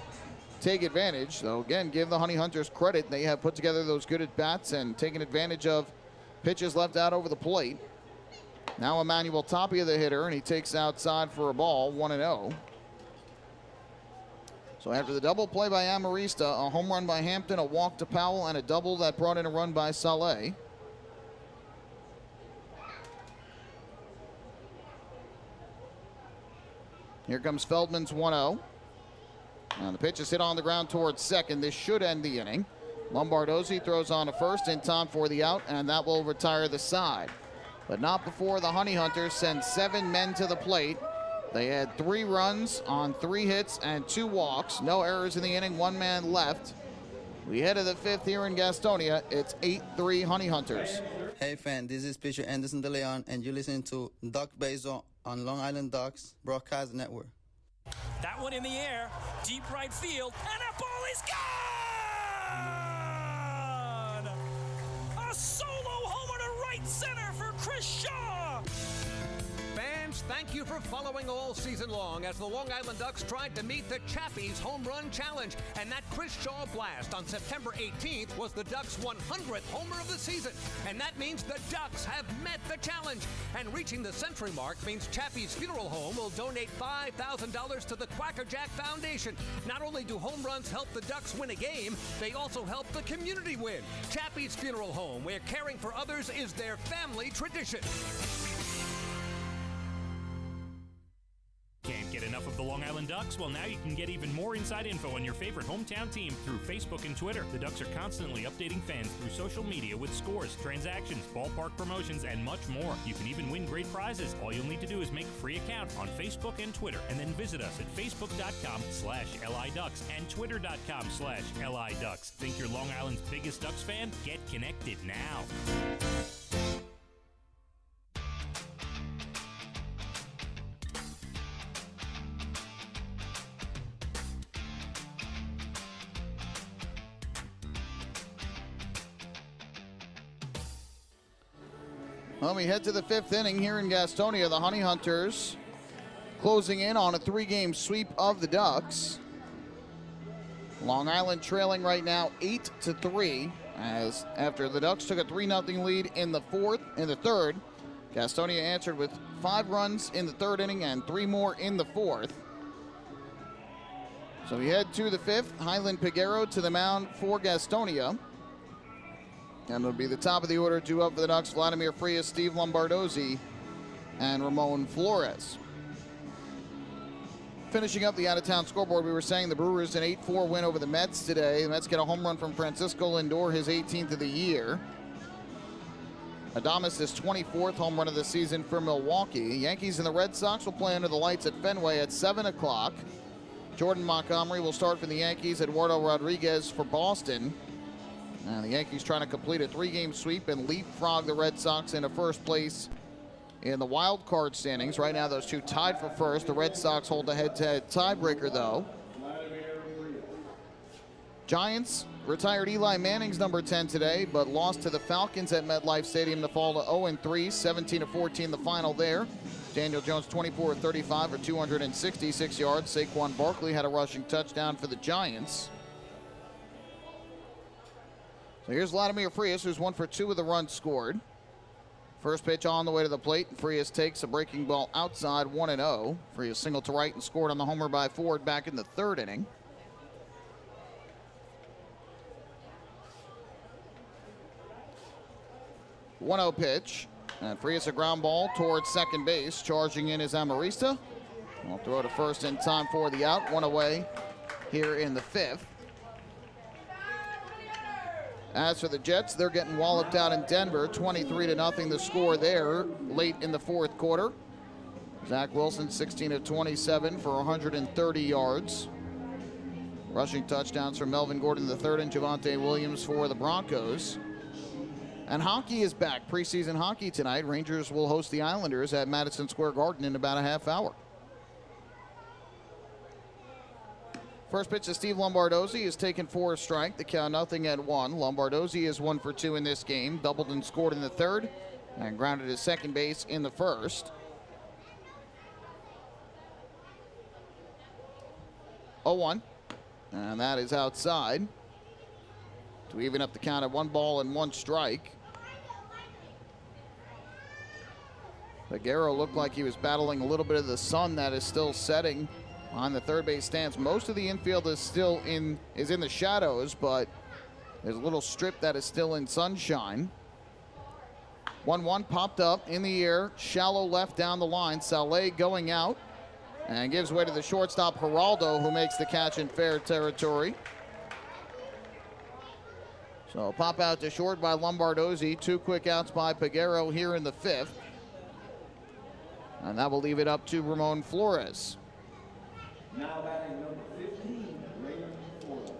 take advantage. So again, give the Honey Hunters credit. They have put together those good at-bats and taken advantage of pitches left out over the plate. Now Emmanuel Tapia, the hitter, and he takes outside for a ball, 1-0. So after the double play by Amarista, a home run by Hampton, a walk to Powell, and a double that brought in a run by Saleh. Here comes Feldman's 1-0. And the pitch is hit on the ground towards second. This should end the inning. Lombardozzi throws on a first in time for the out, and that will retire the side. But not before the Honey Hunters send 7 men to the plate. They had 3 runs on 3 hits and 2 walks. No errors in the inning, 1 man left. We head to the 5th here in Gastonia. It's 8-3 Honey Hunters. Hey fan, this is pitcher Anderson De Leon, and you're listening to Duck Baseball on Long Island Ducks Broadcast Network. That one in the air, deep right field, and that ball is gone! A solo homer to right center for Chris Shaw! Fans, thank you for following all season long as the Long Island Ducks tried to meet the Chappies Home Run Challenge. And that Chris Shaw blast on September 18th was the Ducks' 100th homer of the season. And that means the Ducks have met the challenge. And reaching the century mark means Chappies Funeral Home will donate $5,000 to the Quackerjack Foundation. Not only do home runs help the Ducks win a game, they also help the community win. Chappies Funeral Home, where caring for others is their family tradition. Can't get enough of the Long Island Ducks? Well, now you can get even more inside info on your favorite hometown team through Facebook and Twitter. The Ducks are constantly updating fans through social media with scores, transactions, ballpark promotions, and much more. You can even win great prizes. All you'll need to do is make a free account on Facebook and Twitter, and then visit us at facebook.com/LIDucks and twitter.com/LIDucks. Think you're Long Island's biggest Ducks fan? Get connected now. Well, we head to the 5th inning here in Gastonia. The Honey Hunters closing in on a 3-game sweep of the Ducks. Long Island trailing right now 8-3, as after the Ducks took a 3-0 lead in the third. Gastonia answered with 5 runs in the 3rd inning and 3 more in the 4th. So we head to the 5th. Highland Piguero to the mound for Gastonia. And it'll be the top of the order, due up for the Ducks: Vladimir Frias, Steve Lombardozzi, and Ramon Flores. Finishing up the out-of-town scoreboard, we were saying the Brewers an 8-4 win over the Mets today. The Mets get a home run from Francisco Lindor, his 18th of the year. Adames' 24th home run of the season for Milwaukee. Yankees and the Red Sox will play under the lights at Fenway at 7 o'clock. Jordan Montgomery will start for the Yankees, Eduardo Rodriguez for Boston. And the Yankees trying to complete a 3-game sweep and leapfrog the Red Sox into first place in the wild card standings. Right now, those two tied for first. The Red Sox hold a head-to-head tiebreaker, though. Giants retired Eli Manning's number 10 today, but lost to the Falcons at MetLife Stadium to fall to 0-3, 17-14 the final there. Daniel Jones 24-35 for 266 yards. Saquon Barkley had a rushing touchdown for the Giants. So here's Vladimir Frias, who's 1 for 2 with a run scored. First pitch on the way to the plate. Frias takes a breaking ball outside, 1-0. Frias singled to right and scored on the homer by Ford back in the 3rd inning. One-0 pitch. And Frias a ground ball towards second base. Charging in is Amarista. We'll throw to first in time for the out. 1 away here in the 5th. As for the Jets, they're getting walloped out in Denver, 23-0 the score there late in the 4th quarter. Zach Wilson 16 of 27 for 130 yards. Rushing touchdowns from Melvin Gordon III and Javonte Williams for the Broncos. And hockey is back. Preseason hockey tonight. Rangers will host the Islanders at Madison Square Garden in about a half hour. First pitch to Steve Lombardozzi is taken for a strike. The count 0-1. Lombardozzi is 1 for 2 in this game. Doubled and scored in the 3rd and grounded to second base in the 1st. 0-1. And that is outside to even up the count at 1 ball and 1 strike. Piguero looked like he was battling a little bit of the sun that is still setting on the third base stance. Most of the infield is still in the shadows, but there's a little strip that is still in sunshine. 1-1 popped up in the air, shallow left down the line. Saleh going out and gives way to the shortstop Geraldo, who makes the catch in fair territory. So pop out to short by Lombardozzi. 2 quick outs by Peguero here in the 5th. And that will leave it up to Ramon Flores. Now batting number 15, Raymond Ford.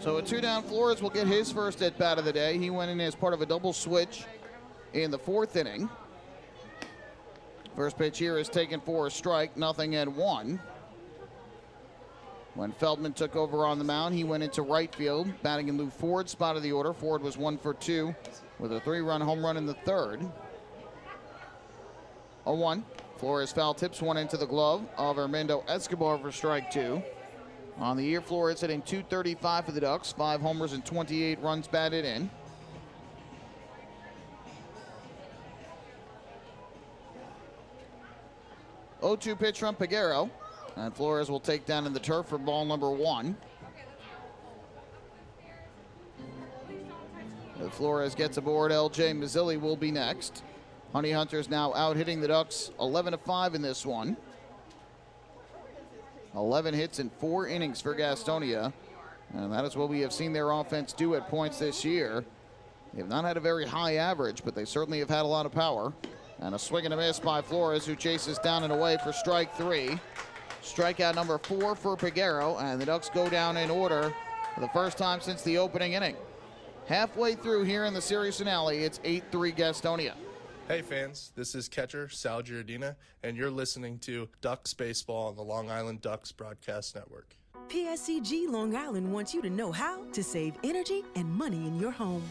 So a 2-down Flores will get his first at bat of the day. He went in as part of a double switch in the 4th inning. First pitch here is taken for a strike, 0-1. When Feldman took over on the mound, he went into right field, batting in Lou Ford's spot of the order. Ford was 1 for 2 with a 3-run home run in the 3rd. 0-1. Flores foul tips one into the glove of Armando Escobar for strike 2. On the year, Flores hitting .235 for the Ducks, 5 homers and 28 runs batted in. Oh, 0-2 pitch from Peguero, and Flores will take down in the turf for ball number 1. If Flores gets aboard, L.J. Mazzilli will be next. Honey Hunters now out hitting the Ducks 11-5 in this one. 11 hits in 4 innings for Gastonia, and that is what we have seen their offense do at points this year. They have not had a very high average, but they certainly have had a lot of power. And a swing and a miss by Flores, who chases down and away for strike 3. Strikeout number 4 for Peguero, and the Ducks go down in order for the first time since the opening inning. Halfway through here in the series finale, it's 8-3 Gastonia. Hey fans, this is catcher Sal Giardina, and you're listening to Ducks Baseball on the Long Island Ducks Broadcast Network. PSCG Long Island wants you to know how to save energy and money in your home.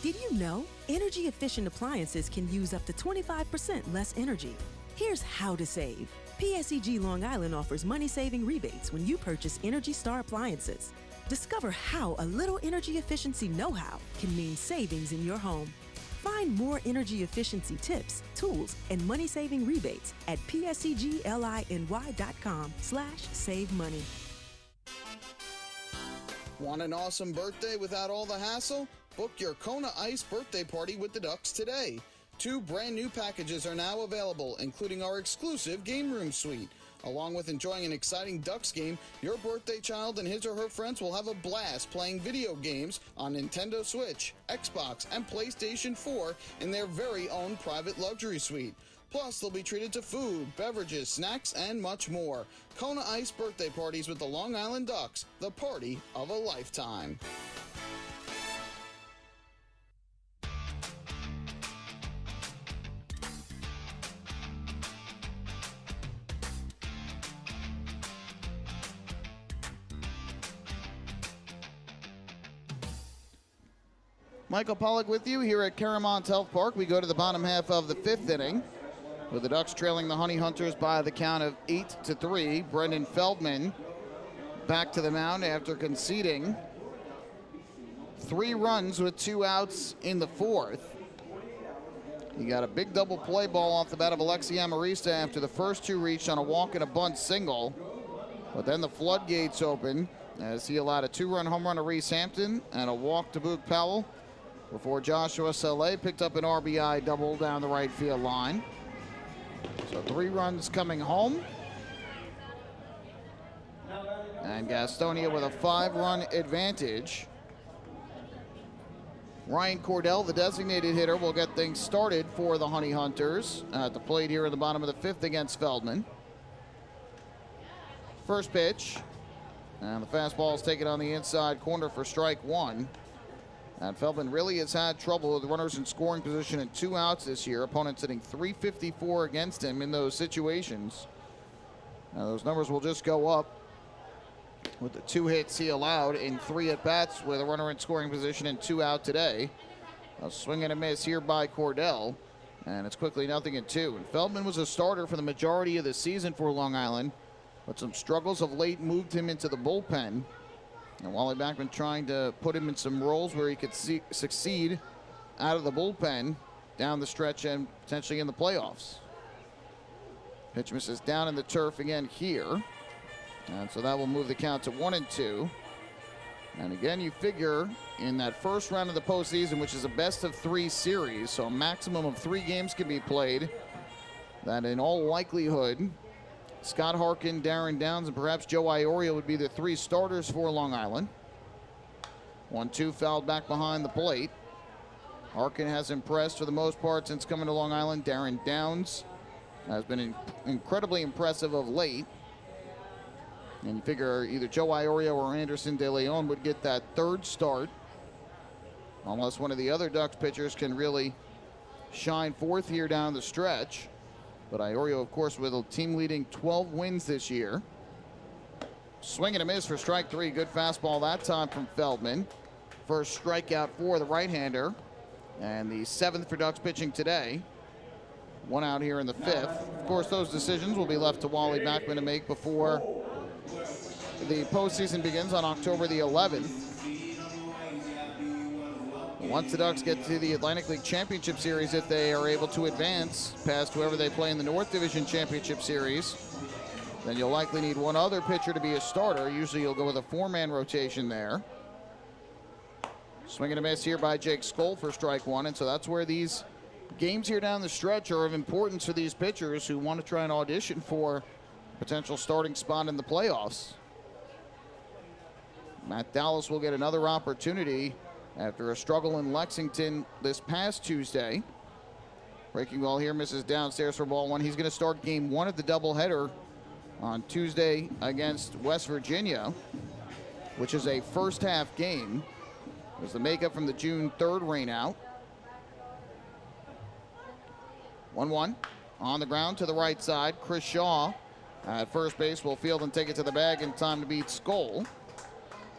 Did you know energy-efficient appliances can use up to 25% less energy? Here's how to save. PSCG Long Island offers money-saving rebates when you purchase Energy Star appliances. Discover how a little energy efficiency know-how can mean savings in your home. Find more energy efficiency tips, tools, and money-saving rebates at pscgliny.com/save money. Want an awesome birthday without all the hassle? Book your Kona Ice birthday party with the Ducks today. 2 brand new packages are now available, including our exclusive game room suite. Along with enjoying an exciting Ducks game, your birthday child and his or her friends will have a blast playing video games on Nintendo Switch, Xbox, and PlayStation 4 in their very own private luxury suite. Plus, they'll be treated to food, beverages, snacks, and much more. Kona Ice birthday parties with the Long Island Ducks, the party of a lifetime. Michael Pollock with you here at CaroMont Health Park. We go to the bottom half of the 5th inning with the Ducks trailing the Honey Hunters by the count of 8-3. Brendan Feldman back to the mound after conceding 3 runs with 2 outs in the 4th. He got a big double play ball off the bat of Alexi Amarista after the first 2 reached on a walk and a bunt single. But then the floodgates opened as he allowed a 2-run home run to Reese Hampton and a walk to Boog Powell before Joshua Saleh picked up an RBI double down the right field line. So 3 runs coming home. And Gastonia with a 5-run advantage. Ryan Cordell, the designated hitter, will get things started for the Honey Hunters at the plate here in the bottom of the 5th against Feldman. First pitch. And the fastball is taken on the inside corner for strike 1. And Feldman really has had trouble with runners in scoring position and 2 outs this year. Opponents hitting .354 against him in those situations. Now those numbers will just go up with the 2 hits he allowed in 3 at-bats with a runner in scoring position and 2 out today. A swing and a miss here by Cordell. And it's quickly 0-2. And Feldman was a starter for the majority of the season for Long Island, but some struggles of late moved him into the bullpen. And Wally Backman trying to put him in some roles where he could succeed out of the bullpen down the stretch and potentially in the playoffs. Pitch misses down in the turf again here. And so that will move the count to 1-2. And again, you figure in that first round of the postseason, which is a best-of-3 series, so a maximum of 3 games can be played, that in all likelihood, Scott Harkin, Darren Downs, and perhaps Joe Iorio would be the 3 starters for Long Island. 1-2 fouled back behind the plate. Harkin has impressed for the most part since coming to Long Island. Darren Downs has been incredibly impressive of late. And you figure either Joe Iorio or Anderson De Leon would get that 3rd start, unless one of the other Ducks pitchers can really shine forth here down the stretch. But Iorio, of course, with a team-leading 12 wins this year. Swing and a miss for strike 3. Good fastball that time from Feldman. First strikeout for the right-hander. And the 7th for Ducks pitching today. 1 out here in the 5th. Of course, those decisions will be left to Wally Backman to make before the postseason begins on October the 11th. Once the Ducks get to the Atlantic League Championship Series, if they are able to advance past whoever they play in the North Division Championship Series, then you'll likely need one other pitcher to be a starter. Usually you'll go with a 4-man rotation there. Swing and a miss here by Jake Skoll for strike 1, and so that's where these games here down the stretch are of importance for these pitchers who want to try and audition for potential starting spot in the playoffs. Matt Dallas will get another opportunity after a struggle in Lexington this past Tuesday. Breaking ball here, misses downstairs for ball 1. He's going to start game 1 of the doubleheader on Tuesday against West Virginia, which is a first-half game. It was the makeup from the June 3rd rainout. 1-1 on the ground to the right side. Chris Shaw at first base will field and take it to the bag in time to beat Skoll.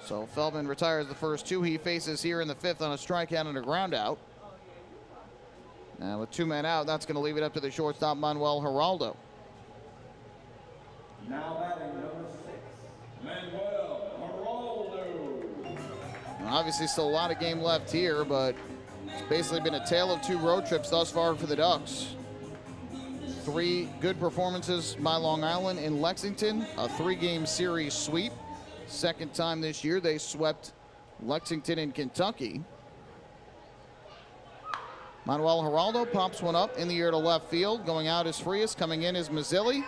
So Feldman retires the first 2 he faces here in the 5th on a strikeout and a ground out. And with 2 men out, that's going to leave it up to the shortstop, Manuel Geraldo. Now batting number 6, Manuel Geraldo. Obviously still a lot of game left here, but it's basically been a tale of 2 road trips thus far for the Ducks. 3 good performances by Long Island in Lexington, a 3-game series sweep. Second time this year they swept Lexington and Kentucky. Manuel Geraldo pops one up in the air to left field. Going out is Frias, coming in is Mazzilli.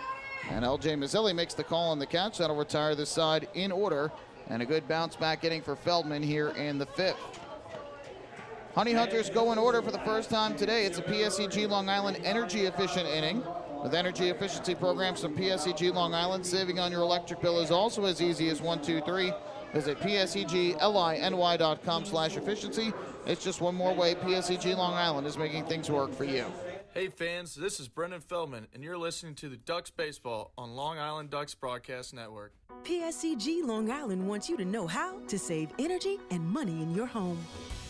And L.J. Mazzilli makes the call on the catch. That'll retire this side in order. And a good bounce back inning for Feldman here in the 5th. Honey Hunters go in order for the first time today. It's a PSEG Long Island energy efficient inning. With energy efficiency programs from PSEG Long Island, saving on your electric bill is also as easy as 1, 2, 3. Visit PSEGLINY.com/efficiency. It's just one more way PSEG Long Island is making things work for you. Hey fans, this is Brendan Feldman, and you're listening to the Ducks Baseball on Long Island Ducks Broadcast Network. PSCG Long Island wants you to know how to save energy and money in your home.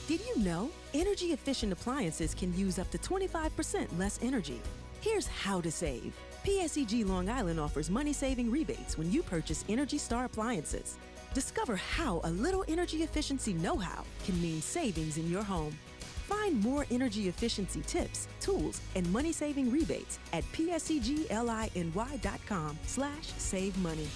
Did you know energy efficient appliances can use up to 25% less energy? Here's how to save. PSEG Long Island offers money-saving rebates when you purchase Energy Star appliances. Discover how a little energy efficiency know-how can mean savings in your home. Find more energy efficiency tips, tools, and money-saving rebates at psegLiny.com/save money.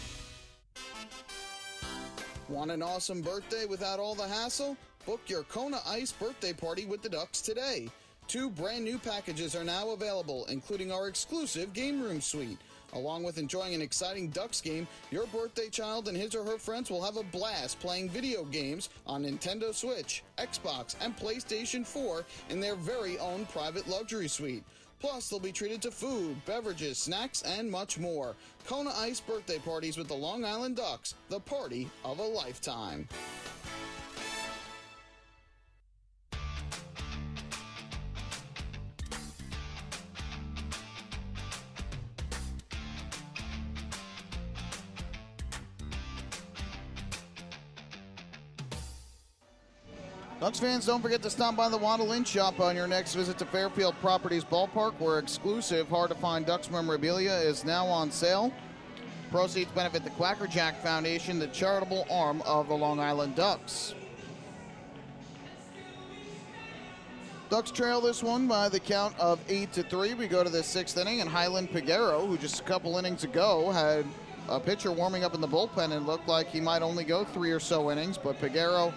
Want an awesome birthday without all the hassle? Book your Kona Ice birthday party with the Ducks today. 2 brand new packages are now available, including our exclusive game room suite. Along with enjoying an exciting Ducks game, your birthday child and his or her friends will have a blast playing video games on Nintendo Switch, Xbox, and PlayStation 4 in their very own private luxury suite. Plus, they'll be treated to food, beverages, snacks, and much more. Kona Ice birthday parties with the Long Island Ducks, the party of a lifetime. Ducks fans, don't forget to stop by the Waddle Inn shop on your next visit to Fairfield Properties Ballpark, where exclusive, hard-to-find Ducks memorabilia is now on sale. Proceeds benefit the Quacker Jack Foundation, the charitable arm of the Long Island Ducks. Ducks trail this one by the count of 8-3. We go to the 6th inning, and Highland Piguero, who just a couple innings ago had a pitcher warming up in the bullpen and looked like he might only go 3 or so innings, but Peguero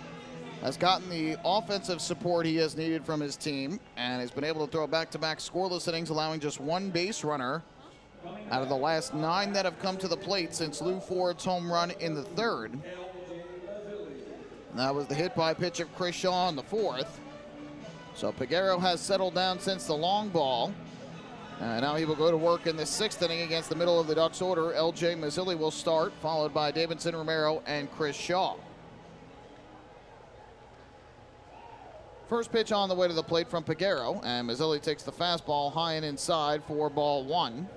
has gotten the offensive support he has needed from his team and has been able to throw back-to-back scoreless innings, allowing just one base runner out of the last 9 that have come to the plate since Lou Ford's home run in the 3rd. And that was the hit by pitch of Chris Shaw in the 4th. So Peguero has settled down since the long ball. And now he will go to work in the 6th inning against the middle of the Ducks order. L.J. Mazzilli will start, followed by Davidson Romero and Chris Shaw. First pitch on the way to the plate from Peguero, and Mazzilli takes the fastball high and inside for ball 1.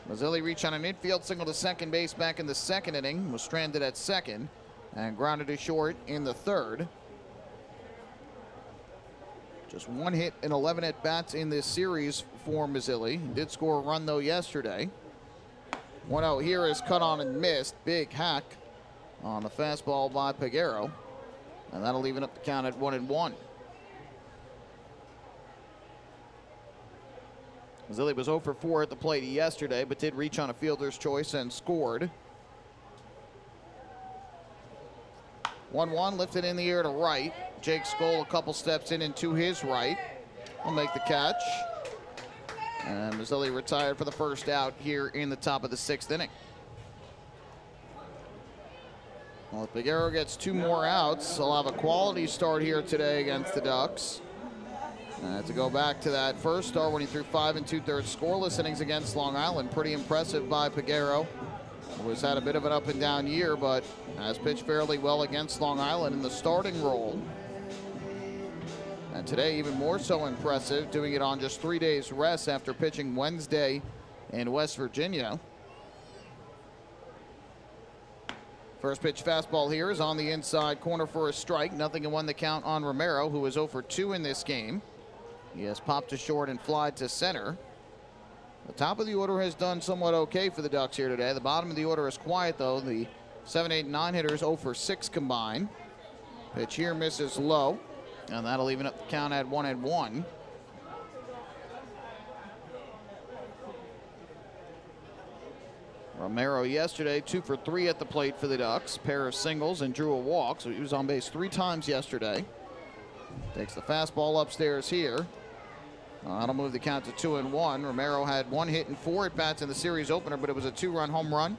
Mazzilli reached on an infield single to second base back in the 2nd inning, was stranded at 2nd, and grounded to short in the 3rd. Just 1 hit and 11 at-bats in this series for Mazzilli. He did score a run, though, yesterday. 1-0 here is cut on and missed. Big hack on the fastball by Peguero. And that'll even up the count at 1-1. Mazzilli was 0 for 4 at the plate yesterday, but did reach on a fielder's choice and scored. 1-1, lifted in the air to right. Jake Skoll a couple steps in to his right. Will make the catch. And Mazzilli retired for the first out here in the top of the 6th inning. Well, if Peguero gets 2 more outs, he'll have a quality start here today against the Ducks. To go back to that first start when he threw 5 2/3 scoreless innings against Long Island. Pretty impressive by Peguero, who has had a bit of an up and down year, but has pitched fairly well against Long Island in the starting role. And today, even more so impressive, doing it on just 3 days rest after pitching Wednesday in West Virginia. First pitch fastball here is on the inside corner for a strike. Nothing in 1 the count on Romero, who is 0 for 2 in this game. He has popped to short and flied to center. The top of the order has done somewhat okay for the Ducks here today. The bottom of the order is quiet, though. The 7, 8, 9 hitters 0 for 6 combined. Pitch here misses low, and that'll even up the count at 1-1. Romero yesterday 2 for 3 at the plate for the Ducks. Pair of singles and drew a walk, so he was on base 3 times yesterday. Takes the fastball upstairs here. That'll move the count to 2-1. Romero had 1 hit and 4 at-bats in the series opener, but it was a 2-run home run.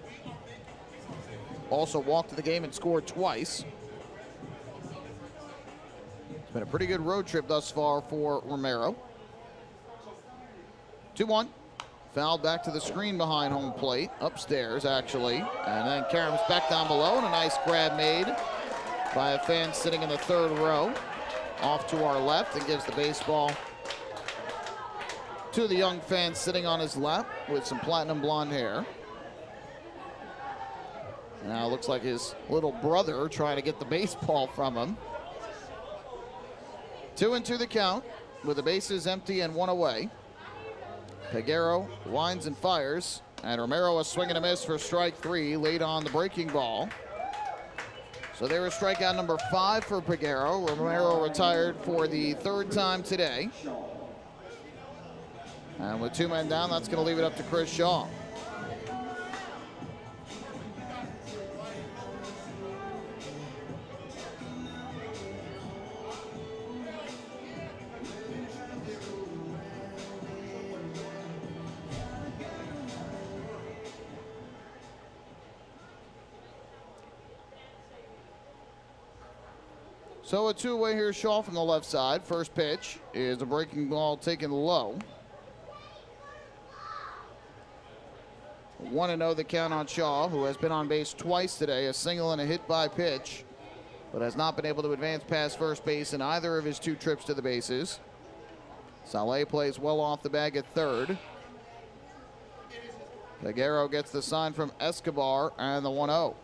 Also walked to the game and scored twice. It's been a pretty good road trip thus far for Romero. 2-1. Fouled back to the screen behind home plate, upstairs actually. And then Karam's back down below, and a nice grab made by a fan sitting in the 3rd row. Off to our left and gives the baseball to the young fan sitting on his lap with some platinum blonde hair. Now it looks like his little brother trying to get the baseball from him. 2-2 the count with the bases empty and 1 away. Peguero winds and fires, and Romero a swing and a miss for strike 3 late on the breaking ball. So there was strikeout number 5 for Peguero. Romero retired for the 3rd time today. And with 2 men down, that's going to leave it up to Chris Shaw. So a 2-away here, Shaw from the left side. First pitch is a breaking ball taken low. 1-0 the count on Shaw, who has been on base twice today, a single and a hit by pitch, but has not been able to advance past first base in either of his 2 trips to the bases. Saleh plays well off the bag at 3rd. Peguero gets the sign from Escobar and the 1-0.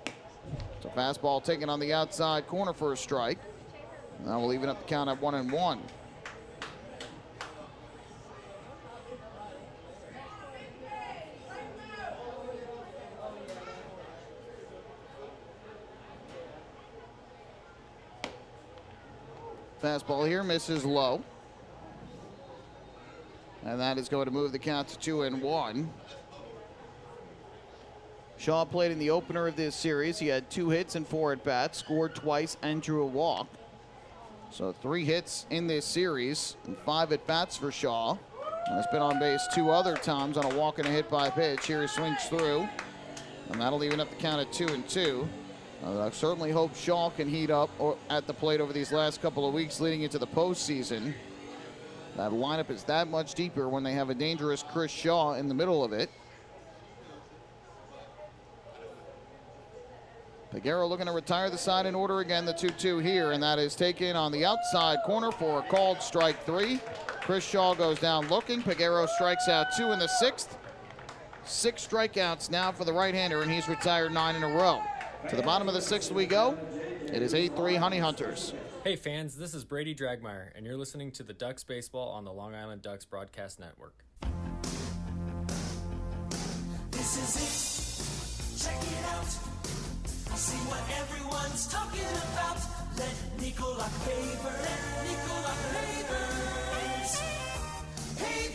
It's a fastball taken on the outside corner for a strike. Now we'll even up the count at 1-1. Fastball here misses low. And that is going to move the count to 2-1. Shaw played in the opener of this series. He had 2 hits and 4 at-bats, scored twice and drew a walk. So 3 hits in this series and 5 at-bats for Shaw. And has been on base 2 other times on a walk and a hit by pitch. Here he swings through, and that'll even up the count at 2-2. I certainly hope Shaw can heat up at the plate over these last couple of weeks leading into the postseason. That lineup is that much deeper when they have a dangerous Chris Shaw in the middle of it. Peguero looking to retire the side in order again, the 2-2 here, and that is taken on the outside corner for a called strike 3. Chris Shaw goes down looking. Peguero strikes out 2 in the 6th. 6 strikeouts now for the right-hander, and he's retired 9 in a row. To the bottom of the 6th we go. It is 8-3 Honey Hunters. Hey fans, this is Brady Dragmeyer, and you're listening to the Ducks Baseball on the Long Island Ducks Broadcast Network. This is it. Check it out. See what everyone's talking about. Let Nicola pave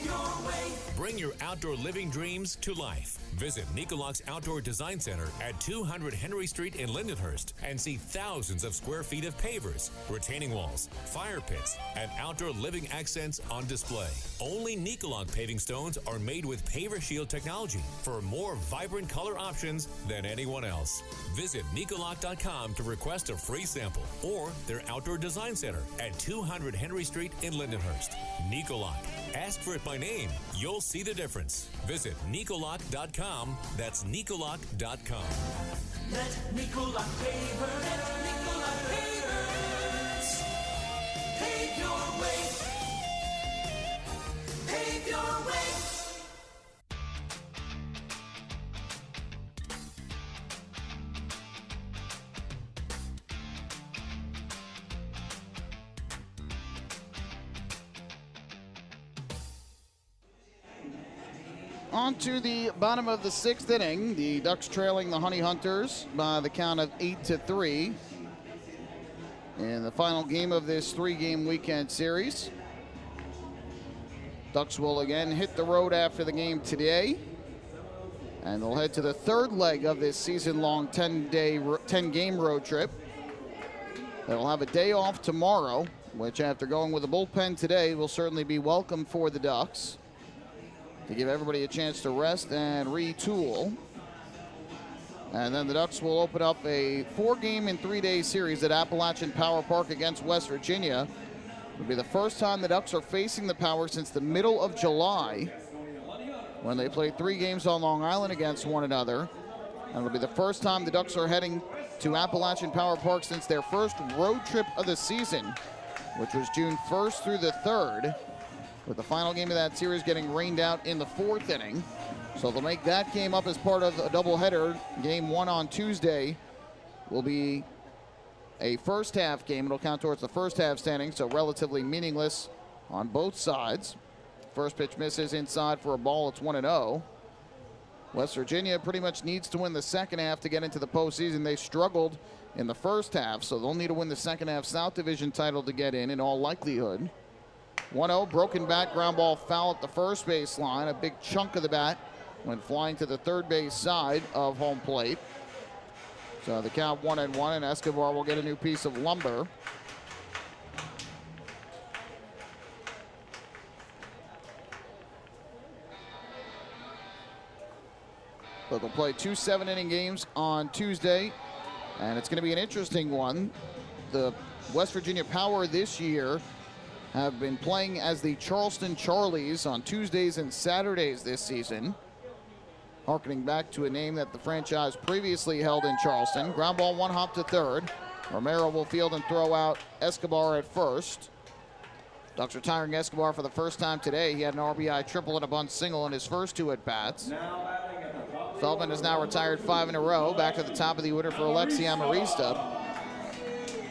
your way. Bring your outdoor living dreams to life. Visit Nicolak's Outdoor Design Center at 200 Henry Street in Lindenhurst and see thousands of square feet of pavers, retaining walls, fire pits, and outdoor living accents on display. Only Nicolak paving stones are made with Paver Shield technology for more vibrant color options than anyone else. Visit Nicolak.com to request a free sample or their Outdoor Design Center at 200 Henry Street in Lindenhurst. Nicolak. Ask for it by name. You'll see the difference. Visit Nicolak.com. That's Nicolak.com. Let Nicola pavers pave your way. Pave your way. On to the bottom of the 6th inning. The Ducks trailing the Honey Hunters by the count of 8-3 in the final game of this 3-game weekend series. Ducks will again hit the road after the game today, and they'll head to the 3rd leg of this season-long 10-game road trip. They'll have a day off tomorrow, which after going with the bullpen today will certainly be welcome for the Ducks, to give everybody a chance to rest and retool. And then the Ducks will open up a 4-game and 3-day series at Appalachian Power Park against West Virginia. It'll be the first time the Ducks are facing the Power since the middle of July, when they played 3 games on Long Island against one another. And it'll be the first time the Ducks are heading to Appalachian Power Park since their first road trip of the season, which was June 1st through the 3rd. With the final game of that series getting rained out in the 4th inning. So they'll make that game up as part of a doubleheader. Game 1 on Tuesday will be a first half game. It'll count towards the first half standings, so relatively meaningless on both sides. First pitch misses inside for a ball. It's 1-0. West Virginia pretty much needs to win the second half to get into the postseason. They struggled in the first half, so they'll need to win the second half South Division title to get in all likelihood. 1-0, broken bat, ground ball foul at the first base line. A big chunk of the bat went flying to the third base side of home plate. So the count 1-1, and Escobar will get a new piece of lumber. But they'll play 2 7-inning games on Tuesday, and it's going to be an interesting one. The West Virginia Power this year have been playing as the Charleston Charlies on Tuesdays and Saturdays this season, harkening back to a name that the franchise previously held in Charleston. Ground ball, 1 hop to third. Romero will field and throw out Escobar at first. Ducks retiring Escobar for the first time today. He had an RBI triple and a bunt single in his first 2 at-bats. Feldman has now retired 5 in a row. Back to the top of the order for Alexi Amarista.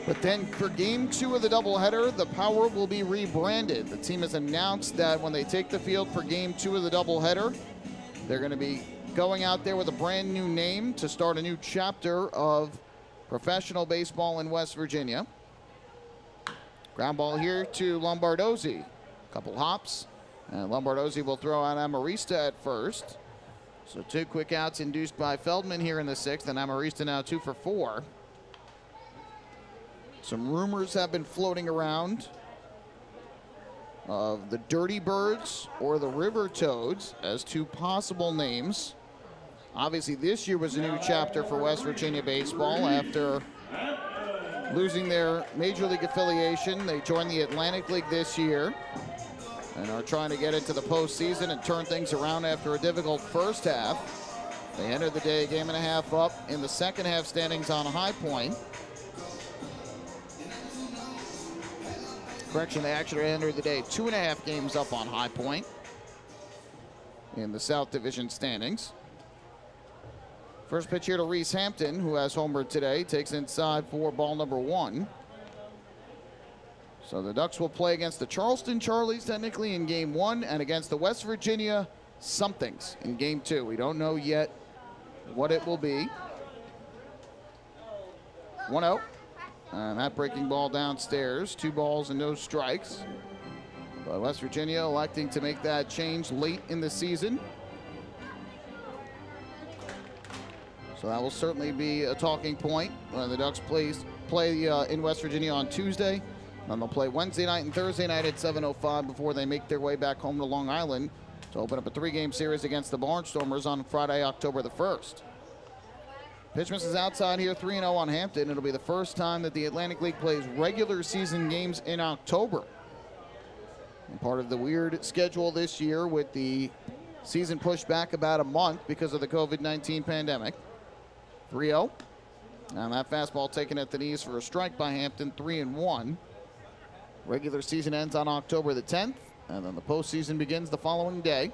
But then for game 2 of the doubleheader, the Power will be rebranded. The team has announced that when they take the field for game 2 of the doubleheader, they're going to be going out there with a brand new name to start a new chapter of professional baseball in West Virginia. Ground ball here to Lombardozzi. Couple hops, and Lombardozzi will throw out Amarista at first. So 2 quick outs induced by Feldman here in the 6th, and Amarista now 2 for 4. Some rumors have been floating around of the Dirty Birds or the River Toads as 2 possible names. Obviously, this year was a new chapter for West Virginia baseball. After losing their major league affiliation, they joined the Atlantic League this year and are trying to get into the postseason and turn things around after a difficult first half. They entered the day a game and a half up in the second half standings on High Point. Correction, they actually entered the day 2.5 games up on High Point in the South Division standings. First pitch here to Reese Hampton, who has homered today, takes inside for ball number 1. So the Ducks will play against the Charleston Charlies technically in game 1 and against the West Virginia Somethings in game 2. We don't know yet what it will be. 1-0. And that breaking ball downstairs. 2 balls and no strikes. But West Virginia electing to make that change late in the season. So that will certainly be a talking point when the Ducks play in West Virginia on Tuesday. And they'll play Wednesday night and Thursday night at 7:05 before they make their way back home to Long Island to open up a 3-game series against the Barnstormers on Friday, October the 1st. Pitch misses outside here, 3-0 on Hampton. It'll be the first time that the Atlantic League plays regular season games in October. And part of the weird schedule this year with the season pushed back about a month because of the COVID-19 pandemic. 3-0. And that fastball taken at the knees for a strike by Hampton, 3-1. Regular season ends on October the 10th, and then the postseason begins the following day.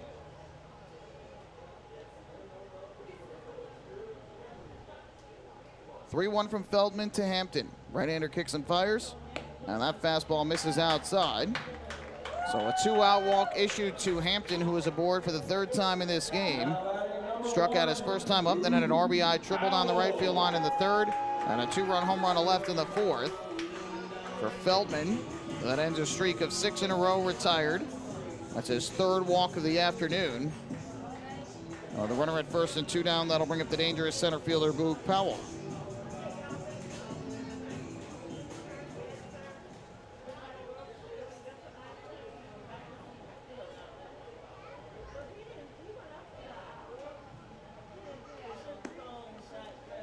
Three-one from Feldman to Hampton. Right-hander kicks and fires, and that fastball misses outside. So a 2-out walk issued to Hampton, who is aboard for the 3rd time in this game. Struck out his first time up, then had an RBI triple down the right field line in the 3rd, and a 2-run home run to left in the 4th. For Feldman, that ends a streak of 6 in a row retired. That's his 3rd walk of the afternoon. The runner at first and 2 down, that'll bring up the dangerous center fielder, Boog Powell.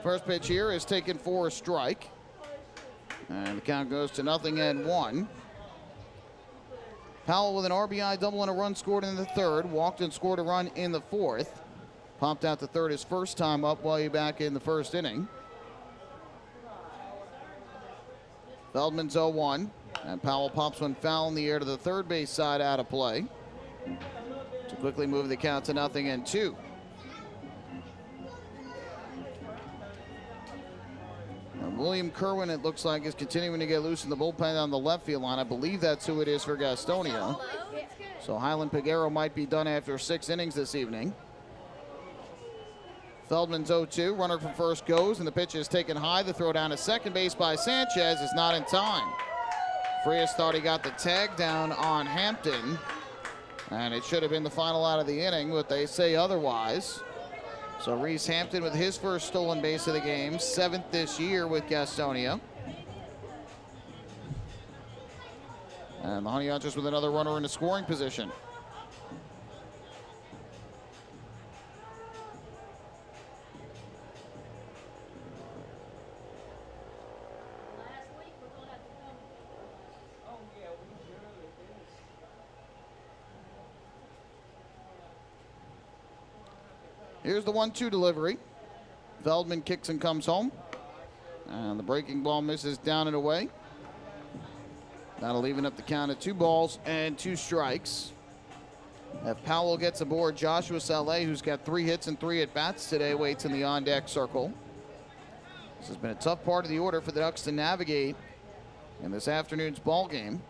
First pitch here is taken for a strike. And the count goes to 0-1. Powell with an RBI double and a run scored in the 3rd. Walked and scored a run in the 4th. Popped out the 3rd his first time up while he back in the 1st inning. Feldman's 0-1. And Powell pops one foul in the air to the 3rd base side out of play to quickly move the count to 0-2. William Kerwin, it looks like, is continuing to get loose in the bullpen on the left field line. I believe that's who it is for Gastonia. So Highland Peguero might be done after 6 innings this evening. Feldman's 0-2. Runner from first goes, and the pitch is taken high. The throw down to second base by Sanchez is not in time. Frias thought he got the tag down on Hampton, and it should have been the final out of the inning, but they say otherwise. So Reese Hampton with his first stolen base of the game, 7th this year with Gastonia. And the Honey Hunters with another runner in scoring position. Here's the 1-2 delivery. Feldman kicks and comes home. And the breaking ball misses down and away. That'll even up the count at 2 balls and 2 strikes. If Powell gets aboard, Joshua Saleh, who's got 3 hits and 3 at-bats today, waits in the on-deck circle. This has been a tough part of the order for the Ducks to navigate in this afternoon's ball game.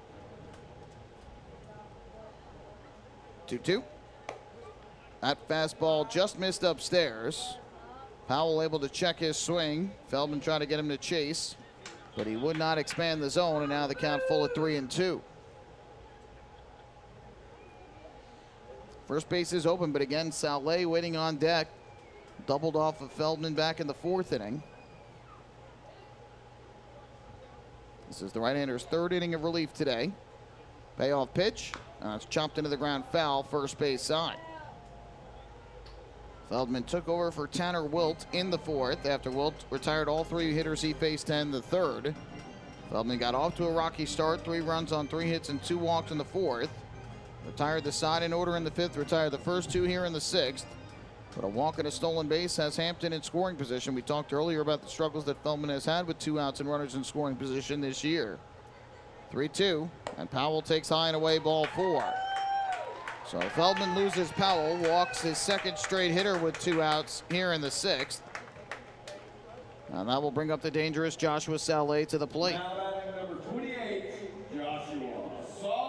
2-2. That fastball just missed upstairs. Powell able to check his swing. Feldman trying to get him to chase, but he would not expand the zone, and now the count full at 3-2. First base is open, but again, Saleh waiting on deck. Doubled off of Feldman back in the 4th inning. This is the right-hander's 3rd inning of relief today. Payoff pitch. It's chopped into the ground foul, first base side. Feldman took over for Tanner Wilt in the 4th after Wilt retired all 3 hitters he faced in the 3rd. Feldman got off to a rocky start, 3 runs on 3 hits and 2 walks in the 4th. Retired the side in order in the 5th, retired the first 2 here in the 6th. But a walk and a stolen base has Hampton in scoring position. We talked earlier about the struggles that Feldman has had with 2 outs and runners in scoring position this year. 3-2, and Powell takes high and away, ball 4. So Feldman loses Powell, walks his 2nd straight hitter with 2 outs here in the 6th. And that will bring up the dangerous Joshua Saleh to the plate. Now batting number 28, Joshua Saleh.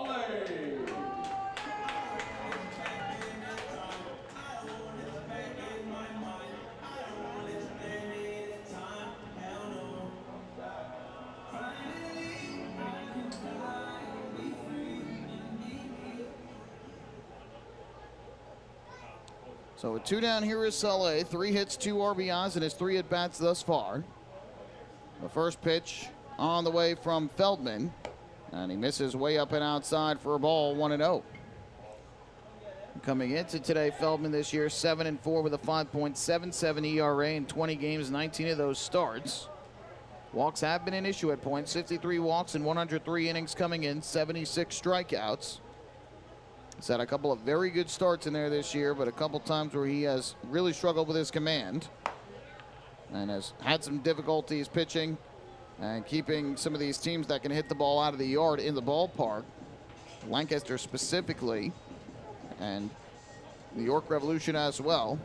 So with 2 down, here is Saleh. 3 hits, 2 RBIs in his 3 at-bats thus far. The first pitch on the way from Feldman. And he misses way up and outside for a ball, 1-0. Coming into today, Feldman this year 7-4 with a 5.77 ERA in 20 games, 19 of those starts. Walks have been an issue at points. 53 walks in 103 innings coming in, 76 strikeouts. He's had a couple of very good starts in there this year, but a couple times where he has really struggled with his command and has had some difficulties pitching and keeping some of these teams that can hit the ball out of the yard in the ballpark. Lancaster specifically, and the York Revolution as well.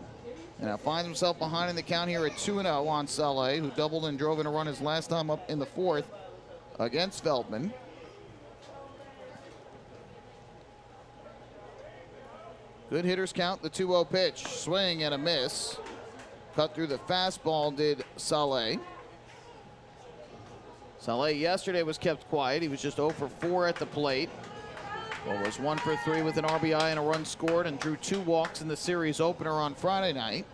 And now finds himself behind in the count here at 2-0 on Saleh, who doubled and drove in a run his last time up in the 4th against Feldman. Good hitters count, the 2-0 pitch. Swing and a miss. Cut through the fastball did Saleh. Saleh yesterday was kept quiet. He was just 0 for 4 at the plate. Well, was 1 for 3 with an RBI and a run scored and drew 2 walks in the series opener on Friday night.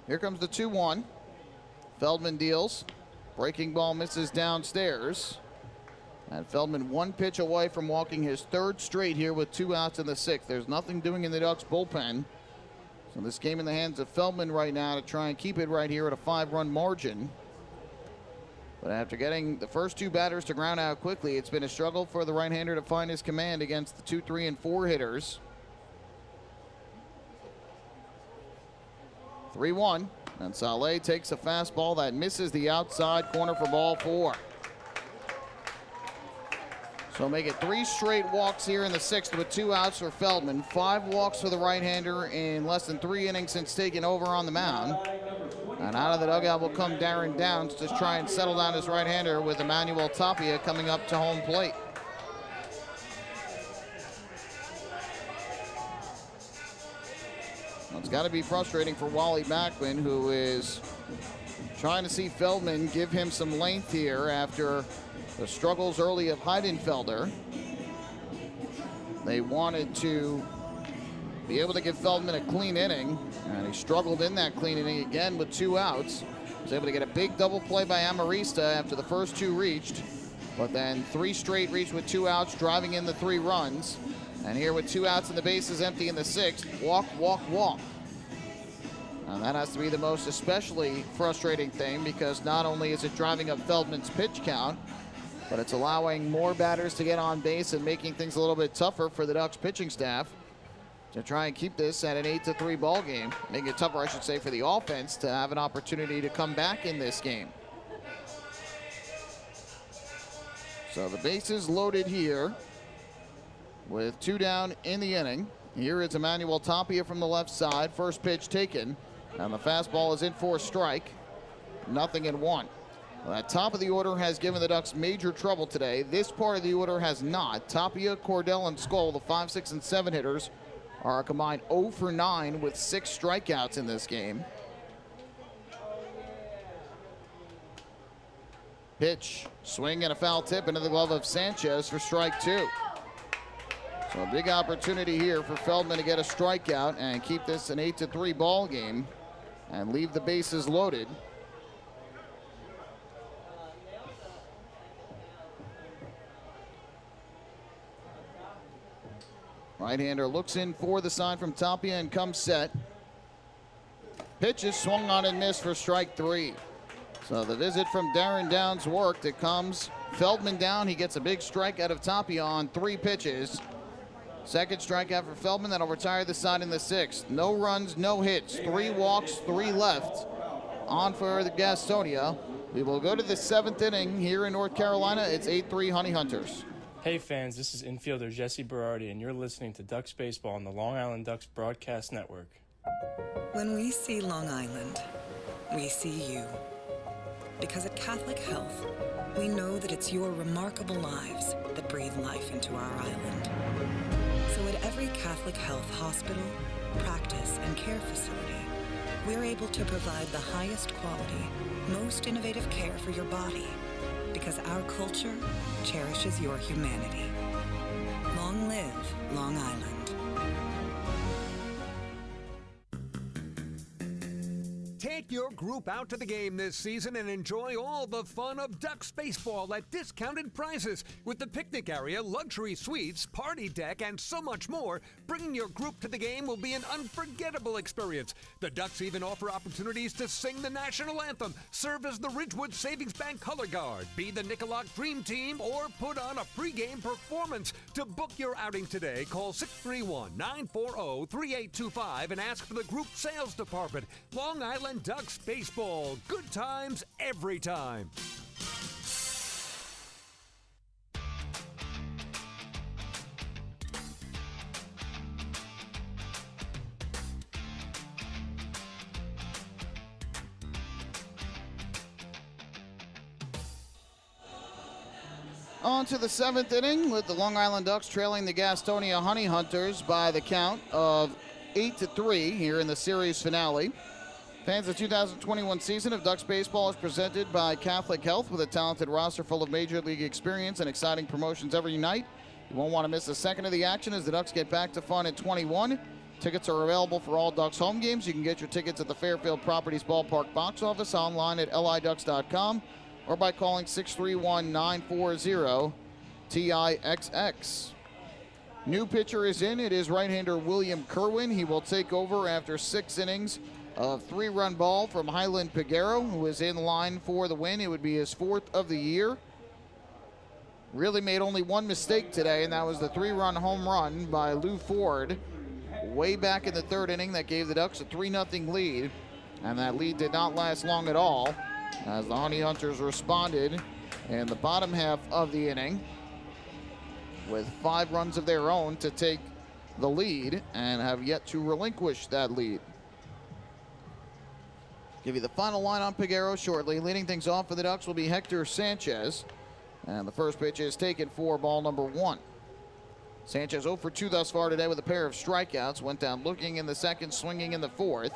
Here comes the 2-1. Feldman deals. Breaking ball misses downstairs. And Feldman 1 pitch away from walking his 3rd straight here with 2 outs in the 6th. There's nothing doing in the Ducks bullpen. So this game in the hands of Feldman right now to try and keep it right here at a 5-run margin. But after getting the first 2 batters to ground out quickly, it's been a struggle for the right-hander to find his command against the 2, 3, and 4 hitters. 3-1, and Saleh takes a fastball that misses the outside corner for ball 4. So make it 3 straight walks here in the 6th with 2 outs for Feldman. 5 walks for the right-hander in less than 3 innings since taking over on the mound. And out of the dugout will come Darren Downs to try and settle down his right-hander with Emmanuel Tapia coming up to home plate. Well, it's got to be frustrating for Wally Backman, who is trying to see Feldman give him some length here after the struggles early of Heidenfelder. They wanted to be able to give Feldman a clean inning, and he struggled in that clean inning again with 2 outs. He was able to get a big double play by Amarista after the first 2 reached, but then 3 straight reached with 2 outs, driving in the 3 runs. And here with 2 outs and the bases empty in the 6th, walk, walk, walk. And that has to be the most especially frustrating thing, because not only is it driving up Feldman's pitch count, but it's allowing more batters to get on base and making things a little bit tougher for the Ducks pitching staff to try and keep this at an 8-3 ball game. Making it tougher, I should say, for the offense to have an opportunity to come back in this game. So the bases loaded here with 2 down in the inning. Here is Emmanuel Tapia from the left side. First pitch taken, and the fastball is in for a strike. 0-1. Well, that top of the order has given the Ducks major trouble today. This part of the order has not. Tapia, Cordell, and Skoll, the 5, 6, and 7 hitters, are a combined 0 for 9 with 6 strikeouts in this game. Pitch, swing, and a foul tip into the glove of Sanchez for strike 2. So a big opportunity here for Feldman to get a strikeout and keep this an 8-3 ball game and leave the bases loaded. Right-hander looks in for the sign from Tapia and comes set. Pitch is swung on and missed for strike 3. So the visit from Darren Downs worked. It comes Feldman down. He gets a big strike out of Tapia on 3 pitches. Second strikeout for Feldman. That'll retire the side in the 6th. No runs, no hits. 3 walks, 3 left. On for the Gastonia. We will go to the 7th inning here in North Carolina. It's 8-3 Honey Hunters. Hey fans, this is infielder Jesse Berardi, and you're listening to Ducks Baseball on the Long Island Ducks Broadcast Network. When we see Long Island, we see you. Because at Catholic Health, we know that it's your remarkable lives that breathe life into our island. So at every Catholic Health hospital, practice, and care facility, we're able to provide the highest quality, most innovative care for your body, because our culture cherishes your humanity. Long live Long Island. Take your group out to the game this season and enjoy all the fun of Ducks baseball at discounted prices with the picnic area, luxury suites, party deck, and so much more. Bringing your group to the game will be an unforgettable experience. The Ducks even offer opportunities to sing the national anthem, serve as the Ridgewood Savings Bank color guard, be the Nicolak Dream Team, or put on a pregame performance. To book your outing today, call 631-940-3825 and ask for the group sales department. Long Island Ducks baseball. Good times every time. On to the 7th inning with the Long Island Ducks trailing the Gastonia Honey Hunters by the count of 8-3 here in the series finale. Fans, the 2021 season of Ducks baseball is presented by Catholic Health with a talented roster full of major league experience and exciting promotions every night. You won't want to miss a second of the action as the Ducks get back to fun in 21. Tickets are available for all Ducks home games. You can get your tickets at the Fairfield Properties Ballpark box office, online at liducks.com, or by calling 631-940-TIXX. New pitcher is in. It is right-hander William Kerwin. He will take over after 6 innings of 3-run ball from Highland Piguero, who is in line for the win. It would be his 4th of the year. Really made only one mistake today, and that was the 3-run home run by Lou Ford way back in the 3rd inning that gave the Ducks a 3-0 lead. And that lead did not last long at all as the Honey Hunters responded in the bottom half of the inning with 5 runs of their own to take the lead and have yet to relinquish that lead. Give you the final line on Piguero shortly. Leading things off for the Ducks will be Hector Sanchez. And the first pitch is taken for ball number 1. Sanchez 0 for 2 thus far today with a pair of strikeouts. Went down looking in the 2nd, swinging in the 4th.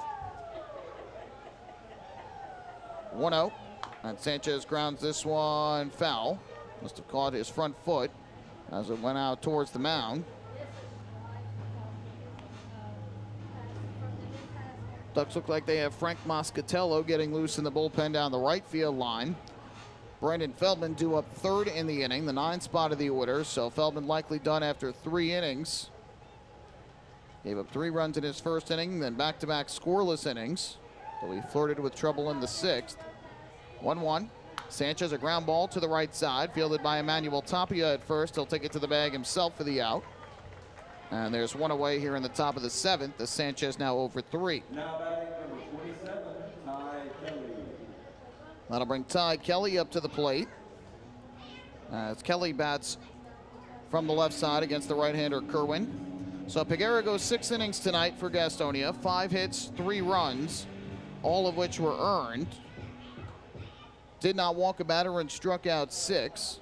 1-0. And Sanchez grounds this one foul. Must have caught his front foot as it went out towards the mound. Ducks look like they have Frank Moscatello getting loose in the bullpen down the right field line. Brendan Feldman due up 3rd in the inning, the 9th spot of the order, so Feldman likely done after 3 innings. Gave up 3 runs in his 1st inning, then back-to-back scoreless innings, though he flirted with trouble in the 6th. 1-1. Sanchez, a ground ball to the right side, fielded by Emmanuel Tapia at first. He'll take it to the bag himself for the out. And there's one away here in the top of the 7th. The Sanchez now over 3. Now batting number 27, Ty Kelly. That'll bring Ty Kelly up to the plate. As Kelly bats from the left side against the right-hander Kerwin. So Piguero goes 6 innings tonight for Gastonia. 5 hits, 3 runs, all of which were earned. Did not walk a batter and struck out 6.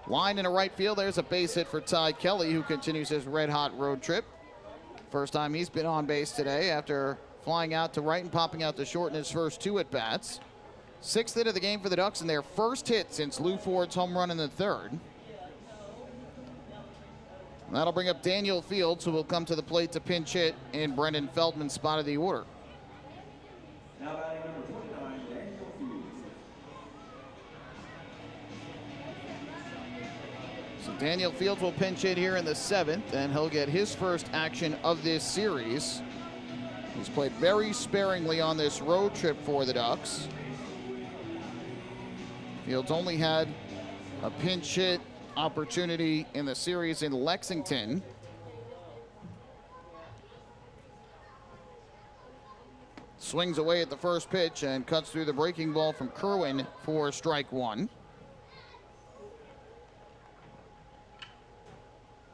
Line in a right field. There's a base hit for Ty Kelly, who continues his red-hot road trip. First time he's been on base today after flying out to right and popping out to short in his first 2 at-bats. 6th hit of the game for the Ducks and their first hit since Lou Ford's home run in the 3rd. That'll bring up Daniel Fields, who will come to the plate to pinch hit in Brendan Feldman's spot of the order. Now batting number 29, Daniel Fields. So Daniel Fields will pinch hit here in the 7th, and he'll get his first action of this series. He's played very sparingly on this road trip for the Ducks. Fields only had a pinch hit opportunity in the series in Lexington. Swings away at the first pitch and cuts through the breaking ball from Kerwin for strike 1.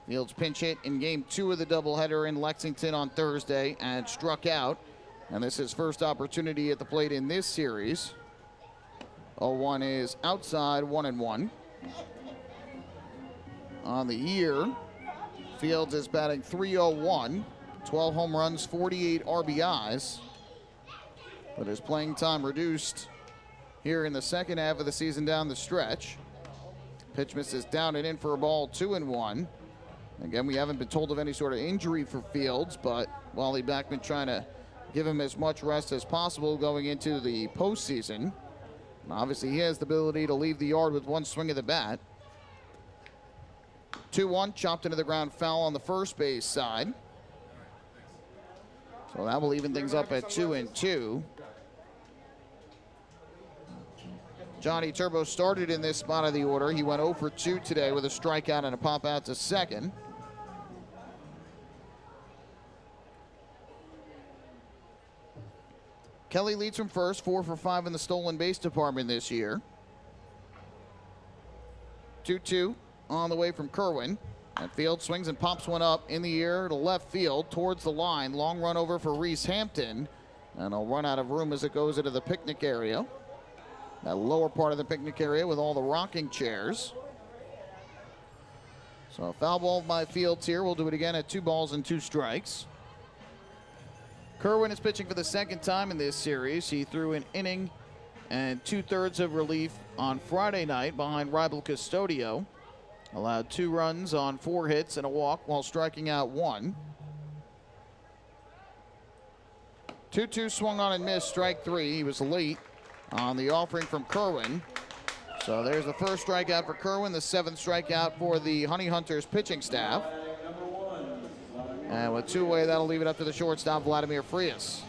Fields pinch hit in game 2 of the doubleheader in Lexington on Thursday and struck out. And this is his first opportunity at the plate in this series. 0-1 is outside, 1-1. On the year, Fields is batting .301, 12 home runs, 48 RBIs. But his playing time reduced here in the second half of the season down the stretch. Pitch misses down and in for a ball, 2-1. Again, we haven't been told of any sort of injury for Fields, but Wally Backman trying to give him as much rest as possible going into the postseason. And obviously, he has the ability to leave the yard with one swing of the bat. 2-1, chopped into the ground foul on the first base side. So that will even things up at 2-2. Johnny Turbo started in this spot of the order. He went 0 for 2 today with a strikeout and a pop out to second. Kelly leads from first, 4 for 5 in the stolen base department this year. 2-2 on the way from Kerwin. And Field swings and pops one up in the air to left field towards the line. Long run over for Reese Hampton. And he'll run out of room as it goes into the picnic area. That lower part of the picnic area with all the rocking chairs. So a foul ball by Fields here. We'll do it again at 2 balls and 2 strikes. Kerwin is pitching for the second time in this series. He threw an inning and 2/3 of relief on Friday night behind rival Gastonia. Allowed 2 runs on 4 hits and a walk while striking out 1. 2-2 swung on and missed, strike 3. He was late on the offering from Kerwin. So there's the first strikeout for Kerwin, the 7th strikeout for the Honey Hunters pitching staff. And with 2 away, that'll leave it up to the shortstop, Vladimir Frias.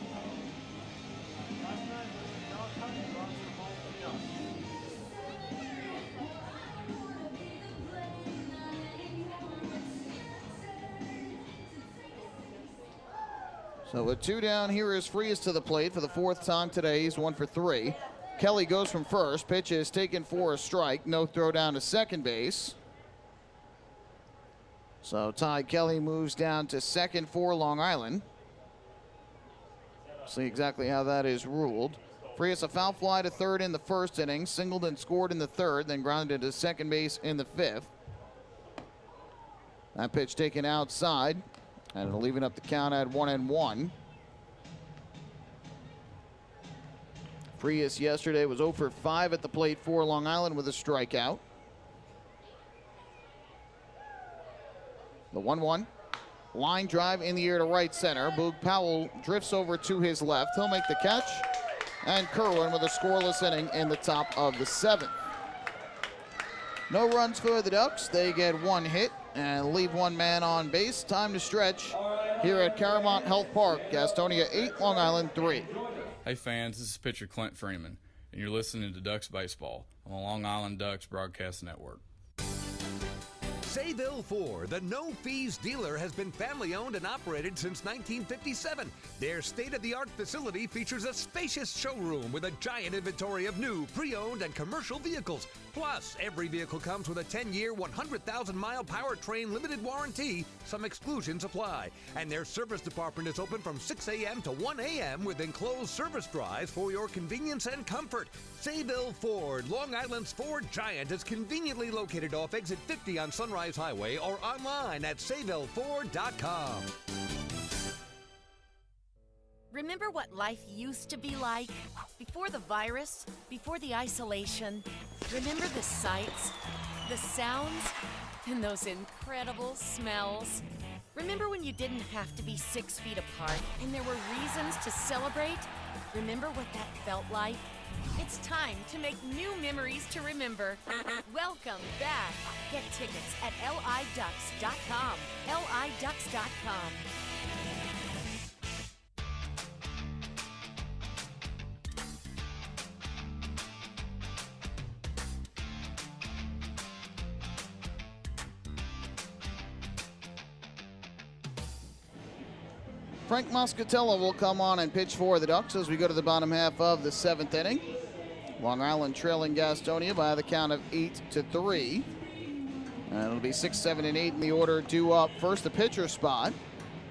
So with 2 down, here is Frias to the plate for the 4th time today. He's 1 for 3. Kelly goes from first. Pitch is taken for a strike. No throw down to second base. So Ty Kelly moves down to second for Long Island. See exactly how that is ruled. Frias a foul fly to third in the first inning. Singled and scored in the 3rd, then grounded to second base in the 5th. That pitch taken outside. And it'll leave it up the count at 1-1. Frias yesterday was 0 for 5 at the plate for Long Island with a strikeout. The 1-1. Line drive in the air to right center. Boog Powell drifts over to his left. He'll make the catch. And Kerwin with a scoreless inning in the top of the 7th. No runs for the Ducks. They get 1 hit and leave 1 man on base. Time to stretch here at CaroMont Health Park. Gastonia 8, Long Island 3. Hey fans, this is pitcher Clint Freeman, and you're listening to Ducks Baseball on the Long Island Ducks Broadcast Network. Sayville Ford, the no-fees dealer, has been family-owned and operated since 1957. Their state-of-the-art facility features a spacious showroom with a giant inventory of new, pre-owned, and commercial vehicles. Plus, every vehicle comes with a 10-year, 100,000-mile powertrain limited warranty. Some exclusions apply. And their service department is open from 6 a.m. to 1 a.m. with enclosed service drives for your convenience and comfort. Sayville Ford, Long Island's Ford giant, is conveniently located off exit 50 on Sunrise Highway or online at SayvilleFord.com. Remember what life used to be like? Before the virus, before the isolation. Remember the sights, the sounds, and those incredible smells? Remember when you didn't have to be 6 feet apart and there were reasons to celebrate? Remember what that felt like? It's time to make new memories to remember. Welcome back. Get tickets at liducks.com. liducks.com. Frank Moscatello will come on and pitch for the Ducks as we go to the bottom half of the 7th inning. Long Island trailing Gastonia by the count of 8-3. And it'll be 6, 7, and 8 in the order due up. First, the pitcher spot,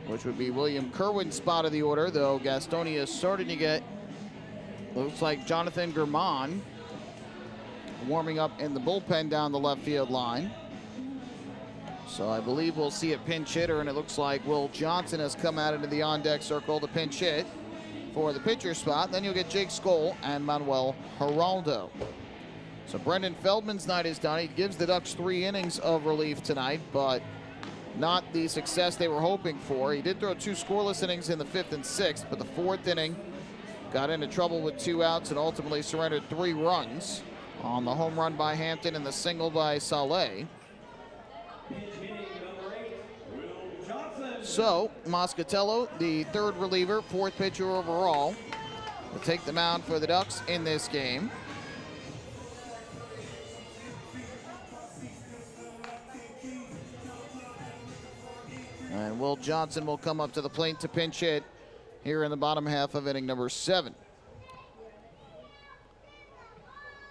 which would be William Kerwin's spot of the order, though Gastonia is starting to get, looks like Jonathan German warming up in the bullpen down the left field line. So I believe we'll see a pinch hitter, and it looks like Will Johnson has come out into the on-deck circle to pinch hit for the pitcher spot. Then you'll get Jake Skoll and Manuel Geraldo. So Brendan Feldman's night is done. He gives the Ducks 3 innings of relief tonight, but not the success they were hoping for. He did throw 2 scoreless innings in the 5th and 6th, but the 4th inning got into trouble with 2 outs and ultimately surrendered 3 runs on the home run by Hampton and the single by Saleh. So, Moscatello, the 3rd reliever, 4th pitcher overall, will take the mound for the Ducks in this game. And Will Johnson will come up to the plate to pinch hit here in the bottom half of inning number 7.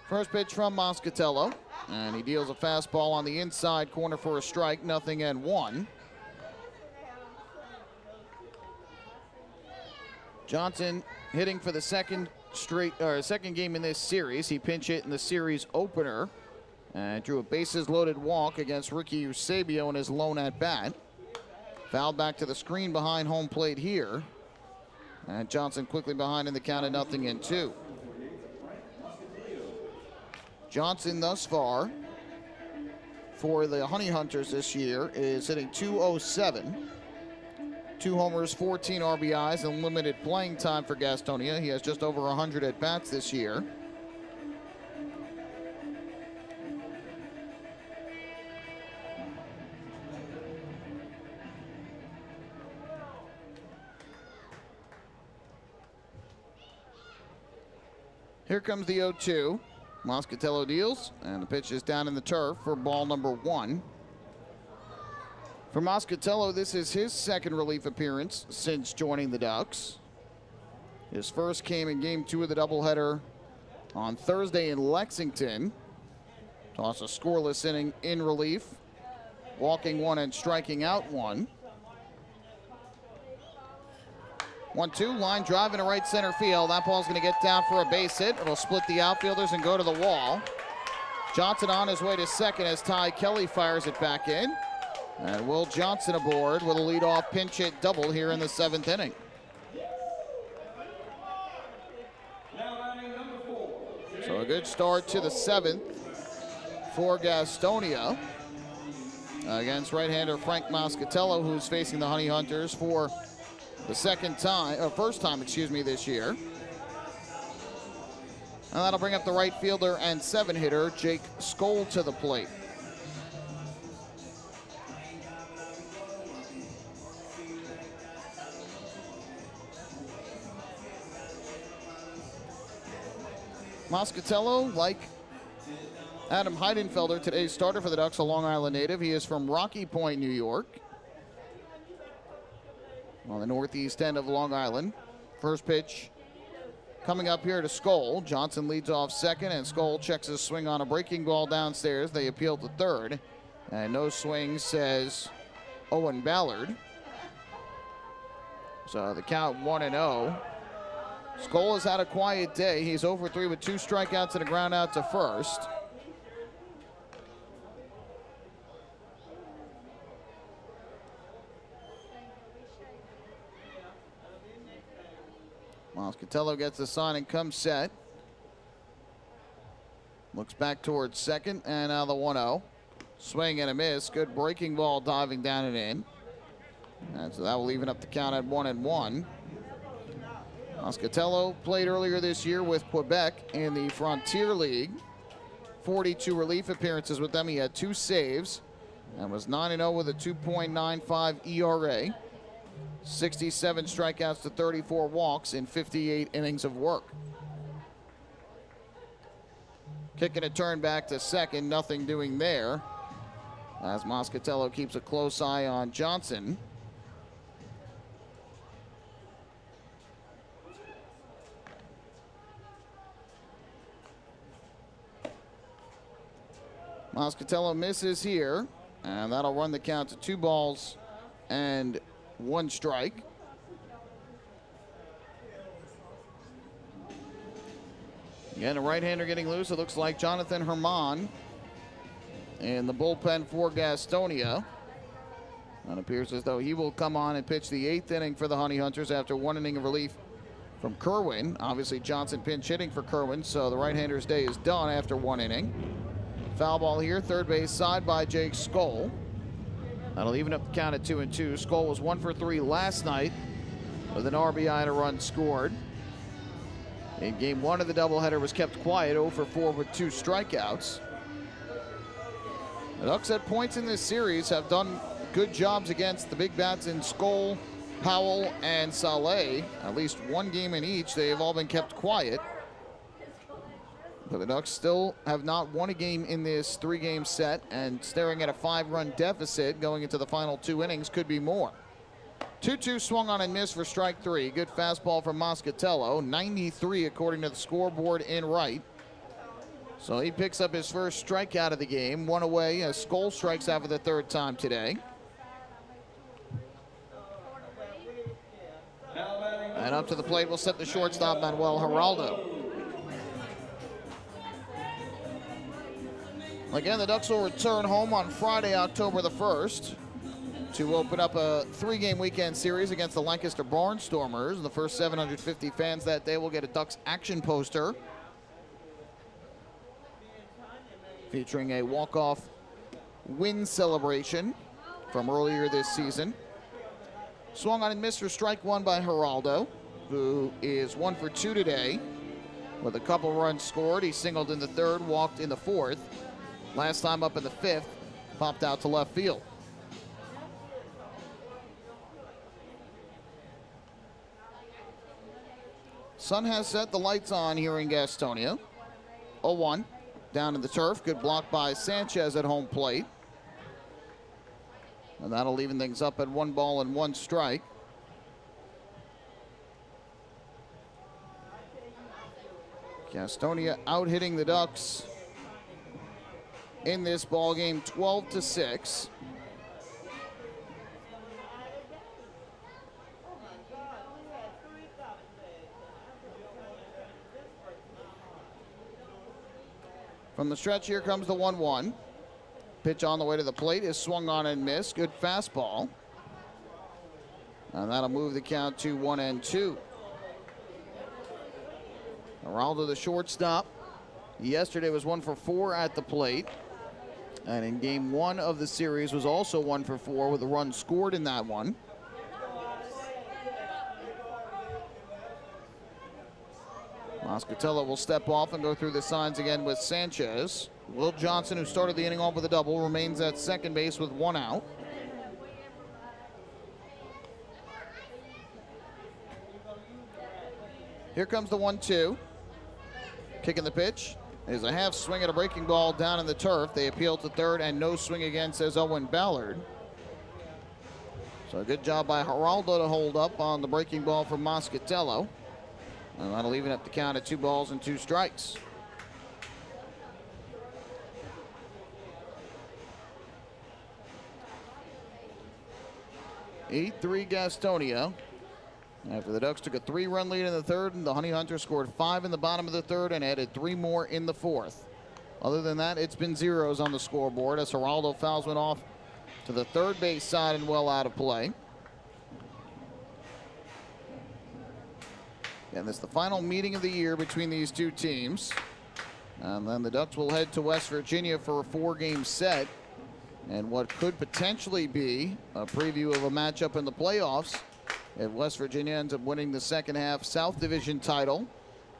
First pitch from Moscatello, and he deals a fastball on the inside corner for a strike, 0-1. Johnson hitting for the second game in this series. He pinch hit in the series opener and drew a bases loaded walk against Ricky Eusebio in his lone at bat. Fouled back to the screen behind home plate here. And Johnson quickly behind in the count of 0-2. Johnson thus far for the Honey Hunters this year is hitting .207. 2 homers, 14 RBIs, and limited playing time for Gastonia. He has just over 100 at-bats this year. Here comes the 0-2. Moscatello deals, and the pitch is down in the turf for ball number 1. For Moscatello, this is his 2nd relief appearance since joining the Ducks. His first came in game 2 of the doubleheader on Thursday in Lexington. Toss a scoreless inning in relief, walking 1 and striking out 1. 1-2, line drive into right center field. That ball's going to get down for a base hit. It'll split the outfielders and go to the wall. Johnson on his way to second as Ty Kelly fires it back in. And Will Johnson aboard with a leadoff pinch hit double here in the 7th inning. So a good start to the 7th for Gastonia against right-hander Frank Moscatello, who's facing the Honey Hunters for the first time this year. And that'll bring up the right fielder and 7-hitter Jake Skoll to the plate. Moscatello, like Adam Heidenfelder, today's starter for the Ducks, a Long Island native. He is from Rocky Point, New York, on the northeast end of Long Island. First pitch coming up here to Skoll. Johnson leads off second, and Skoll checks his swing on a breaking ball downstairs. They appeal to third, and no swing, says Owen Ballard. So the count 1-0. Skoll has had a quiet day. He's over 3 with 2 strikeouts and a ground out to first. Moscatello gets the sign and comes set. Looks back towards second, and now the 1-0. Swing and a miss. Good breaking ball diving down and in. And so that will even up the count at 1-1. Moscatello played earlier this year with Quebec in the Frontier League. 42 relief appearances with them. He had 2 saves and was 9-0 with a 2.95 ERA. 67 strikeouts to 34 walks in 58 innings of work. Kicking a turn back to second, nothing doing there, as Moscatello keeps a close eye on Johnson. Moscatello misses here, and that'll run the count to 2 balls and 1 strike. Again, a right-hander getting loose. It looks like Jonathan Herman in the bullpen for Gastonia. It appears as though he will come on and pitch the 8th inning for the Honey Hunters after 1 inning of relief from Kerwin. Obviously, Johnson pinch hitting for Kerwin, so the right-hander's day is done after 1 inning. Foul ball here, third base side by Jake Skoll. That'll even up the count at 2-2. Skoll was 1 for 3 last night with an RBI and a run scored. In game 1 of the doubleheader was kept quiet, 0 for 4 with 2 strikeouts. The Ducks at points in this series have done good jobs against the big bats in Skoll, Powell, and Saleh. At least 1 game in each. They have all been kept quiet. But the Ducks still have not won a game in this 3-game set, and staring at a 5-run deficit going into the final 2 innings, could be more. 2-2 swung on and missed for strike 3. Good fastball from Moscatello. 93 according to the scoreboard in right. So he picks up his first strikeout of the game. 1 away as Skoll strikes out for the 3rd time today. And up to the plate will set the shortstop, Manuel Geraldo. Again, the Ducks will return home on Friday, October the 1st, to open up a 3-game weekend series against the Lancaster Barnstormers. The first 750 fans that day will get a Ducks action poster featuring a walk-off win celebration from earlier this season. Swung on and missed for strike 1 by Geraldo, who is 1 for 2 today with a couple runs scored. He singled in the 3rd, walked in the 4th. Last time up in the 5th, popped out to left field. Sun has set, the lights on here in Gastonia. 0-1, down to the turf. Good block by Sanchez at home plate. And that'll even things up at 1 ball and 1 strike. Gastonia out hitting the Ducks in this ball game 12-6. From the stretch, here comes the 1-1. Pitch on the way to the plate is swung on and missed. Good fastball. And that'll move the count to 1-2. Geraldo, the shortstop, yesterday was 1 for 4 at the plate. And in game 1 of the series was also 1 for 4 with a run scored in that one. Moscatello will step off and go through the signs again with Sanchez. Will Johnson, who started the inning off with a double, remains at second base with 1 out. Here comes the 1-2. Kicking the pitch is a half swing at a breaking ball down in the turf. They appeal to 3rd, and no swing again, says Owen Ballard. So a good job by Geraldo to hold up on the breaking ball from Moscatello. And that'll even up the count at 2 balls and 2 strikes. (8-3) Gastonia. After the Ducks took a 3-run lead in the 3rd, and the Honey Hunters scored 5 in the bottom of the 3rd and added 3 more in the 4th. Other than that, it's been zeros on the scoreboard as Geraldo fouls one off to the 3rd base side and well out of play. And this is the final meeting of the year between these two teams. And then the Ducks will head to West Virginia for a 4-game set. And what could potentially be a preview of a matchup in the playoffs if West Virginia ends up winning the second half South Division title.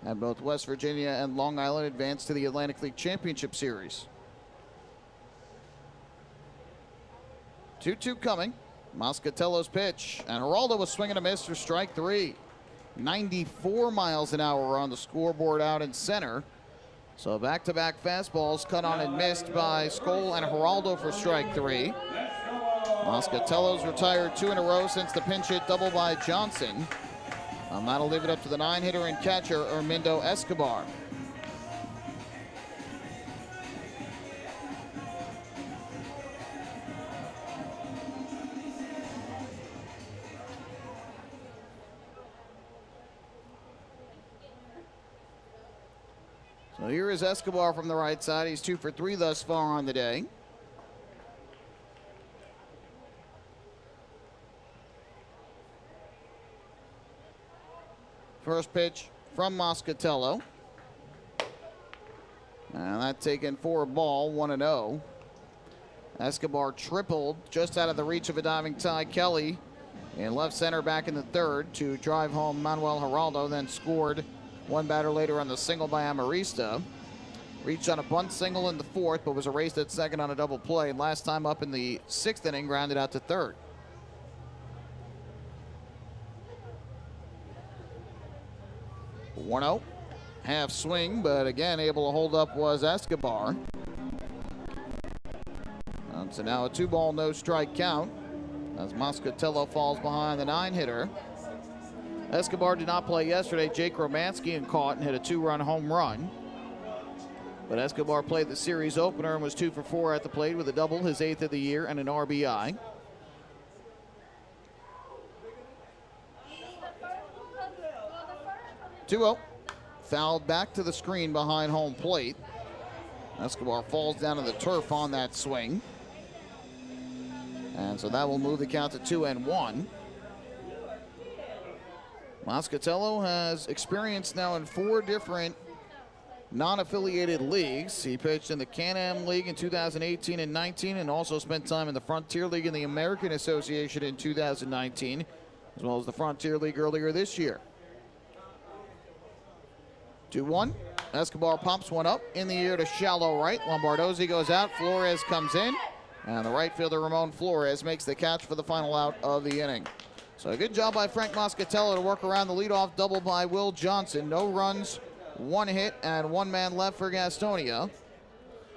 And both West Virginia and Long Island advance to the Atlantic League Championship Series. 2-2 coming. Moscatello's pitch. And Geraldo was swinging a miss for strike 3. 94 miles an hour on the scoreboard out in center. So back-to-back fastballs cut on and missed by Skoll and Geraldo for strike 3. Moscatello's retired 2 in a row since the pinch hit double by Johnson. That'll leave it up to the 9-hitter and catcher, Hermindo Escobar. So here is Escobar from the right side. He's 2 for 3 thus far on the day. First pitch from Moscatello. And that taken for a ball, 1-0. Escobar tripled just out of the reach of a diving Ty Kelly in left center back in the third to drive home Manuel Geraldo, then scored one batter later on the single by Amarista. Reached on a bunt single in the fourth, but was erased at second on a double play. And last time up in the 6th inning, grounded out to third. One 1-0. Half swing, but again, able to hold up was Escobar. And so now a 2-ball, no strike count as Moscatello falls behind the 9-hitter. Escobar did not play yesterday. Jake Romansky caught and hit a 2-run home run. But Escobar played the series opener and was 2 for 4 at the plate with a double, his 8th of the year, and an RBI. Two-0. Fouled back to the screen behind home plate. Escobar falls down to the turf on that swing. And so that will move the count to 2-1. Moscatello has experience now in 4 different non-affiliated leagues. He pitched in the Can-Am League in 2018 and 19 and also spent time in the Frontier League in the American Association in 2019, as well as the Frontier League earlier this year. 2-1. Escobar pops one up in the air to shallow right. Lombardozzi goes out. Flores comes in. And the right fielder, Ramon Flores, makes the catch for the final out of the inning. So a good job by Frank Moscatello to work around the leadoff double by Will Johnson. No runs, 1 hit, and 1 man left for Gastonia.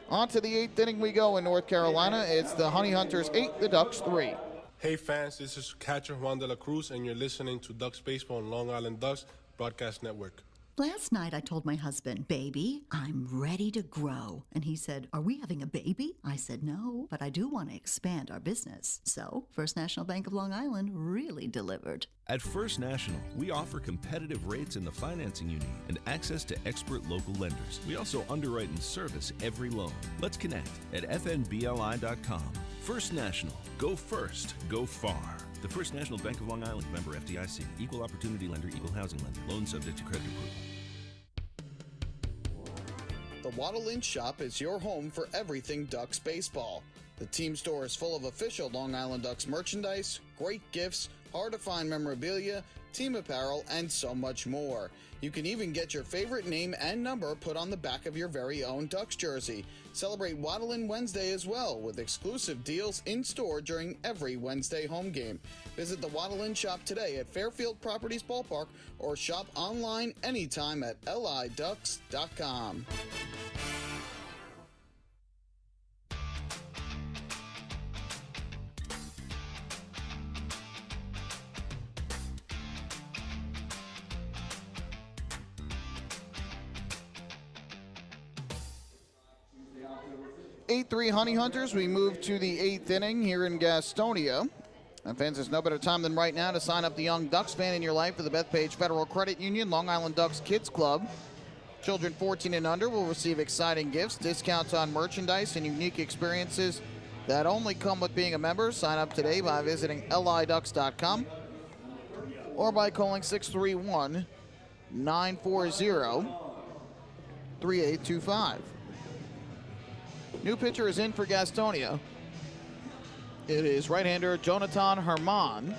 On to the 8th inning we go in North Carolina. It's the Honey Hunters 8, the Ducks 3. Hey fans, this is catcher Juan de la Cruz, and you're listening to Ducks Baseball on Long Island Ducks Broadcast Network. Last night I told my husband, baby, I'm ready to grow. And he said, are we having a baby? I said, no, but I do want to expand our business. So First National Bank of Long Island really delivered. At First National, we offer competitive rates in the financing you need and access to expert local lenders. We also underwrite and service every loan. Let's connect at fnbli.com. First National. Go first. Go far. The First National Bank of Long Island, member FDIC, equal opportunity lender, equal housing lender, loan subject to credit approval. The Waddle Inn Shop is your home for everything Ducks baseball. The team store is full of official Long Island Ducks merchandise, great gifts, hard-to-find memorabilia, team apparel, and so much more. You can even get your favorite name and number put on the back of your very own Ducks jersey. Celebrate Waddle Inn Wednesday as well, with exclusive deals in-store during every Wednesday home game. Visit the Waddle Inn Shop today at Fairfield Properties Ballpark or shop online anytime at liducks.com. Eight-3 Honey Hunters. We move to the 8th inning here in Gastonia. And fans, there's no better time than right now to sign up the young Ducks fan in your life for the Bethpage Federal Credit Union Long Island Ducks Kids Club. Children 14 and under will receive exciting gifts, discounts on merchandise, and unique experiences that only come with being a member. Sign up today by visiting liducks.com or by calling 940-3825. New pitcher is in for Gastonia. It is right-hander Jonathan Herman.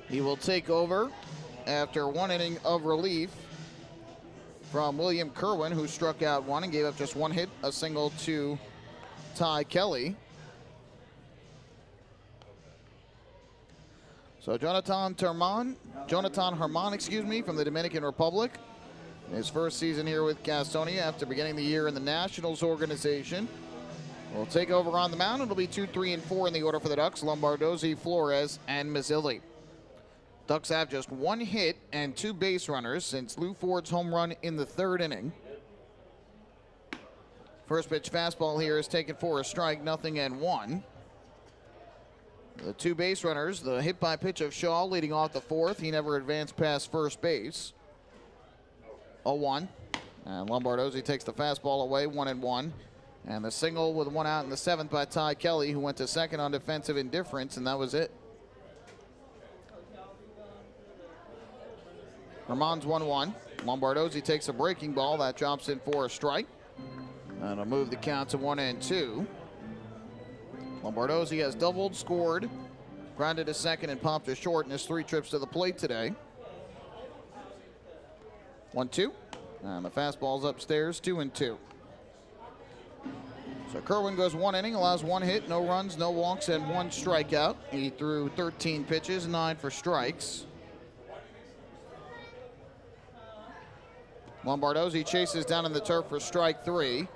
He will take over after one inning of relief from William Kerwin, who struck out one and gave up just one hit, a single to Ty Kelly. So Jonathan Herman, from the Dominican Republic. His first season here with Gastonia after beginning the year in the Nationals organization. Will take over on the mound. It'll be 2, 3, and 4 in the order for the Ducks. Lombardozzi, Flores, and Mazzilli. Ducks have just one hit and 2 base runners since Lou Ford's home run in the 3rd inning. First pitch fastball here is taken for a strike, 0-1. The 2 base runners, the hit by pitch of Shaw leading off the 4th. He never advanced past first base. 0-1. And Lombardozzi takes the fastball away, 1-1. And the single with 1 out in the 7th by Ty Kelly, who went to second on defensive indifference, and that was it. Herman's 1-1. Lombardozzi takes a breaking ball. That drops in for a strike. And it'll move the count to 1-2. Lombardozzi has doubled, scored, grounded to second, and popped a short in his 3 trips to the plate today. 1-2. And the fastball's upstairs, 2-2. So Kerwin goes 1 inning, allows 1 hit, no runs, no walks, and 1 strikeout. He threw 13 pitches, 9 for strikes. Lombardozzi chases down in the turf for strike 3.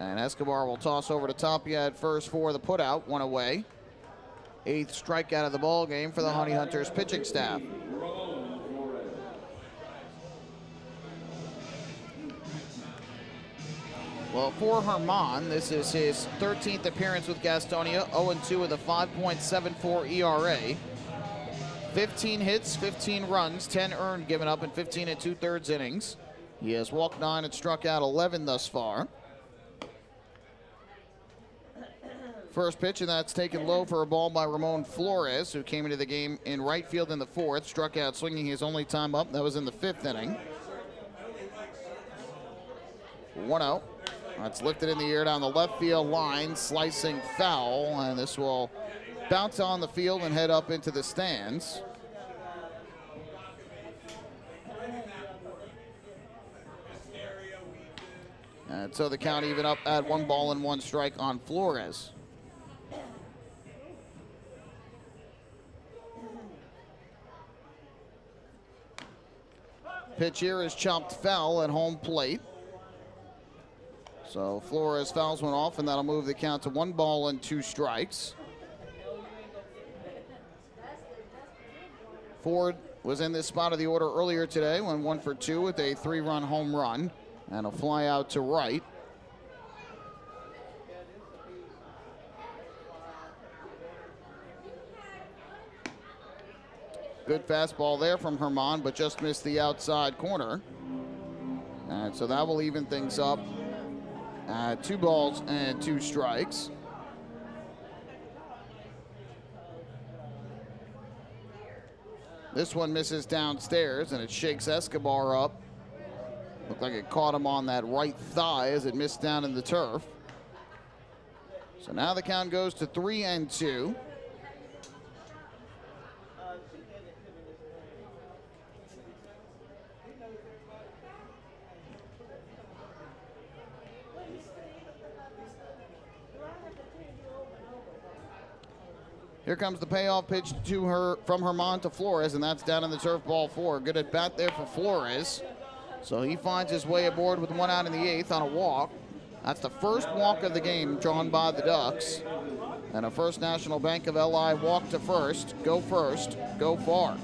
And Escobar will toss over to Tapia at first for the putout, 1 away. 8th strikeout of the ball game for the Honey Hunters pitching staff. Well, for Herman, this is his 13th appearance with Gastonia, 0-2 with a 5.74 ERA. 15 hits, 15 runs, 10 earned given up in 15 2/3 innings. He has walked 9 and struck out 11 thus far. First pitch, and that's taken low for a ball by Ramon Flores, who came into the game in right field in the 4th, struck out swinging his only time up. That was in the 5th inning. 1-0. That's lifted in the air down the left field line, slicing foul, and this will bounce on the field and head up into the stands. And so the count even up at 1-1 strike on Flores. Pitch here is chopped foul at home plate. So Flores fouls one off, and that'll move the count to 1-2 strikes. Ford was in this spot of the order earlier today, went 1 for 2 with a 3-run home run and a fly out to right. Good fastball there from Herman, but just missed the outside corner. And so that will even things up at 2-2 strikes. This one misses downstairs, and it shakes Escobar up. Looked like it caught him on that right thigh as it missed down in the turf. So now the count goes to 3-2. Here comes the payoff pitch from Herman to Flores, and that's down in the turf, ball 4. Good at bat there for Flores. So he finds his way aboard with 1 out in the 8th on a walk. That's the first walk of the game drawn by the Ducks. And a First National Bank of LI walk to first, go far.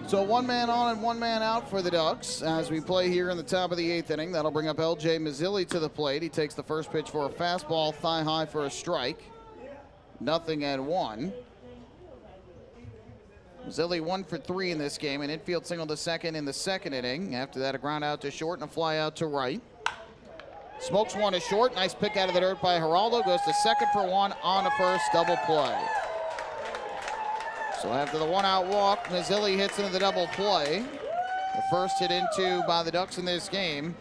So 1 man on and 1 man out for the Ducks as we play here in the top of the 8th inning. That'll bring up L.J. Mazzilli to the plate. He takes the first pitch for a fastball, thigh high for a strike. 0-1. Mazzilli 1 for 3 in this game. An infield single to second in the 2nd inning. After that, a ground out to short and a fly out to right. Smokes one to short. Nice pick out of the dirt by Geraldo. Goes to second for one on the first double play. So after the one-out walk, Mazzilli hits into the double play. The first hit into by the Ducks in this game.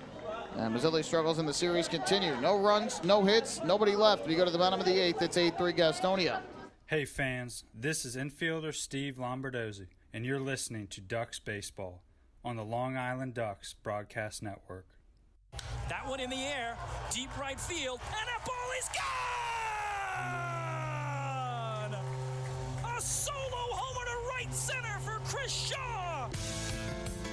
And Mazzilli struggles and the series continue. No runs, no hits, nobody left. We go to the bottom of the 8th. It's 8-3 Gastonia. Hey fans, this is infielder Steve Lombardozzi, and you're listening to Ducks Baseball on the Long Island Ducks Broadcast Network. That one in the air, deep right field, and that ball is gone! A solo homer to right center for Chris Shaw!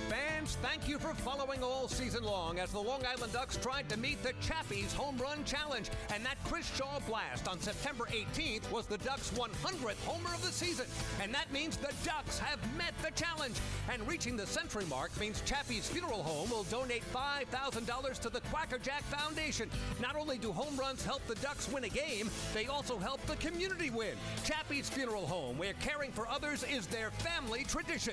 Fans, thank you for following all season long as the Long Island Ducks tried to meet the Chappie's Home Run Challenge. And that Chris Shaw blast on September 18th was the Ducks' 100th homer of the season. And that means the Ducks have met the challenge. And reaching the century mark means Chappie's Funeral Home will donate $5,000 to the Quackerjack Foundation. Not only do home runs help the Ducks win a game, they also help the community win. Chappie's Funeral Home, where caring for others is their family tradition.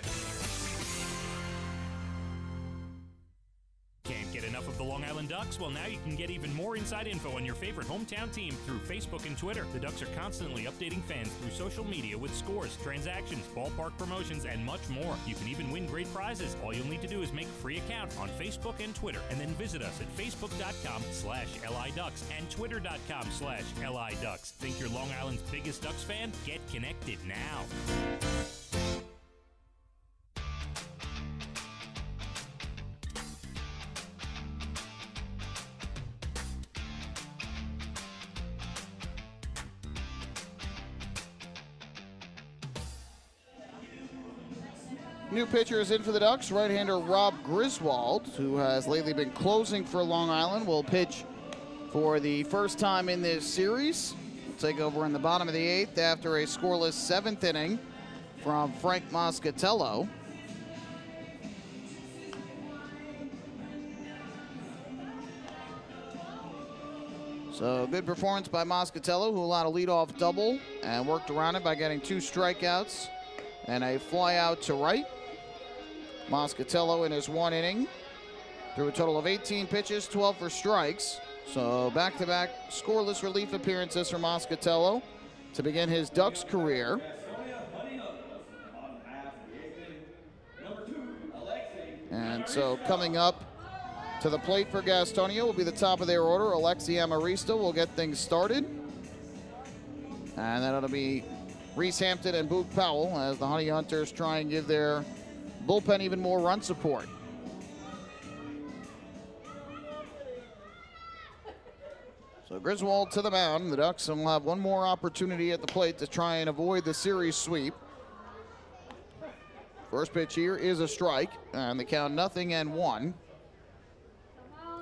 Can't get enough of the Long Island Ducks? Well, now you can get even more inside info on your favorite hometown team through Facebook and Twitter. The Ducks are constantly updating fans through social media with scores, transactions, ballpark promotions, and much more. You can even win great prizes. All you'll need to do is make a free account on Facebook and Twitter, and then visit us at facebook.com/LIDucks and twitter.com/LIDucks. Think you're Long Island's biggest Ducks fan? Get connected now. New pitchers in for the Ducks. Right-hander Rob Griswold, who has lately been closing for Long Island, will pitch for the first time in this series. He'll take over in the bottom of the 8th after a scoreless 7th inning from Frank Moscatello. So good performance by Moscatello, who allowed a leadoff double and worked around it by getting 2 strikeouts and a fly out to right. Moscatello in his 1 inning threw a total of 18 pitches, 12 for strikes. So back-to-back scoreless relief appearances for Moscatello to begin his Ducks career. And so coming up to the plate for Gastonia will be the top of their order. Alexi Amarista will get things started. And then it'll be Reese Hampton and Boog Powell as the Honey Hunters try and give their bullpen even more run support. So Griswold to the mound. The Ducks will have one more opportunity at the plate to try and avoid the series sweep. First pitch here is a strike, and the count 0-1.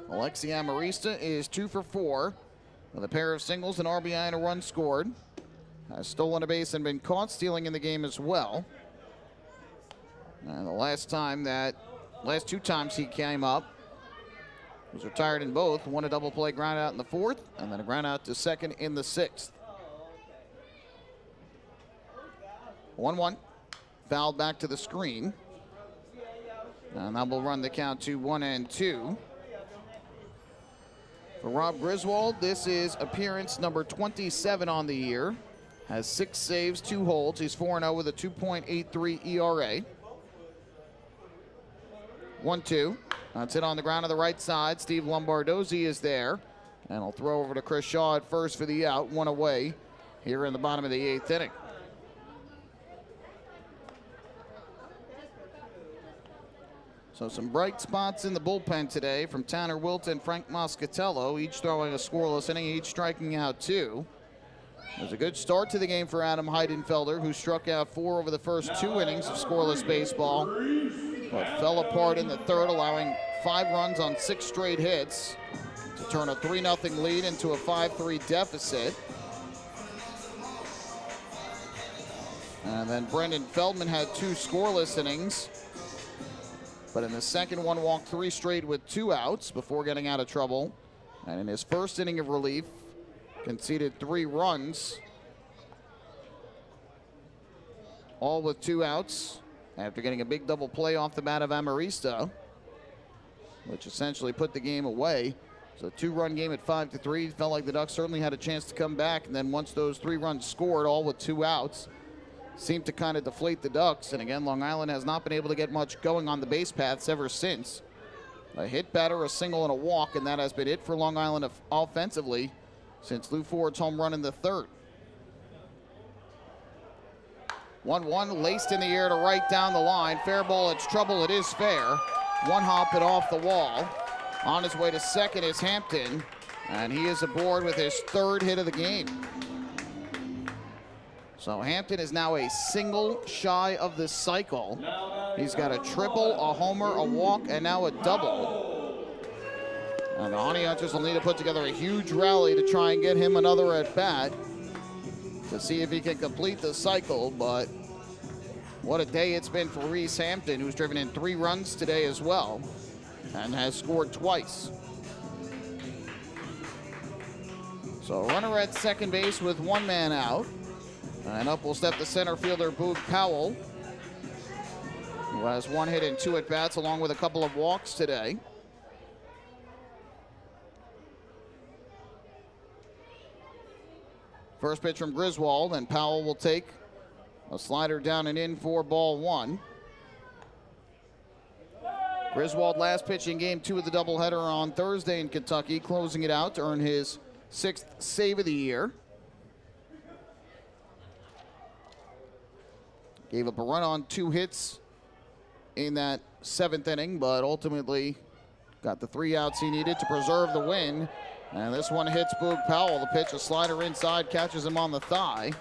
Alexi Amarista is 2 for 4 with a pair of singles, an RBI, and a run scored. Has stolen a base and been caught stealing in the game as well. And the last 2 times he came up, was retired in both. One a double play ground out in the 4th, and then a ground out to second in the 6th. 1-1, fouled back to the screen. And that will run the count to 1-2. For Rob Griswold, this is appearance number 27 on the year. Has 6 saves, 2 holds. He's 4-0 with a 2.83 ERA. 1-2. That's it on the ground to the right side. Steve Lombardozzi is there. And he'll throw over to Chris Shaw at first for the out. 1 away here in the bottom of the 8th inning. So some bright spots in the bullpen today from Tanner Wilt and Frank Moscatello, each throwing a scoreless inning, each striking out 2. It was a good start to the game for Adam Heidenfelder, who struck out 4 over the first 2 innings of scoreless baseball, but fell apart in the 3rd, allowing 5 runs on 6 straight hits to turn a 3-0 lead into a 5-3 deficit. And then Brendan Feldman had 2 scoreless innings, but in the second one walked 3 straight with 2 outs before getting out of trouble. And in his first inning of relief, conceded 3 runs, all with 2 outs after getting a big double play off the bat of Amarista, which essentially put the game away. So a 2-run game at 5-3. Felt like the Ducks certainly had a chance to come back, and then once those 3 runs scored, all with 2 outs, seemed to kind of deflate the Ducks. And again, Long Island has not been able to get much going on the base paths ever since. A hit batter, a single, and a walk, and that has been it for Long Island offensively since Lou Ford's home run in the 3rd. 1-1, laced in the air to right down the line. Fair ball, it's trouble, it is fair. One hop it off the wall. On his way to second is Hampton, and he is aboard with his 3rd hit of the game. So Hampton is now a single shy of the cycle. He's got a triple, a homer, a walk, and now a double. And the Honey Hunters will need to put together a huge rally to try and get him another at-bat to see if he can complete the cycle, but what a day it's been for Reese Hampton, who's driven in 3 runs today as well and has scored twice. So runner at second base with 1 man out. And up will step the center fielder, Boog Powell, who has 1 hit and 2 at-bats along with a couple of walks today. First pitch from Griswold, and Powell will take a slider down and in for ball 1. Griswold last pitch in game 2 of the doubleheader on Thursday in Kentucky, closing it out to earn his 6th save of the year. Gave up a run on 2 hits in that 7th inning, but ultimately got the 3 outs he needed to preserve the win. And this one hits Boog Powell. The pitch, a slider inside, catches him on the thigh.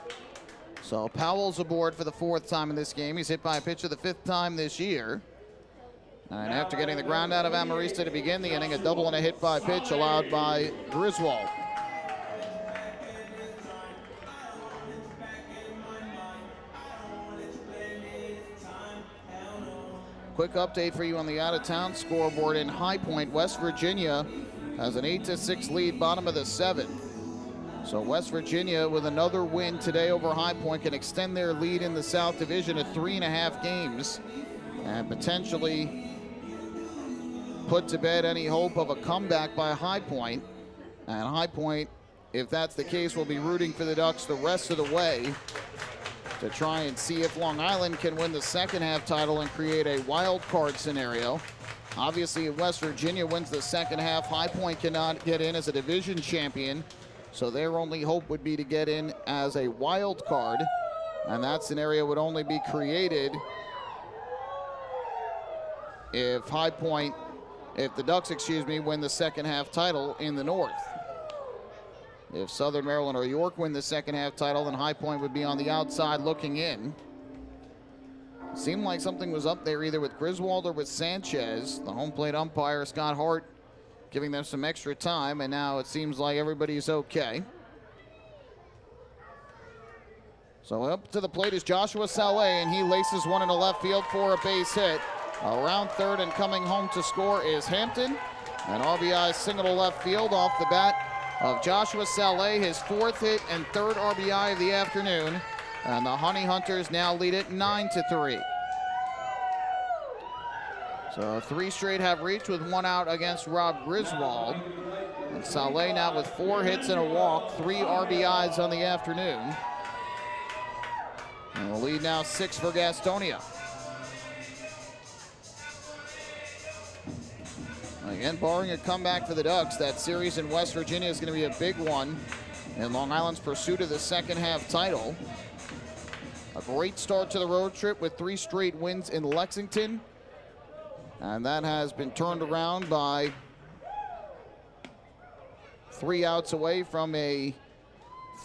So Powell's aboard for the 4th time in this game. He's hit by a pitcher the 5th time this year. And after getting the ground out of Amarista to begin the inning, a double and a hit by pitch allowed by Griswold. Quick update for you on the out-of-town scoreboard in High Point. West Virginia has an 8-6 lead, bottom of the 7th. So West Virginia, with another win today over High Point, can extend their lead in the South Division to 3.5 games and potentially put to bed any hope of a comeback by High Point. And High Point, if that's the case, will be rooting for the Ducks the rest of the way to try and see if Long Island can win the second half title and create a wild card scenario. Obviously, if West Virginia wins the second half, High Point cannot get in as a division champion, so their only hope would be to get in as a wild card, and that scenario would only be created if the Ducks, win the second half title in the North. If Southern Maryland or York win the second half title, then High Point would be on the outside looking in. Seemed like something was up there either with Griswold or with Sanchez. The home plate umpire, Scott Hart, giving them some extra time, and now it seems like everybody's okay. So up to the plate is Joshua Saleh, and he laces one into left field for a base hit. Around third and coming home to score is Hampton. An RBI single to left field off the bat of Joshua Saleh, his 4th hit and 3rd RBI of the afternoon. And the Honey Hunters now lead it 9-3. So 3 straight have reached with 1 out against Rob Griswold. And Saleh now with 4 hits and a walk, 3 RBIs on the afternoon. And the lead now 6 for Gastonia. Again, barring a comeback for the Ducks, that series in West Virginia is going to be a big one in Long Island's pursuit of the second half title. A great start to the road trip with 3 straight wins in Lexington. And that has been turned around by 3 outs away from a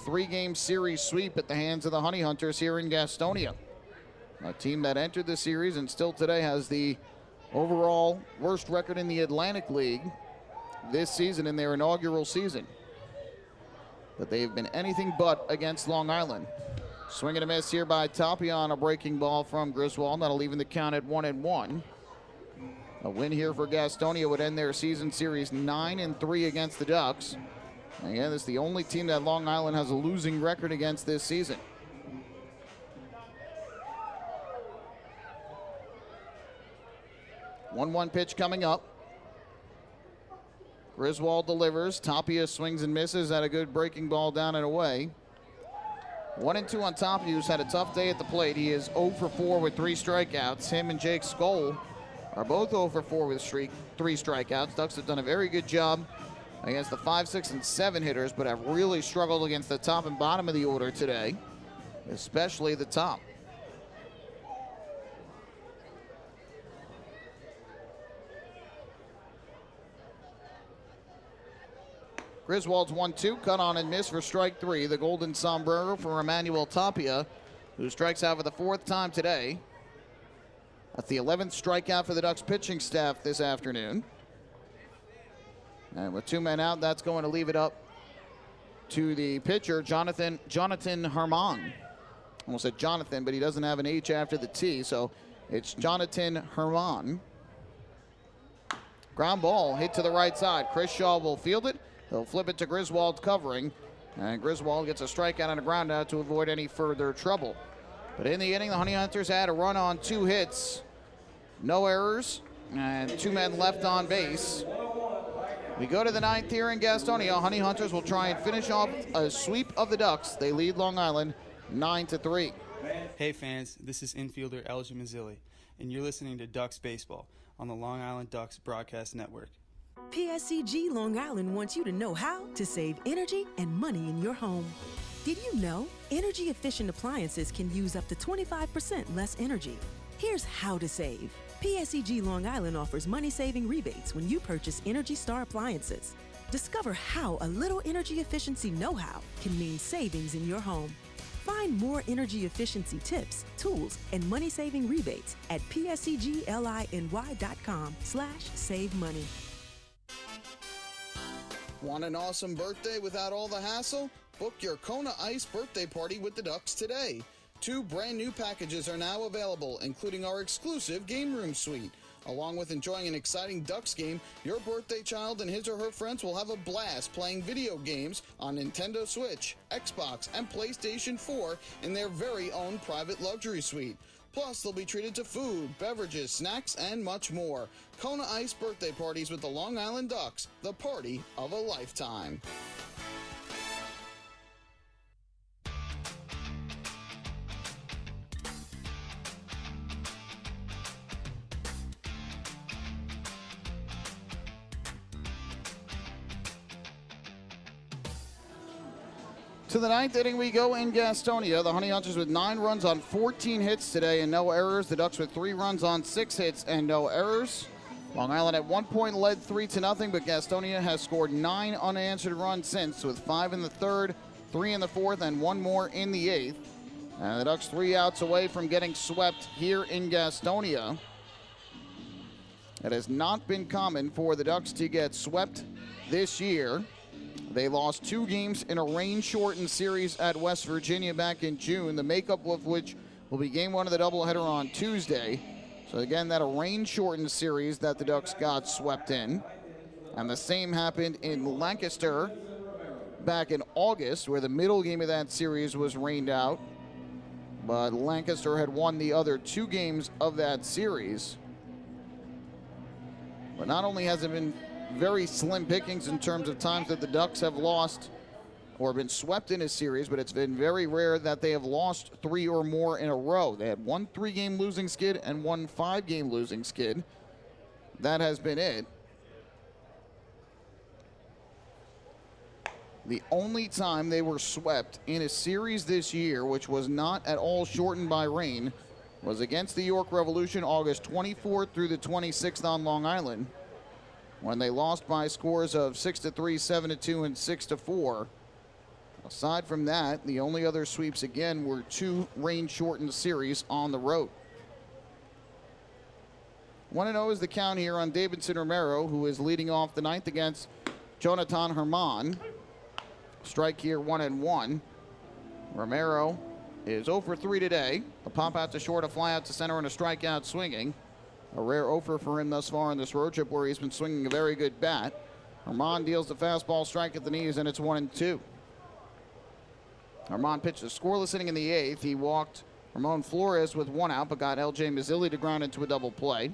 3-game series sweep at the hands of the Honey Hunters here in Gastonia. A team that entered the series and still today has the overall worst record in the Atlantic League this season in their inaugural season. But they've been anything but against Long Island. Swing and a miss here by Tapia on a breaking ball from Griswold. That'll even the count at 1-1. A win here for Gastonia would end their season series 9-3 against the Ducks. Again, this is the only team that Long Island has a losing record against this season. One pitch coming up. Griswold delivers. Tapia swings and misses at a good breaking ball down and away. 1-2 on Tapia, who's had a tough day at the plate. He is 0 for 4 with 3 strikeouts. Him and Jake Skoll are both 0 for 4 with 3 strikeouts. Ducks have done a very good job against the 5, 6, and 7 hitters, but have really struggled against the top and bottom of the order today, especially the top. Griswold's 1-2, cut on and miss for strike 3. The golden sombrero for Emmanuel Tapia, who strikes out for the 4th time today. That's the 11th strikeout for the Ducks pitching staff this afternoon. And with 2 men out, that's going to leave it up to the pitcher, Jonathan Herman. Almost said Jonathan, but he doesn't have an H after the T, so it's Jonathan Herman. Ground ball hit to the right side. Chris Shaw will field it. He'll flip it to Griswold covering, and Griswold gets a strikeout and a ground out to avoid any further trouble. But in the inning, the Honey Hunters had a run on 2 hits, no errors, and 2 men left on base. We go to the 9th here in Gastonia. Honey Hunters will try and finish off a sweep of the Ducks. They lead Long Island 9-3. Hey fans, this is infielder Elgin Mazzilli, and you're listening to Ducks Baseball on the Long Island Ducks Broadcast Network. PSCG Long Island wants you to know how to save energy and money in your home. Did you know energy-efficient appliances can use up to 25% less energy? Here's how to save. PSCG Long Island offers money-saving rebates when you purchase Energy Star appliances. Discover how a little energy efficiency know-how can mean savings in your home. Find more energy efficiency tips, tools, and money-saving rebates at pscgliny.com/save money. Want an awesome birthday without all the hassle? Book your Kona Ice birthday party with the Ducks today. 2 brand new packages are now available, including our exclusive game room suite. Along with enjoying an exciting Ducks game, your birthday child and his or her friends will have a blast playing video games on Nintendo Switch, Xbox, and PlayStation 4 in their very own private luxury suite. Plus, they'll be treated to food, beverages, snacks, and much more. Kona Ice birthday parties with the Long Island Ducks, the party of a lifetime. To the 9th inning we go in Gastonia. The Honey Hunters with 9 runs on 14 hits today and no errors. The Ducks with 3 runs on 6 hits and no errors. Long Island at one point led 3-0, but Gastonia has scored 9 unanswered runs since, with 5 in the 3rd, 3 in the 4th, and 1 more in the 8th. And the Ducks 3 outs away from getting swept here in Gastonia. It has not been common for the Ducks to get swept this year. They lost 2 games in a rain-shortened series at West Virginia back in June, the makeup of which will be Game 1 of the doubleheader on Tuesday. So again, that a rain-shortened series that the Ducks got swept in. And the same happened in Lancaster back in August, where the middle game of that series was rained out. But Lancaster had won the other 2 games of that series. But not only has it been very slim pickings in terms of times that the Ducks have lost or been swept in a series, but it's been very rare that they have lost 3 or more in a row. They had 1 3-game losing skid and 1 5-game losing skid. That has been it. The only time they were swept in a series this year, which was not at all shortened by rain, was against the York Revolution August 24th through the 26th on Long Island, when they lost by scores of 6-3, 7-2, and 6-4. Aside from that, the only other sweeps again were 2 rain-shortened series on the road. 1-0 is the count here on Davidson Romero, who is leading off the 9th against Jonathan Herman. Strike here 1-1. Romero is 0 for 3 today. A pop out to short, a fly out to center, and a strikeout swinging. A rare offer for him thus far in this road trip, where he's been swinging a very good bat. Herman deals the fastball strike at the knees, and it's 1-2. Herman pitched a scoreless inning in the 8th. He walked Ramon Flores with 1 out, but got L.J. Mazzilli to ground into a double play.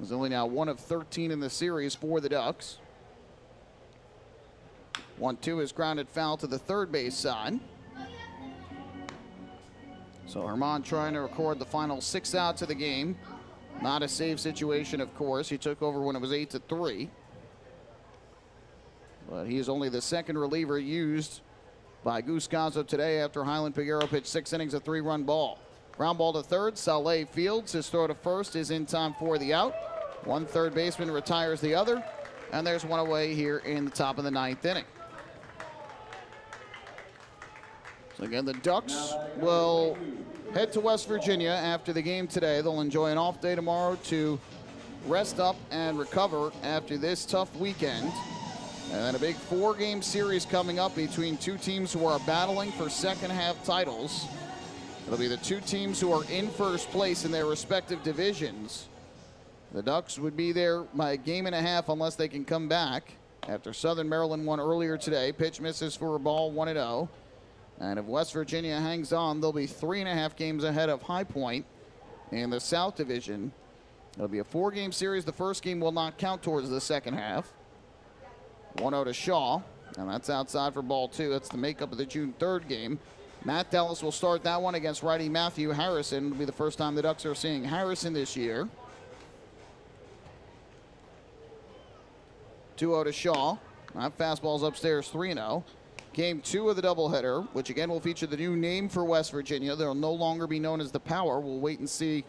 Mazzilli now 1 of 13 in the series for the Ducks. 1-2 is grounded foul to the third base side. So Germán trying to record the final 6 outs of the game. Not a save situation, of course. He took over when it was 8-3. But he is only the second reliever used by Goose Gazzo today after Highland Peguero pitched 6 innings of 3-run ball. Ground ball to third. Saleh fields. His throw to first is in time for the out. One third baseman retires the other. And there's one away here in the top of the 9th inning. So again, the Ducks will head to West Virginia after the game today. They'll enjoy an off day tomorrow to rest up and recover after this tough weekend. And then a big 4-game series coming up between two teams who are battling for second-half titles. It'll be the two teams who are in first place in their respective divisions. The Ducks would be there by a game and a half unless they can come back after Southern Maryland won earlier today. Pitch misses for a ball, 1-0. And if West Virginia hangs on, they'll be 3.5 games ahead of High Point in the South Division. It'll be a 4-game series. The first game will not count towards the second half. 1-0 to Shaw, and that's outside for ball 2. That's the makeup of the June 3rd game. Matt Dallas will start that one against righty Matthew Harrison. It'll be the first time the Ducks are seeing Harrison this year. 2-0 to Shaw. That fastball's upstairs, 3-0. Game 2 of the doubleheader, which again will feature the new name for West Virginia. They'll no longer be known as the Power. We'll wait and see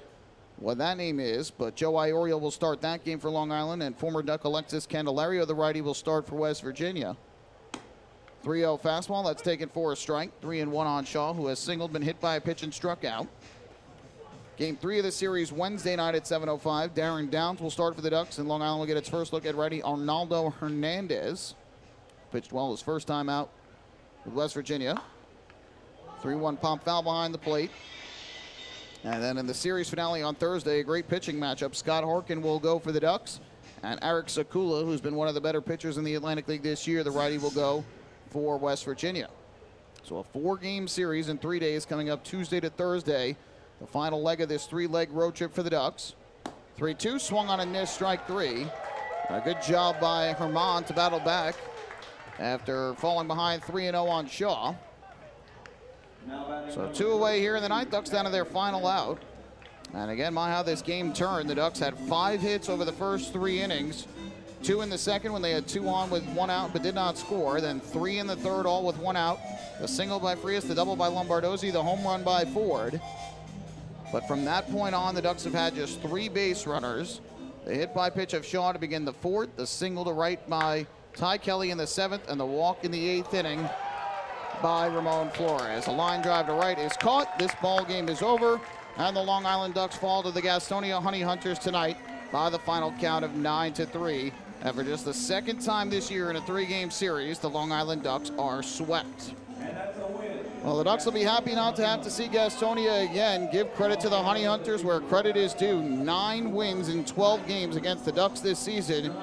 what that name is, but Joe Iorio will start that game for Long Island, and former Duck Alexis Candelario, the righty, will start for West Virginia. 3-0 fastball, that's taken for a strike. 3-1 on Shaw, who has singled, been hit by a pitch and struck out. Game 3 of the series Wednesday night at 7:05. Darren Downs will start for the Ducks, and Long Island will get its first look at righty Arnaldo Hernandez. Pitched well his first time out with West Virginia. 3-1 pump foul behind the plate. And then in the series finale on Thursday, a great pitching matchup. Scott Harkin will go for the Ducks, and Eric Sakula, who's been one of the better pitchers in the Atlantic League this year, the righty, will go for West Virginia. So a 4-game series in 3 days coming up Tuesday to Thursday. The final leg of this 3-leg road trip for the Ducks. 3-2, swung on and missed, strike 3. A good job by Germán to battle back after falling behind 3-0 on Shaw. So 2 away here in the ninth. Ducks down to their final out. And again, how this game turned. The Ducks had 5 hits over the first 3 innings. 2 in the second when they had 2 on with 1 out but did not score. Then 3 in the third, all with 1 out. The single by Frias, the double by Lombardozzi, the home run by Ford. But from that point on, the Ducks have had just 3 base runners. The hit by pitch of Shaw to begin the 4th, the single to right by Ty Kelly in the 7th, and the walk in the 8th inning by Ramon Flores. A line drive to right is caught. This ball game is over, and the Long Island Ducks fall to the Gastonia Honey Hunters tonight by the final count of 9-3. And for just the second time this year in a 3-game series, the Long Island Ducks are swept. Well, the Ducks will be happy not to have to see Gastonia again. Give credit to the Honey Hunters where credit is due. 9 wins in 12 games against the Ducks this season.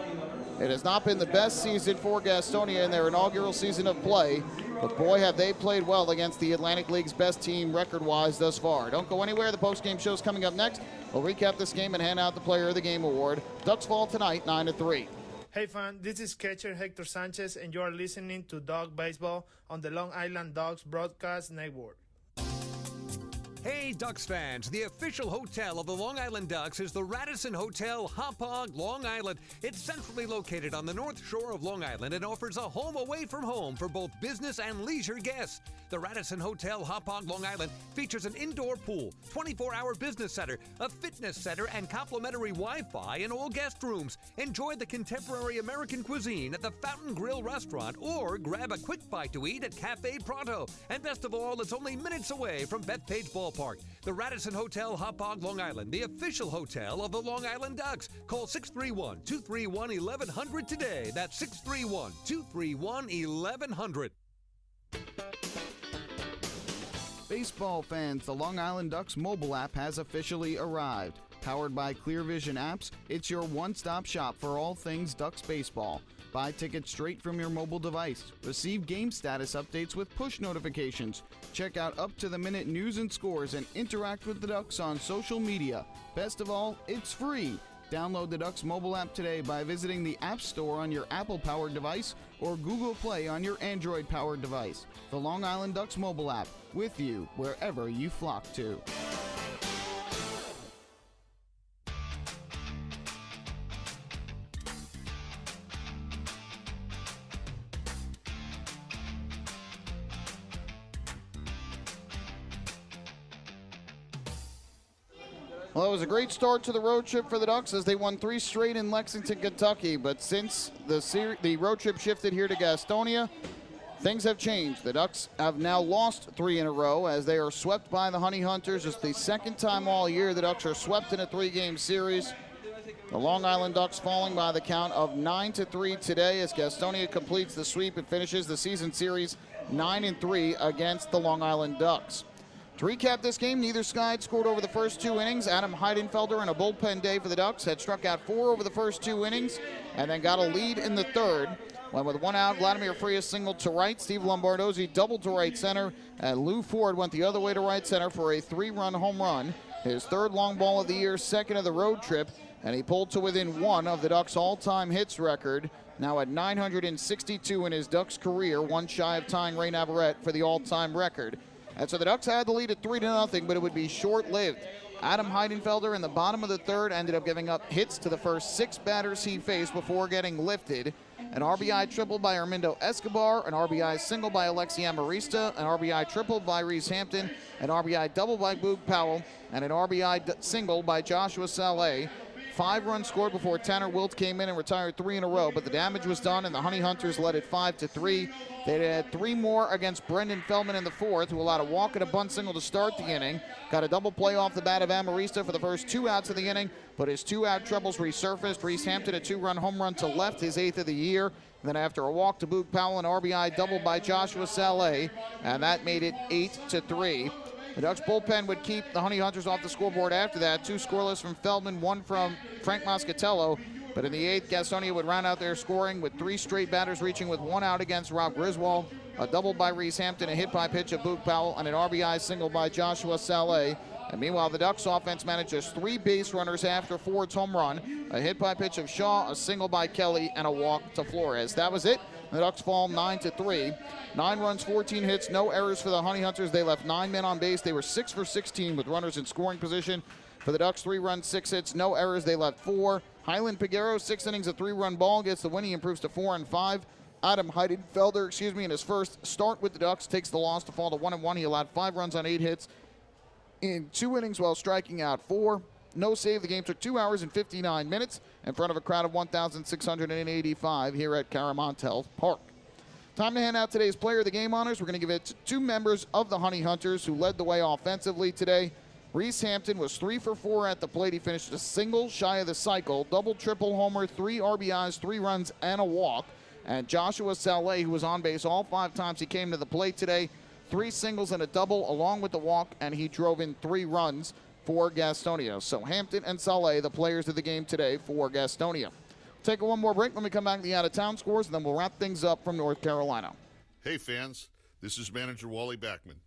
It has not been the best season for Gastonia in their inaugural season of play, but boy, have they played well against the Atlantic League's best team record-wise thus far. Don't go anywhere. The post-game show's coming up next. We'll recap this game and hand out the Player of the Game award. Ducks fall tonight, 9-3. Hey fan, this is catcher Hector Sanchez, and you are listening to Dog Baseball on the Long Island Ducks Broadcast Network. Hey Ducks fans, the official hotel of the Long Island Ducks is the Radisson Hotel, Hauppauge, Long Island. It's centrally located on the north shore of Long Island and offers a home away from home for both business and leisure guests. The Radisson Hotel, Hauppauge, Long Island features an indoor pool, 24-hour business center, a fitness center, and complimentary Wi-Fi in all guest rooms. Enjoy the contemporary American cuisine at the Fountain Grill restaurant or grab a quick bite to eat at Cafe Pronto. And best of all, it's only minutes away from Bethpage Ballpark. The Radisson Hotel, Hauppauge, Long Island, the official hotel of the Long Island Ducks. Call 631-231-1100 today. That's 631-231-1100. Baseball fans, the Long Island Ducks mobile app has officially arrived. Powered by Clear Vision Apps, it's your one-stop shop for all things Ducks baseball. Buy tickets straight from your mobile device. Receive game status updates with push notifications. Check out up-to-the-minute news and scores and interact with the Ducks on social media. Best of all, it's free. Download the Ducks mobile app today by visiting the App Store on your Apple-powered device or Google Play on your Android-powered device. The Long Island Ducks mobile app, with you wherever you flock to. Well, it was a great start to the road trip for the Ducks as they won 3 straight in Lexington, Kentucky. But since the road trip shifted here to Gastonia, things have changed. The Ducks have now lost 3 in a row as they are swept by the Honey Hunters. It's the second time all year the Ducks are swept in a 3-game series. The Long Island Ducks falling by the count of 9-3 today as Gastonia completes the sweep and finishes the season series 9-3 against the Long Island Ducks. To recap this game, neither side scored over the first 2 innings. Adam Heidenfelder in a bullpen day for the Ducks had struck out 4 over the first 2 innings and then got a lead in the third. When with 1 out, Vladimir Frias singled to right. Steve Lombardozzi doubled to right center. And Lou Ford went the other way to right center for a 3-run home run. His 3rd long ball of the year, 2nd of the road trip. And he pulled to within 1 of the Ducks' all-time hits record. Now at 962 in his Ducks career, 1 shy of tying Ray Navarrete for the all-time record. And so the Ducks had the lead at 3-0, but it would be short-lived. Adam Heidenfelder in the bottom of the third ended up giving up hits to the first 6 batters he faced before getting lifted. An RBI triple by Armindo Escobar, an RBI single by Alexi Amarista, an RBI triple by Reese Hampton, an RBI double by Boog Powell, and an RBI single by Joshua Saleh. 5 runs scored before Tanner Wilt came in and retired 3 in a row, but the damage was done and the Honey Hunters led it 5-3. They had 3 more against Brendan Feldman in the 4th, who allowed a walk and a bunt single to start the inning. Got a double play off the bat of Amarista for the first 2 outs of the inning, but his 2-out troubles resurfaced. Reese Hampton a 2-run home run to left, his 8th of the year. And then after a walk to Boog Powell, an RBI double by Joshua Saleh, and that made it 8-3. The Ducks bullpen would keep the Honey Hunters off the scoreboard after that. 2 scoreless from Feldman, 1 from Frank Moscatello. But in the 8th, Gastonia would round out their scoring with 3 straight batters reaching with 1 out against Rob Griswold. A double by Reese Hampton, a hit by pitch of Boog Powell, and an RBI single by Joshua Saleh. And meanwhile, the Ducks offense managed just 3 base runners after Ford's home run. A hit by pitch of Shaw, a single by Kelly, and a walk to Flores. That was it. The Ducks fall 9-3. 9 runs, 14 hits, no errors for the Honey Hunters. They left 9 men on base. They were 6 for 16 with runners in scoring position. For the Ducks, 3 runs, 6 hits, no errors. They left 4. Highland Piguero, 6 innings, a 3-run ball, gets the win. He improves to 4-5. Adam Heidenfelder, in his first start with the Ducks, takes the loss to fall to 1-1. He allowed 5 runs on 8 hits in 2 innings while striking out 4. No save. The game took 2 hours and 59 minutes in front of a crowd of 1,685 here at CaroMont Health Park. Time to hand out today's Player of the Game honors. We're going to give it to 2 members of the Honey Hunters who led the way offensively today. Reese Hampton was 3 for 4 at the plate. He finished a single shy of the cycle. Double, triple homer, 3 RBIs, 3 runs, and a walk. And Joshua Saleh, who was on base all 5 times he came to the plate today. 3 singles and a double along with the walk, and he drove in 3 runs for Gastonia. So Hampton and Saleh, the players of the game today for Gastonia. Take one more break when we come back to the out-of-town scores, and then we'll wrap things up from North Carolina. Hey fans, this is manager Wally Backman,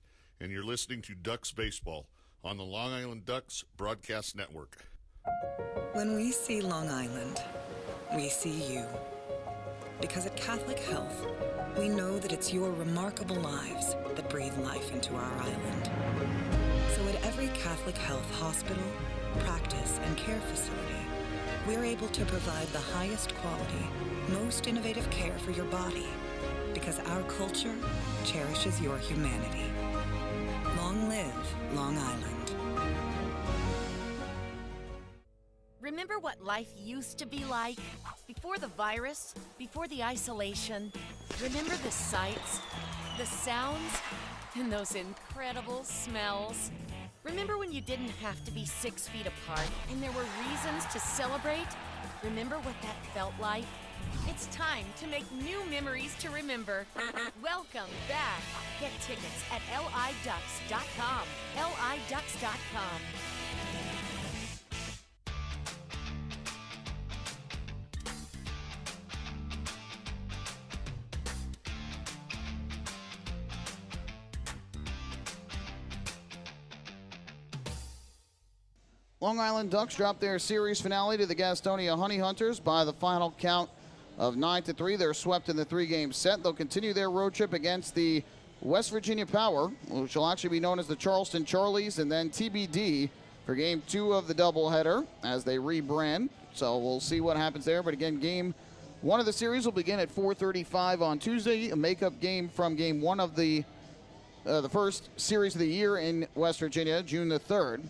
and you're listening to Ducks Baseball on the Long Island Ducks Broadcast Network. When we see Long Island, we see you. Because at Catholic Health, we know that it's your remarkable lives that breathe life into our island. So at every Catholic Health hospital, practice, and care facility, we're able to provide the highest quality, most innovative care for your body, because our culture cherishes your humanity. Long live Long Island. Remember what life used to be like? Before the virus, before the isolation? Remember the sights, the sounds, and those incredible smells? Remember when you didn't have to be 6 feet apart and there were reasons to celebrate? Remember what that felt like? It's time to make new memories to remember. Welcome back. Get tickets at liducks.com. liducks.com. Long Island Ducks dropped their series finale to the Gastonia Honey Hunters by the final count of 9-3. They're swept in the three-game set. They'll continue their road trip against the West Virginia Power, which will actually be known as the Charleston Charlies, and then TBD for Game 2 of the doubleheader as they rebrand. So we'll see what happens there. But again, Game 1 of the series will begin at 4:35 on Tuesday, a makeup game from Game 1 of the first series of the year in West Virginia, June the 3rd.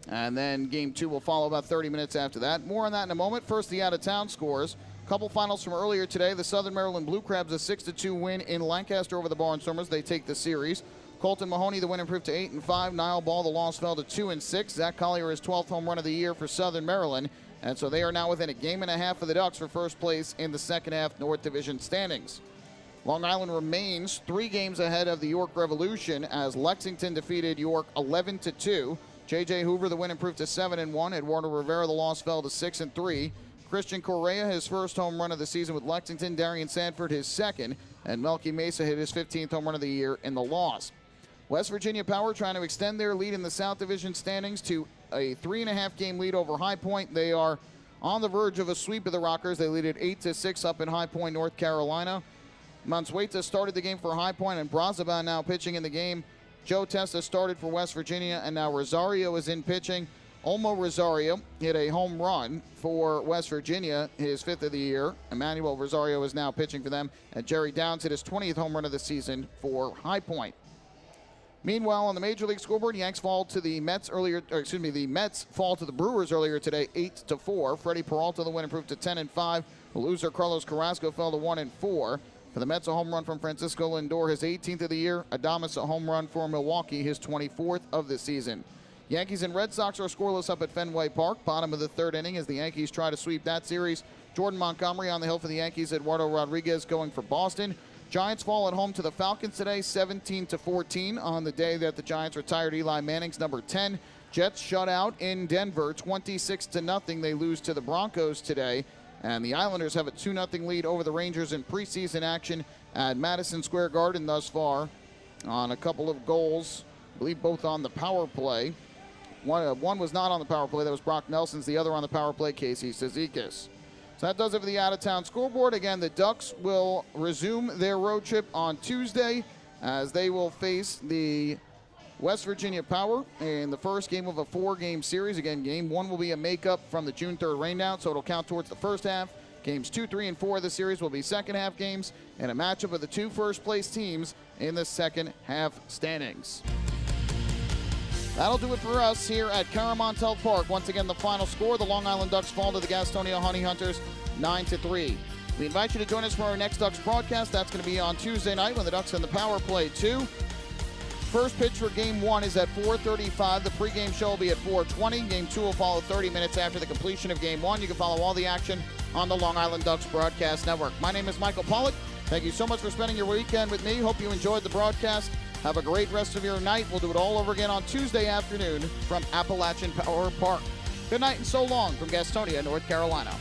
And then Game 2 will follow about 30 minutes after that. More on that in a moment. First, the out-of-town scores. Couple finals from earlier today. The Southern Maryland Blue Crabs, a 6-2 win in Lancaster over the Barnstormers. They take the series. Colton Mahoney, the win improved to 8-5. Niall Ball, the loss fell to 2-6. Zach Collier, his 12th home run of the year for Southern Maryland. And so they are now within a game and a half of the Ducks for first place in the second half North Division standings. Long Island remains 3 games ahead of the York Revolution as Lexington defeated York 11-2. J.J. Hoover, the win improved to 7-1. Eduardo Rivera, the loss fell to 6-3. Christian Correa, his first home run of the season with Lexington. Darian Sanford, his second. And Melky Mesa hit his 15th home run of the year in the loss. West Virginia Power trying to extend their lead in the South Division standings to a 3.5-game lead over High Point. They are on the verge of a sweep of the Rockers. They lead at 8-6 up in High Point, North Carolina. Mansueta started the game for High Point, and Brazoban now pitching in the game. Joe Testa started for West Virginia, and now Rosario is in pitching. Olmo Rosario hit a home run for West Virginia, his 5th of the year. Emmanuel Rosario is now pitching for them, and Jerry Downs hit his 20th home run of the season for High Point. Meanwhile, on the Major League scoreboard, Yanks fall to the Mets the Mets fall to the Brewers earlier today, 8-4. Freddie Peralta, the win, improved to 10-5. The loser, Carlos Carrasco, fell to 1-4. For the Mets, a home run from Francisco Lindor, his 18th of the year. Adames, a home run for Milwaukee, his 24th of the season. Yankees and Red Sox are scoreless up at Fenway Park. Bottom of the 3rd inning as the Yankees try to sweep that series. Jordan Montgomery on the hill for the Yankees. Eduardo Rodriguez going for Boston. Giants fall at home to the Falcons today, 17-14 on the day that the Giants retired Eli Manning's number 10. Jets shut out in Denver, 26-0. They lose to the Broncos today. And the Islanders have a 2-0 lead over the Rangers in preseason action at Madison Square Garden thus far on a couple of goals, I believe both on the power play. One was not on the power play. That was Brock Nelson's. The other on the power play, Casey Cizikas. So that does it for the out-of-town scoreboard. Again, the Ducks will resume their road trip on Tuesday as they will face the West Virginia Power in the first game of a 4-game series. Again, Game 1 will be a makeup from the June 3rd raindown, so it'll count towards the first half. Games 2, 3, and 4 of the series will be second half games, and a matchup of the 2 first-place teams in the second half standings. That'll do it for us here at CaroMont Health Park. Once again, the final score, the Long Island Ducks fall to the Gastonia Honey Hunters 9-3. We invite you to join us for our next Ducks broadcast. That's going to be on Tuesday night when the Ducks in the power play 2. First pitch for Game 1 is at 4:35. The pregame show will be at 4:20. Game 2 will follow 30 minutes after the completion of Game 1. You can follow all the action on the Long Island Ducks Broadcast Network. My name is Michael Pollock. Thank you so much for spending your weekend with me. Hope you enjoyed the broadcast. Have a great rest of your night. We'll do it all over again on Tuesday afternoon from Appalachian Power Park. Good night and so long from Gastonia, North Carolina.